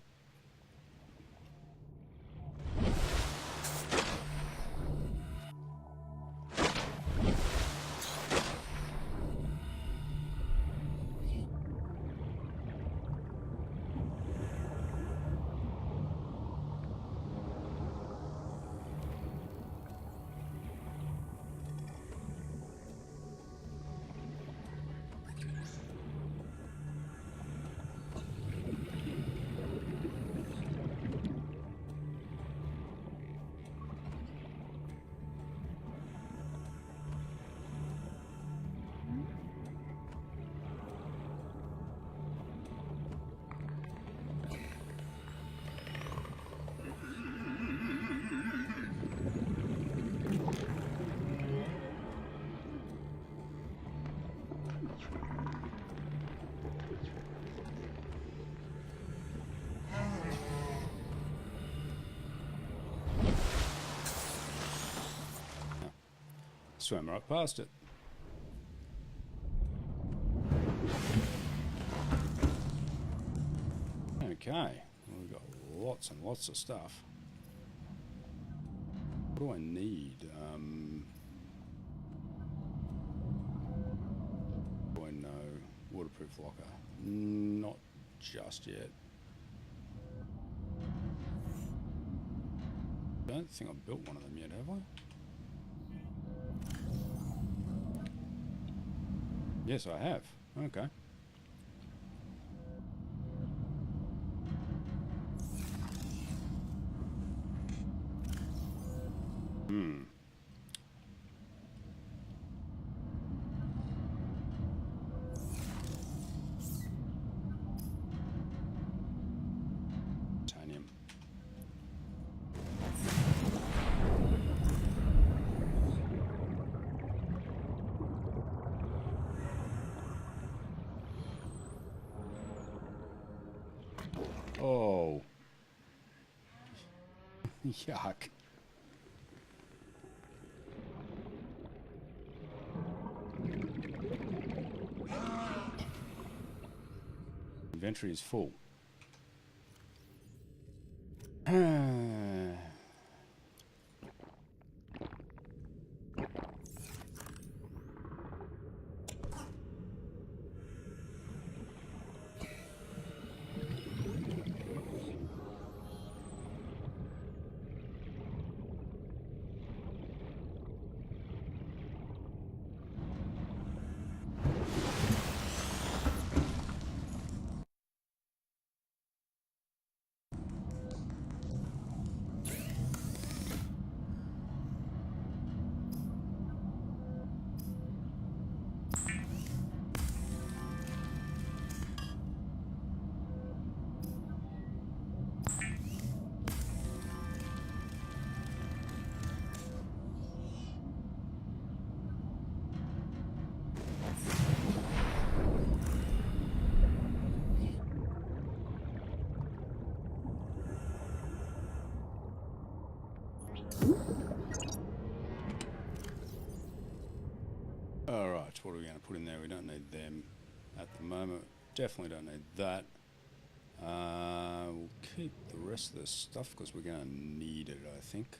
A: Swam right past it. Okay, we've got lots and lots of stuff. What do I need? Do I know? Waterproof locker. Not just yet. I don't think I've built one of them yet, have I? Yes, I have. Okay. Titanium. Oh. Yuck. Inventory is full. Alright, what are we going to put in there? We don't need them at the moment. Definitely don't need that. We'll keep the rest of this stuff because we're going to need it, I think.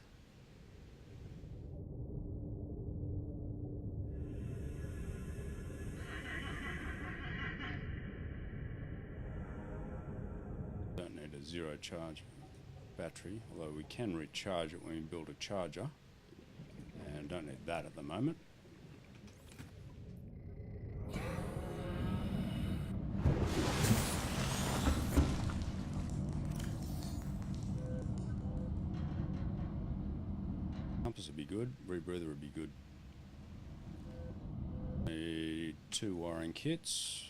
A: Don't need a zero charge battery, although we can recharge it when we build a charger. And don't need that at the moment. Compass would be good, rebreather would be good. Need 2 wiring kits.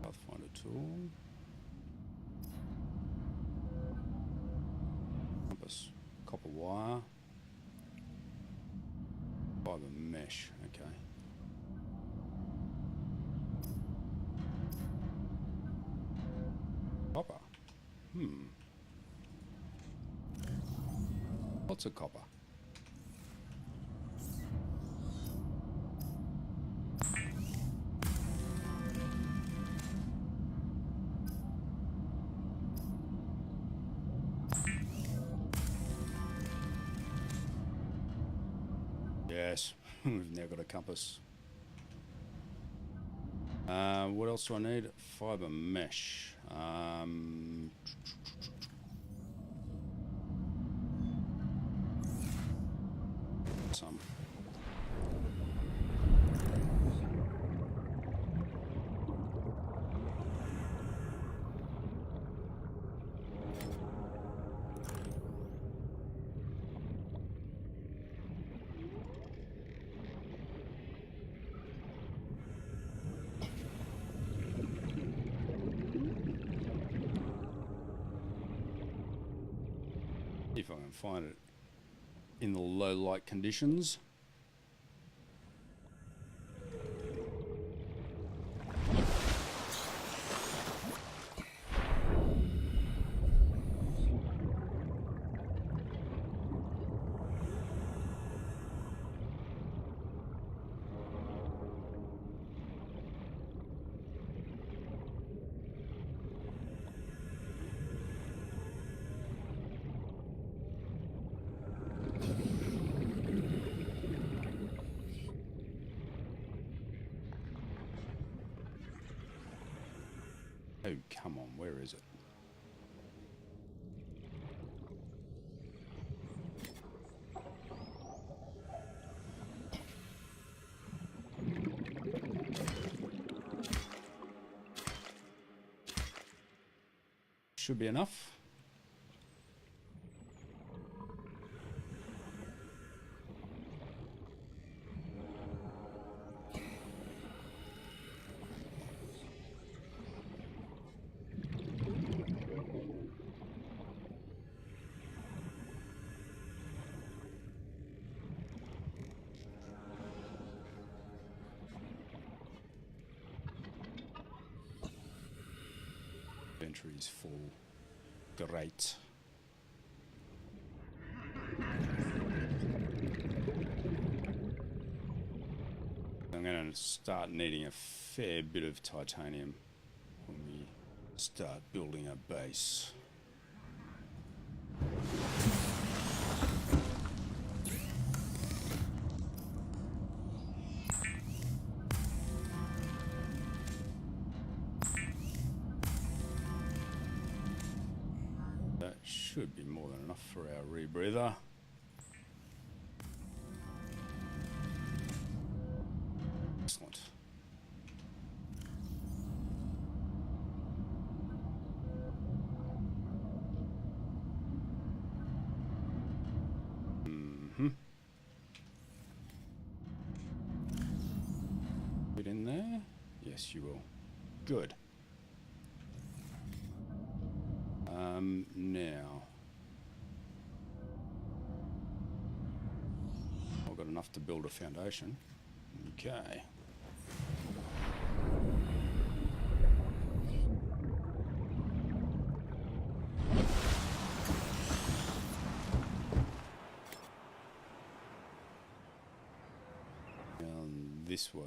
A: Pathfinder tool. Compass, copper wire, fiber mesh. Okay. Lots of copper. Yes, we've now got a compass. What else do I need? Fiber mesh. Some. If I can find it in the low light conditions. Oh, come on, where is it? Should be enough. Inventory's full. Great. I'm going to start needing a fair bit of titanium when we start building a base. That should be more than enough for our rebreather. Excellent. Get in there? Yes, you will. Good. Now I've got enough to build a foundation. Okay. Down this way.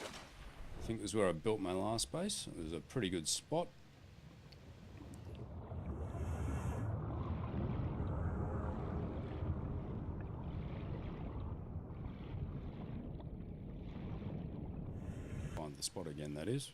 A: I think this is where I built my last base. It was a pretty good spot. Find the spot again, that is.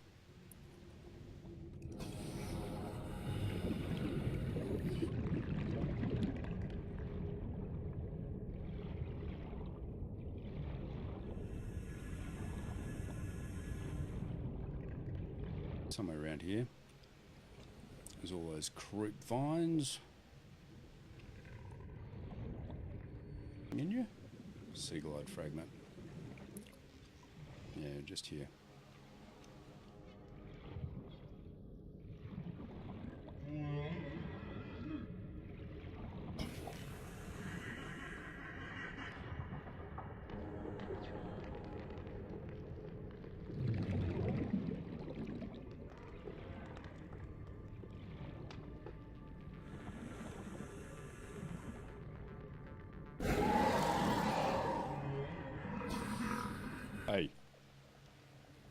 A: Somewhere around here. There's all those croup vines. In you? Sea glide fragment. Yeah, just here.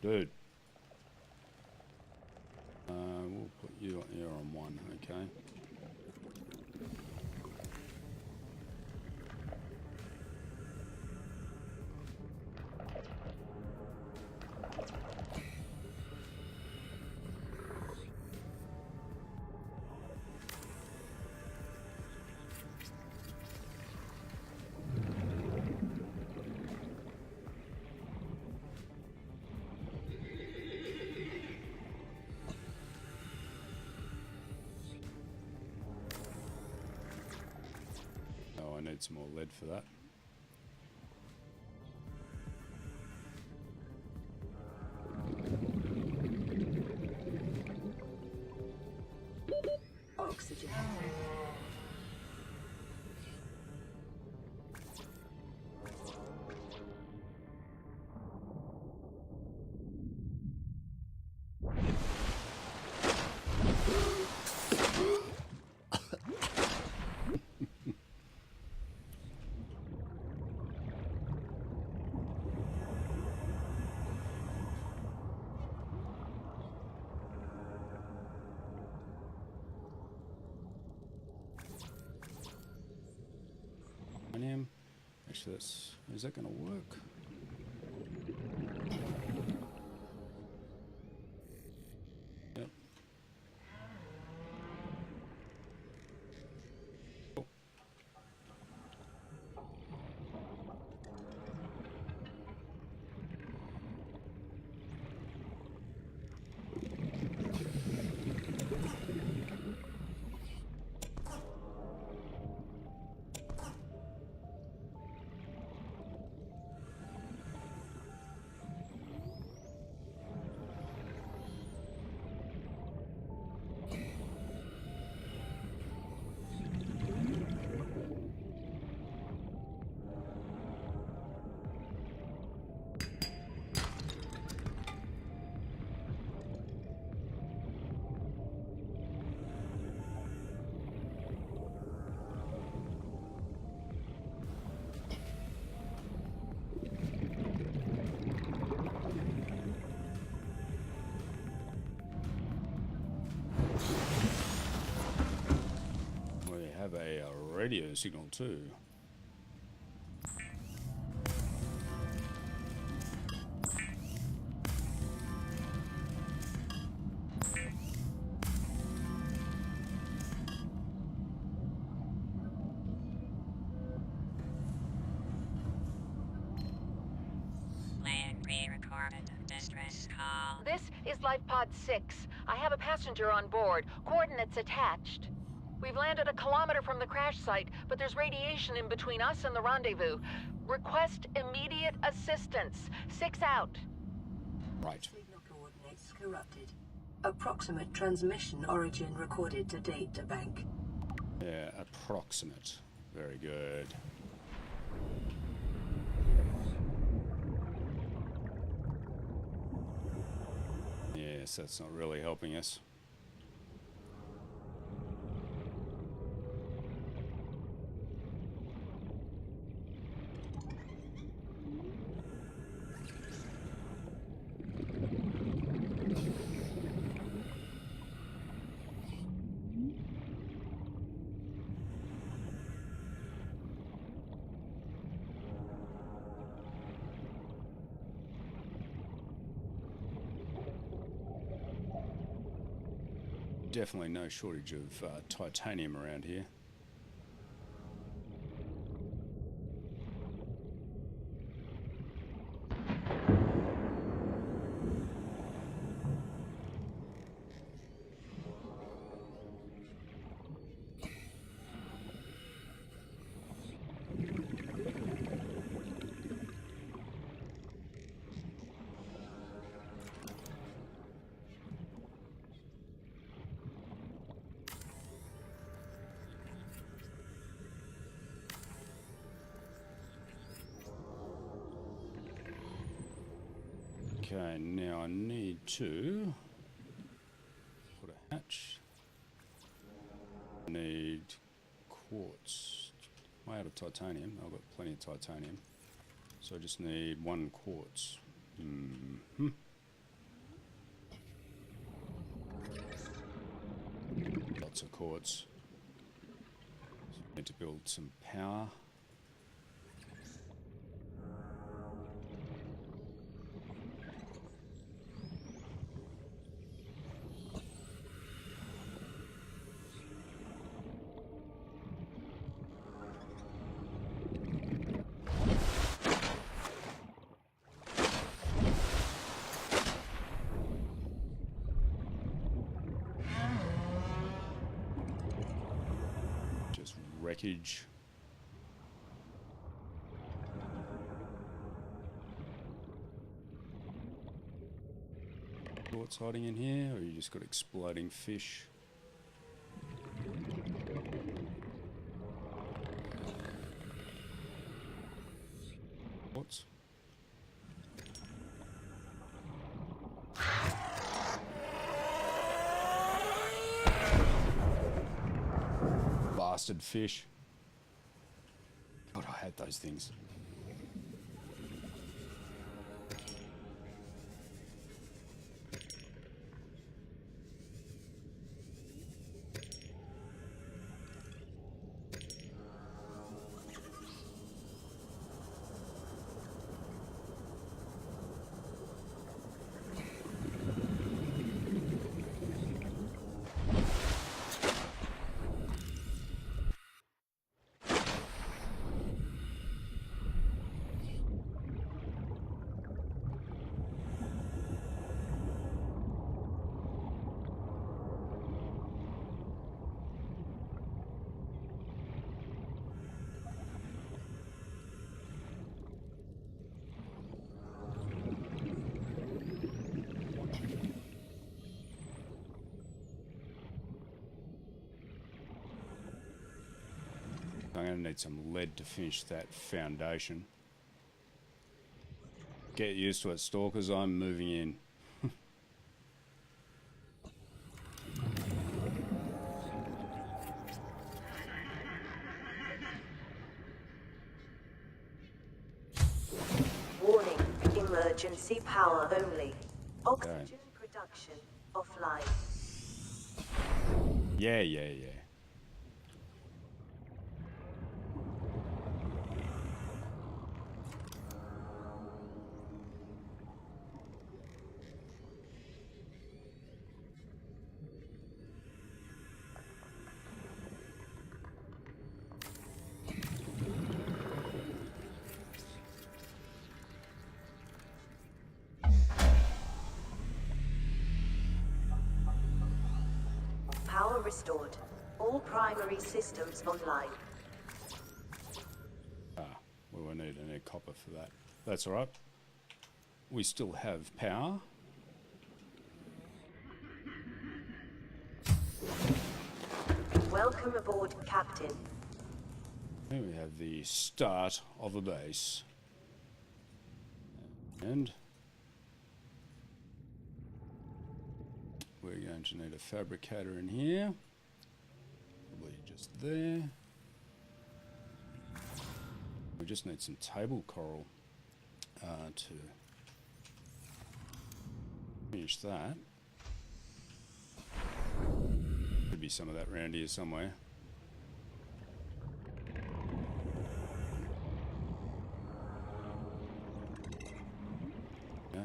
A: Dude. We'll put you here on 1, okay. I need some more lead for that.
B: Oxygen.
A: Actually, is that going to work? Yep. Oh. Have a radio signal too.
E: Playing pre-recorded distress call.
F: This is Life Pod 6. I have a passenger on board. Coordinates attached. We've landed a kilometer from the crash site, but there's radiation in between us and the rendezvous. Request immediate assistance. 6 out.
A: Right.
B: Signal coordinates corrupted. Approximate transmission origin recorded to data bank.
A: Yeah, approximate. Very good. Yes, that's not really helping us. Definitely no shortage of titanium around here. Okay, now I need to put a hatch. I need quartz. Am I out of titanium? I've got plenty of titanium. So I just need 1 quartz. quartz. So we need to build some power. Wreckage. What's hiding in here, or you just got exploding fish? What's? Bastard fish. God, I hate those things. I'm going to need some lead to finish that foundation. Get used to it, stalkers. I'm moving in.
H: Warning, emergency power only. Oxygen production offline.
A: Yeah.
H: Power restored. All primary systems online.
A: We will need an air copper for that. That's all right. We still have power.
H: Welcome aboard, Captain.
A: Here we have the start of a base. And we're going to need a fabricator in here. Probably just there. We just need some table coral to finish that. Could be some of that around here somewhere. Yeah.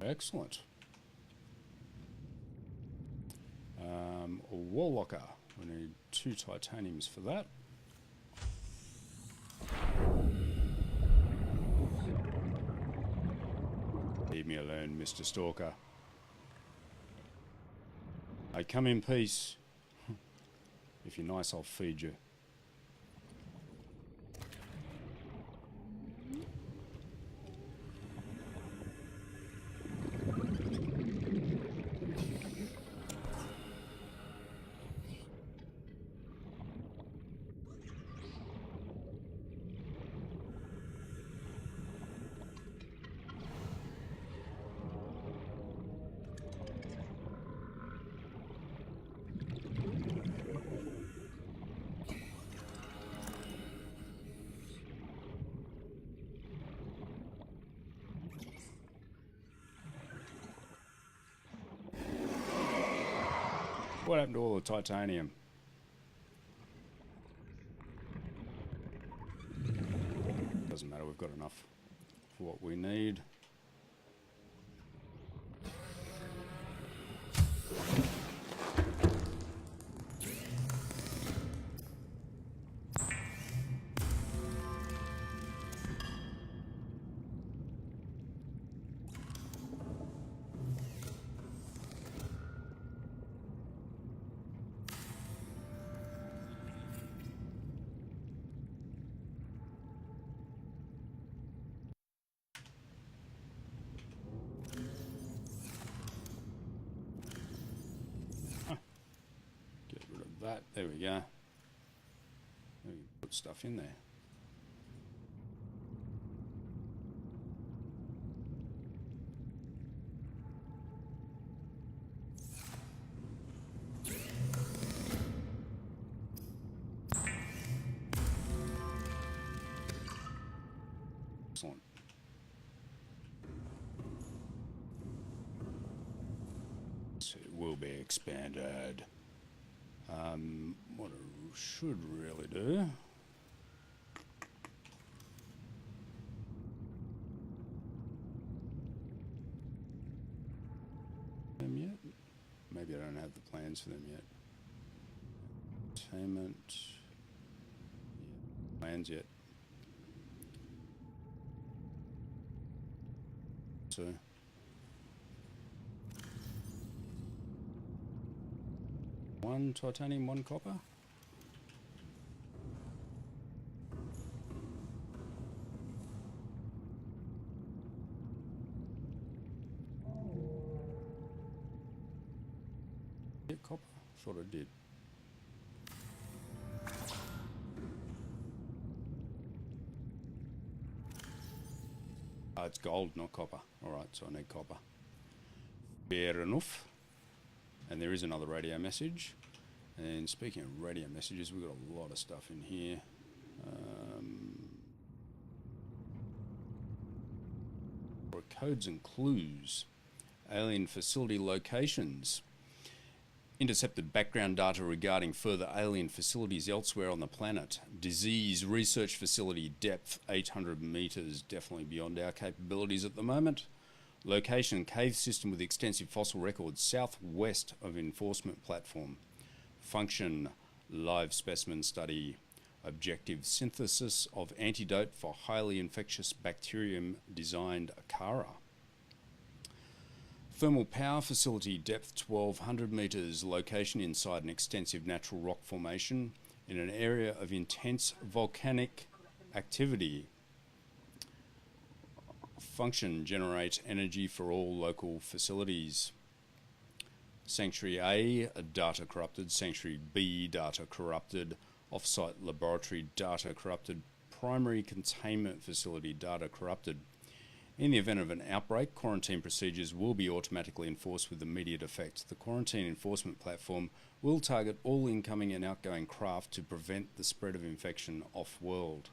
A: Excellent. A wall locker. We need 2 titaniums for that. Leave me alone, Mr. Stalker. I come in peace. If you're nice, I'll feed you. What happened to all the titanium? Doesn't matter, we've got enough for what we need. That, there we go. We can put stuff in there. Excellent. So it will be expanded. What I should really do them yet? Maybe I don't have the plans for them yet. Entertainment, yeah, plans yet. So. One titanium, one copper. Yeah, copper. Thought I did. It's gold, not copper. All right, so I need copper. Fair enough. And there is another radio message. And speaking of radio messages, we've got a lot of stuff in here. For codes and clues, alien facility locations, intercepted background data regarding further alien facilities elsewhere on the planet, disease research facility, depth 800 meters, definitely beyond our capabilities at the moment. Location, cave system with extensive fossil records, southwest of enforcement platform. Function, live specimen study. Objective, synthesis of antidote for highly infectious bacterium designed Akara. Thermal power facility, depth 1200 meters, location inside an extensive natural rock formation in an area of intense volcanic activity. Function, generate energy for all local facilities. Sanctuary A, data corrupted. Sanctuary B, data corrupted. Offsite laboratory, data corrupted. Primary containment facility, data corrupted. In the event of an outbreak, quarantine procedures will be automatically enforced with immediate effect. The quarantine enforcement platform will target all incoming and outgoing craft to prevent the spread of infection off-world.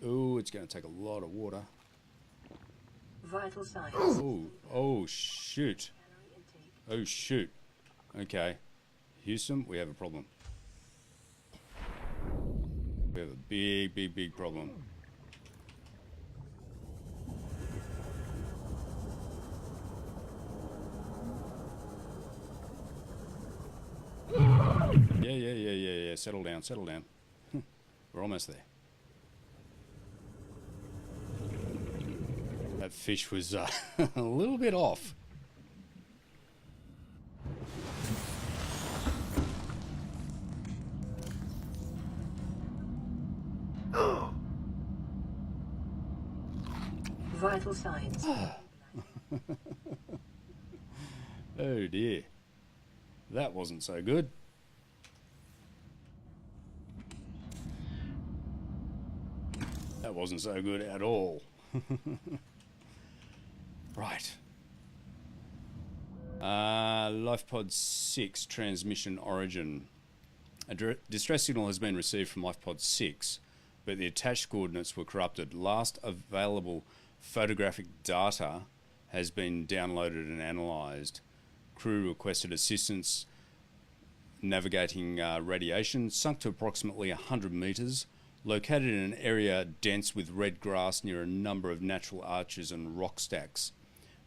A: Oh, it's going to take a lot of water.
B: Vital signs.
A: Oh, shoot. Oh, shoot. Okay. Houston, we have a problem. We have a big problem. Yeah. Settle down. We're almost there. That fish was a little bit off.
B: Vital signs.
A: Oh dear. That wasn't so good. That wasn't so good at all. Right. LifePod 6 transmission origin. A distress signal has been received from LifePod 6, but the attached coordinates were corrupted. Last available photographic data has been downloaded and analysed. Crew requested assistance navigating radiation, sunk to approximately 100 metres, located in an area dense with red grass near a number of natural arches and rock stacks.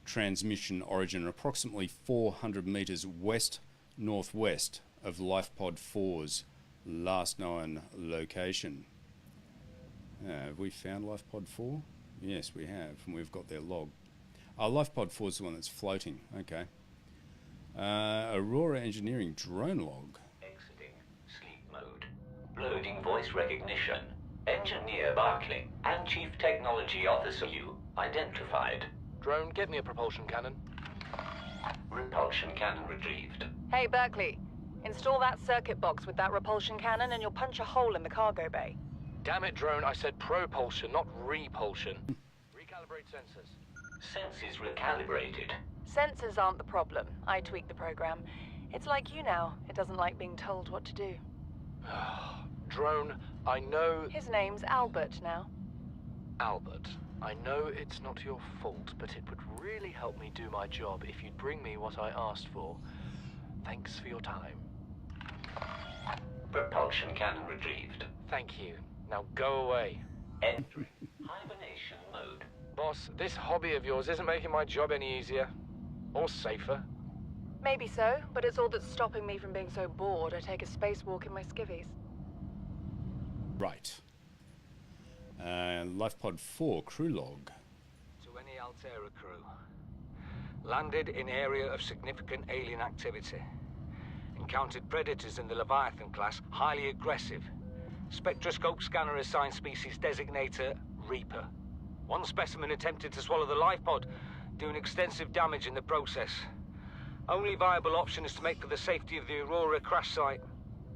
A: Transmission origin approximately 400 metres west-northwest of LifePod 4's last known location. Have we found LifePod 4? Yes, we have, and we've got their log. LifePod 4 is the one that's floating. Okay. Aurora Engineering drone log.
I: Exiting sleep mode. Loading voice recognition. Engineer Barclay and Chief Technology Officer you identified.
J: Drone, get me a propulsion cannon.
I: Repulsion cannon retrieved.
F: Hey, Berkeley. Install that circuit box with that repulsion cannon and you'll punch a hole in the cargo bay.
J: Damn it, Drone, I said propulsion, not repulsion. Recalibrate sensors.
I: Senses recalibrated.
F: Sensors aren't the problem. I tweak the program. It's like you now. It doesn't like being told what to do.
J: Drone, I know...
F: His name's Albert now.
J: Albert, I know it's not your fault, but it would really help me do my job if you'd bring me what I asked for. Thanks for your time.
I: Propulsion cannon retrieved.
J: Thank you. Now go away.
I: Entering hibernation mode.
J: Boss, this hobby of yours isn't making my job any easier. Or safer.
F: Maybe so, but it's all that's stopping me from being so bored I take a spacewalk in my skivvies.
A: Right. LifePod 4 crew log.
D: To any Altera crew. Landed in area of significant alien activity. Encountered predators in the Leviathan class, highly aggressive. Spectroscope scanner assigned species designator Reaper. One specimen attempted to swallow the life pod, doing extensive damage in the process. Only viable option is to make for the safety of the Aurora crash site.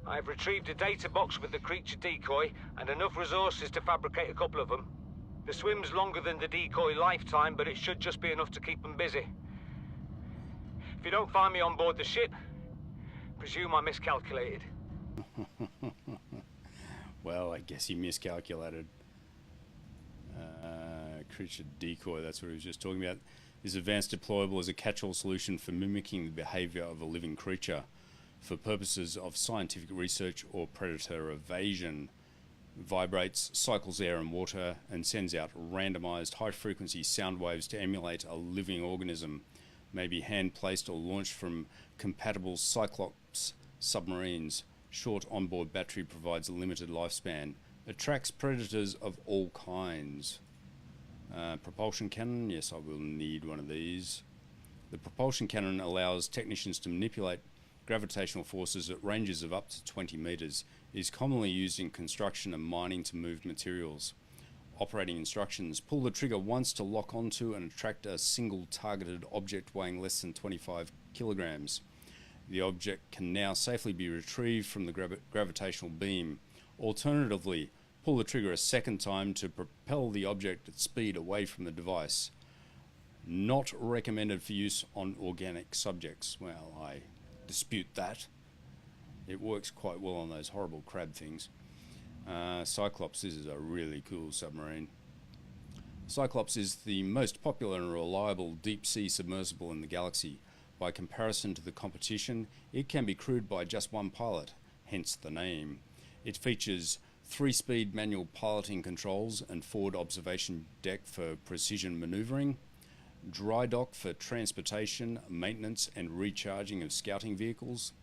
D: I have retrieved a data box with the creature decoy and enough resources to fabricate a couple of them. The swim's longer than the decoy lifetime, but it should just be enough to keep them busy. If you don't find me on board the ship, presume I miscalculated.
A: Well, I guess he miscalculated. Creature decoy, that's what he was just talking about. Is advanced deployable as a catch-all solution for mimicking the behavior of a living creature for purposes of scientific research or predator evasion. Vibrates, cycles air and water, and sends out randomized high-frequency sound waves to emulate a living organism. May be hand-placed or launched from compatible Cyclops submarines. Short onboard battery provides a limited lifespan. Attracts predators of all kinds. Propulsion cannon, yes, I will need one of these. The propulsion cannon allows technicians to manipulate gravitational forces at ranges of up to 20 meters. It is commonly used in construction and mining to move materials. Operating instructions: pull the trigger once to lock onto and attract a single targeted object weighing less than 25 kilograms. The object can now safely be retrieved from the gravitational beam. Alternatively, pull the trigger a second time to propel the object at speed away from the device. Not recommended for use on organic subjects. Well, I dispute that. It works quite well on those horrible crab things. Cyclops, this is a really cool submarine. Cyclops is the most popular and reliable deep-sea submersible in the galaxy. By comparison to the competition, it can be crewed by just one pilot, hence the name. It features 3-speed manual piloting controls and forward observation deck for precision maneuvering, dry dock for transportation, maintenance and recharging of scouting vehicles,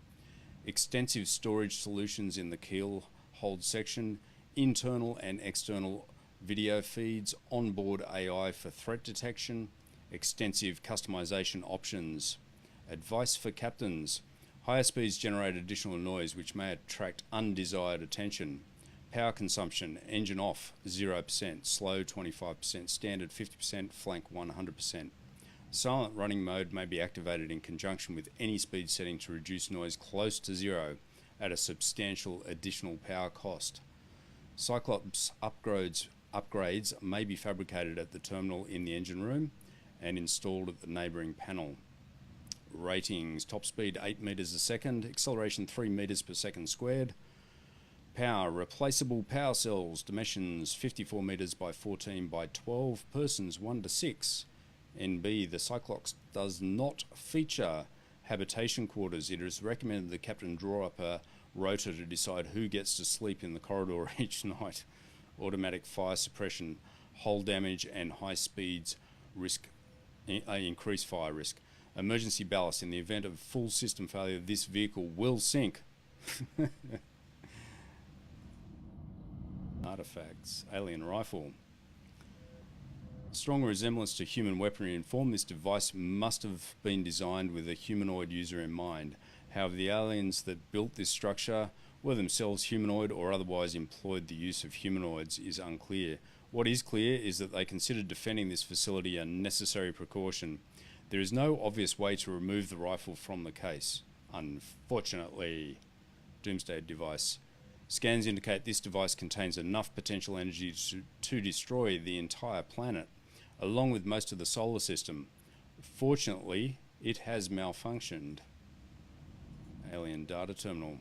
A: extensive storage solutions in the keel hold section, internal and external video feeds, onboard AI for threat detection, extensive customization options. Advice for captains: higher speeds generate additional noise which may attract undesired attention. Power consumption: engine off 0%, slow 25%, standard 50%, flank 100%. Silent running mode may be activated in conjunction with any speed setting to reduce noise close to zero at a substantial additional power cost. Cyclops upgrades may be fabricated at the terminal in the engine room and installed at the neighbouring panel. Ratings: top speed 8 meters a second, acceleration 3 meters per second squared. Power: replaceable power cells, dimensions 54 meters by 14 by 12, persons 1 to 6. NB, the Cyclops does not feature habitation quarters. It is recommended the captain draw up a rota to decide who gets to sleep in the corridor each night. Automatic fire suppression, hull damage and high speeds risk increase fire risk. Emergency ballast. In the event of full system failure, this vehicle will sink. Artifacts. Alien rifle. Strong resemblance to human weaponry inform this device must have been designed with a humanoid user in mind. However, the aliens that built this structure were themselves humanoid or otherwise employed the use of humanoids is unclear. What is clear is that they considered defending this facility a necessary precaution. There is no obvious way to remove the rifle from the case. Unfortunately, Doomsday device. Scans indicate this device contains enough potential energy to destroy the entire planet, along with most of the solar system. Fortunately, it has malfunctioned. Alien data terminal.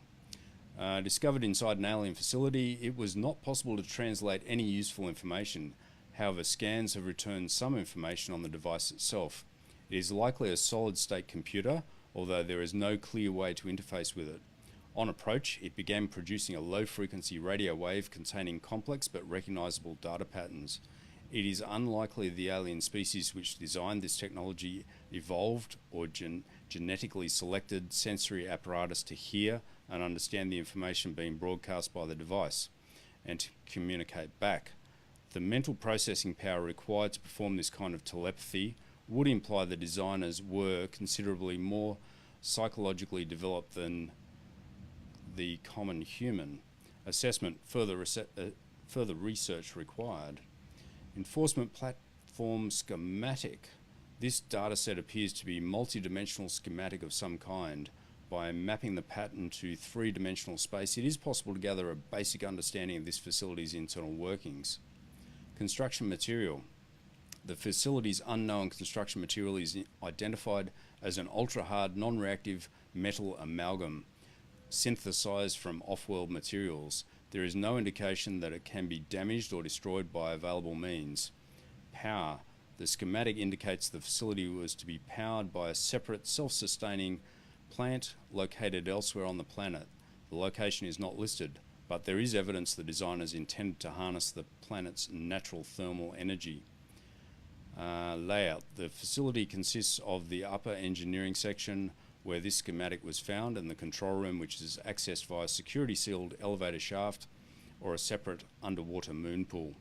A: Discovered inside an alien facility, it was not possible to translate any useful information. However, scans have returned some information on the device itself. It is likely a solid-state computer, although there is no clear way to interface with it. On approach, it began producing a low-frequency radio wave containing complex but recognizable data patterns. It is unlikely the alien species which designed this technology evolved or genetically selected sensory apparatus to hear and understand the information being broadcast by the device and to communicate back. The mental processing power required to perform this kind of telepathy would imply the designers were considerably more psychologically developed than the common human. Assessment, further research required. Enforcement platform schematic. This dataset appears to be multi-dimensional schematic of some kind. By mapping the pattern to three-dimensional space, it is possible to gather a basic understanding of this facility's internal workings. Construction material. The facility's unknown construction material is identified as an ultra-hard, non-reactive metal amalgam, synthesized from off-world materials. There is no indication that it can be damaged or destroyed by available means. Power. The schematic indicates the facility was to be powered by a separate, self-sustaining plant located elsewhere on the planet. The location is not listed, but there is evidence the designers intended to harness the planet's natural thermal energy. Layout. The facility consists of the upper engineering section where this schematic was found and the control room, which is accessed via security-sealed elevator shaft or a separate underwater moon pool.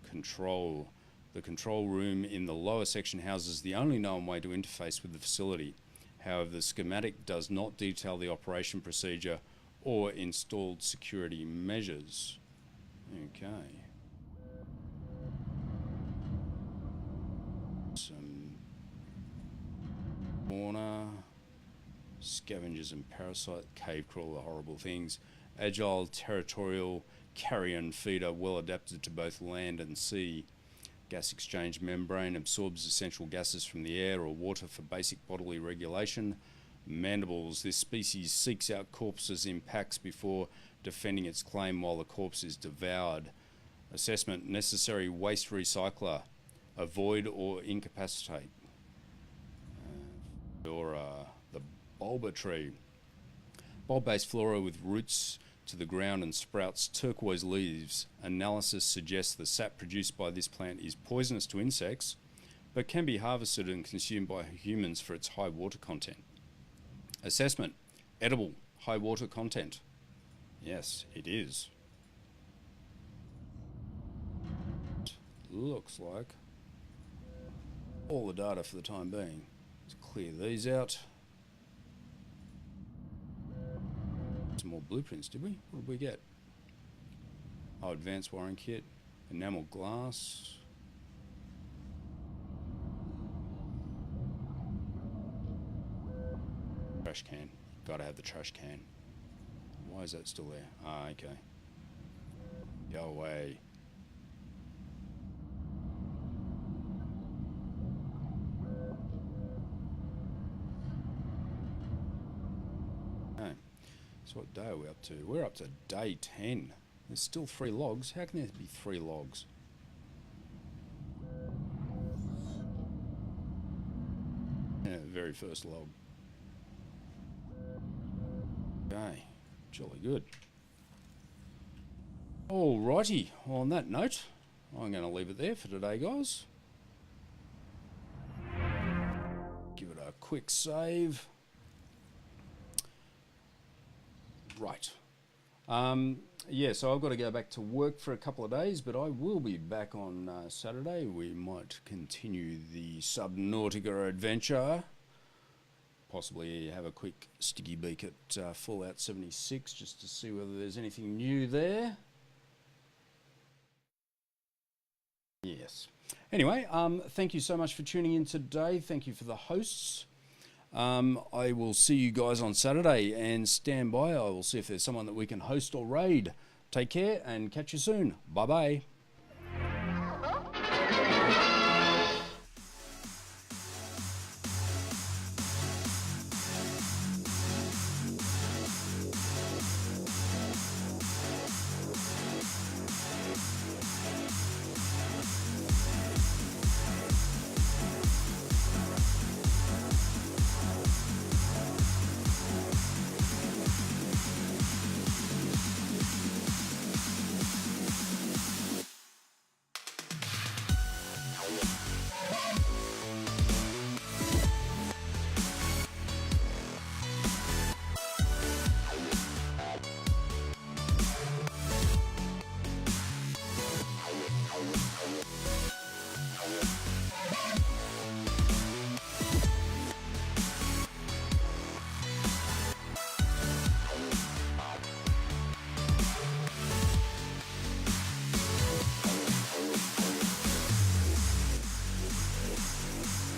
A: Control. The control room in the lower section houses the only known way to interface with the facility. However, the schematic does not detail the operation procedure or installed security measures. Okay. Some fauna, scavengers and parasite, cave crawler, horrible things. Agile, territorial, carrion feeder, well adapted to both land and sea. Gas exchange membrane, absorbs essential gases from the air or water for basic bodily regulation. Mandibles, this species seeks out corpses in packs before defending its claim while the corpse is devoured. Assessment, necessary waste recycler, avoid or incapacitate. Flora, the bulba tree. Bulb-based flora with roots to the ground and sprouts turquoise leaves. Analysis suggests the sap produced by this plant is poisonous to insects, but can be harvested and consumed by humans for its high water content. Assessment, edible, high water content. Yes, it is. Looks like all the data for the time being. Let's clear these out. Some more blueprints, did we? What did we get? Oh, advanced wiring kit, enamel glass. Trash can. Gotta have the trash can. Why is that still there? Ah, okay. Go away. Okay. So what day are we up to? We're up to day 10. There's still 3 logs. How can there be 3 logs? Very first log. Okay, jolly good. Alrighty, on that note, I'm going to leave it there for today, guys. Give it a quick save. Right. Yeah, so I've got to go back to work for a couple of days, but I will be back on Saturday. We might continue the Subnautica adventure. Possibly have a quick sticky beak at Fallout 76 just to see whether there's anything new there. Yes. Anyway, thank you so much for tuning in today. Thank you for the hosts. I will see you guys on Saturday, and stand by. I will see if there's someone that we can host or raid. Take care and catch you soon. Bye-bye.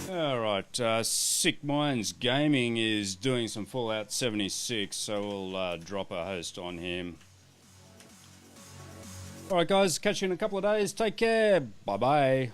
A: Alright, Sick Minds Gaming is doing some Fallout 76, so we'll drop a host on him. Alright guys, catch you in a couple of days. Take care. Bye-bye.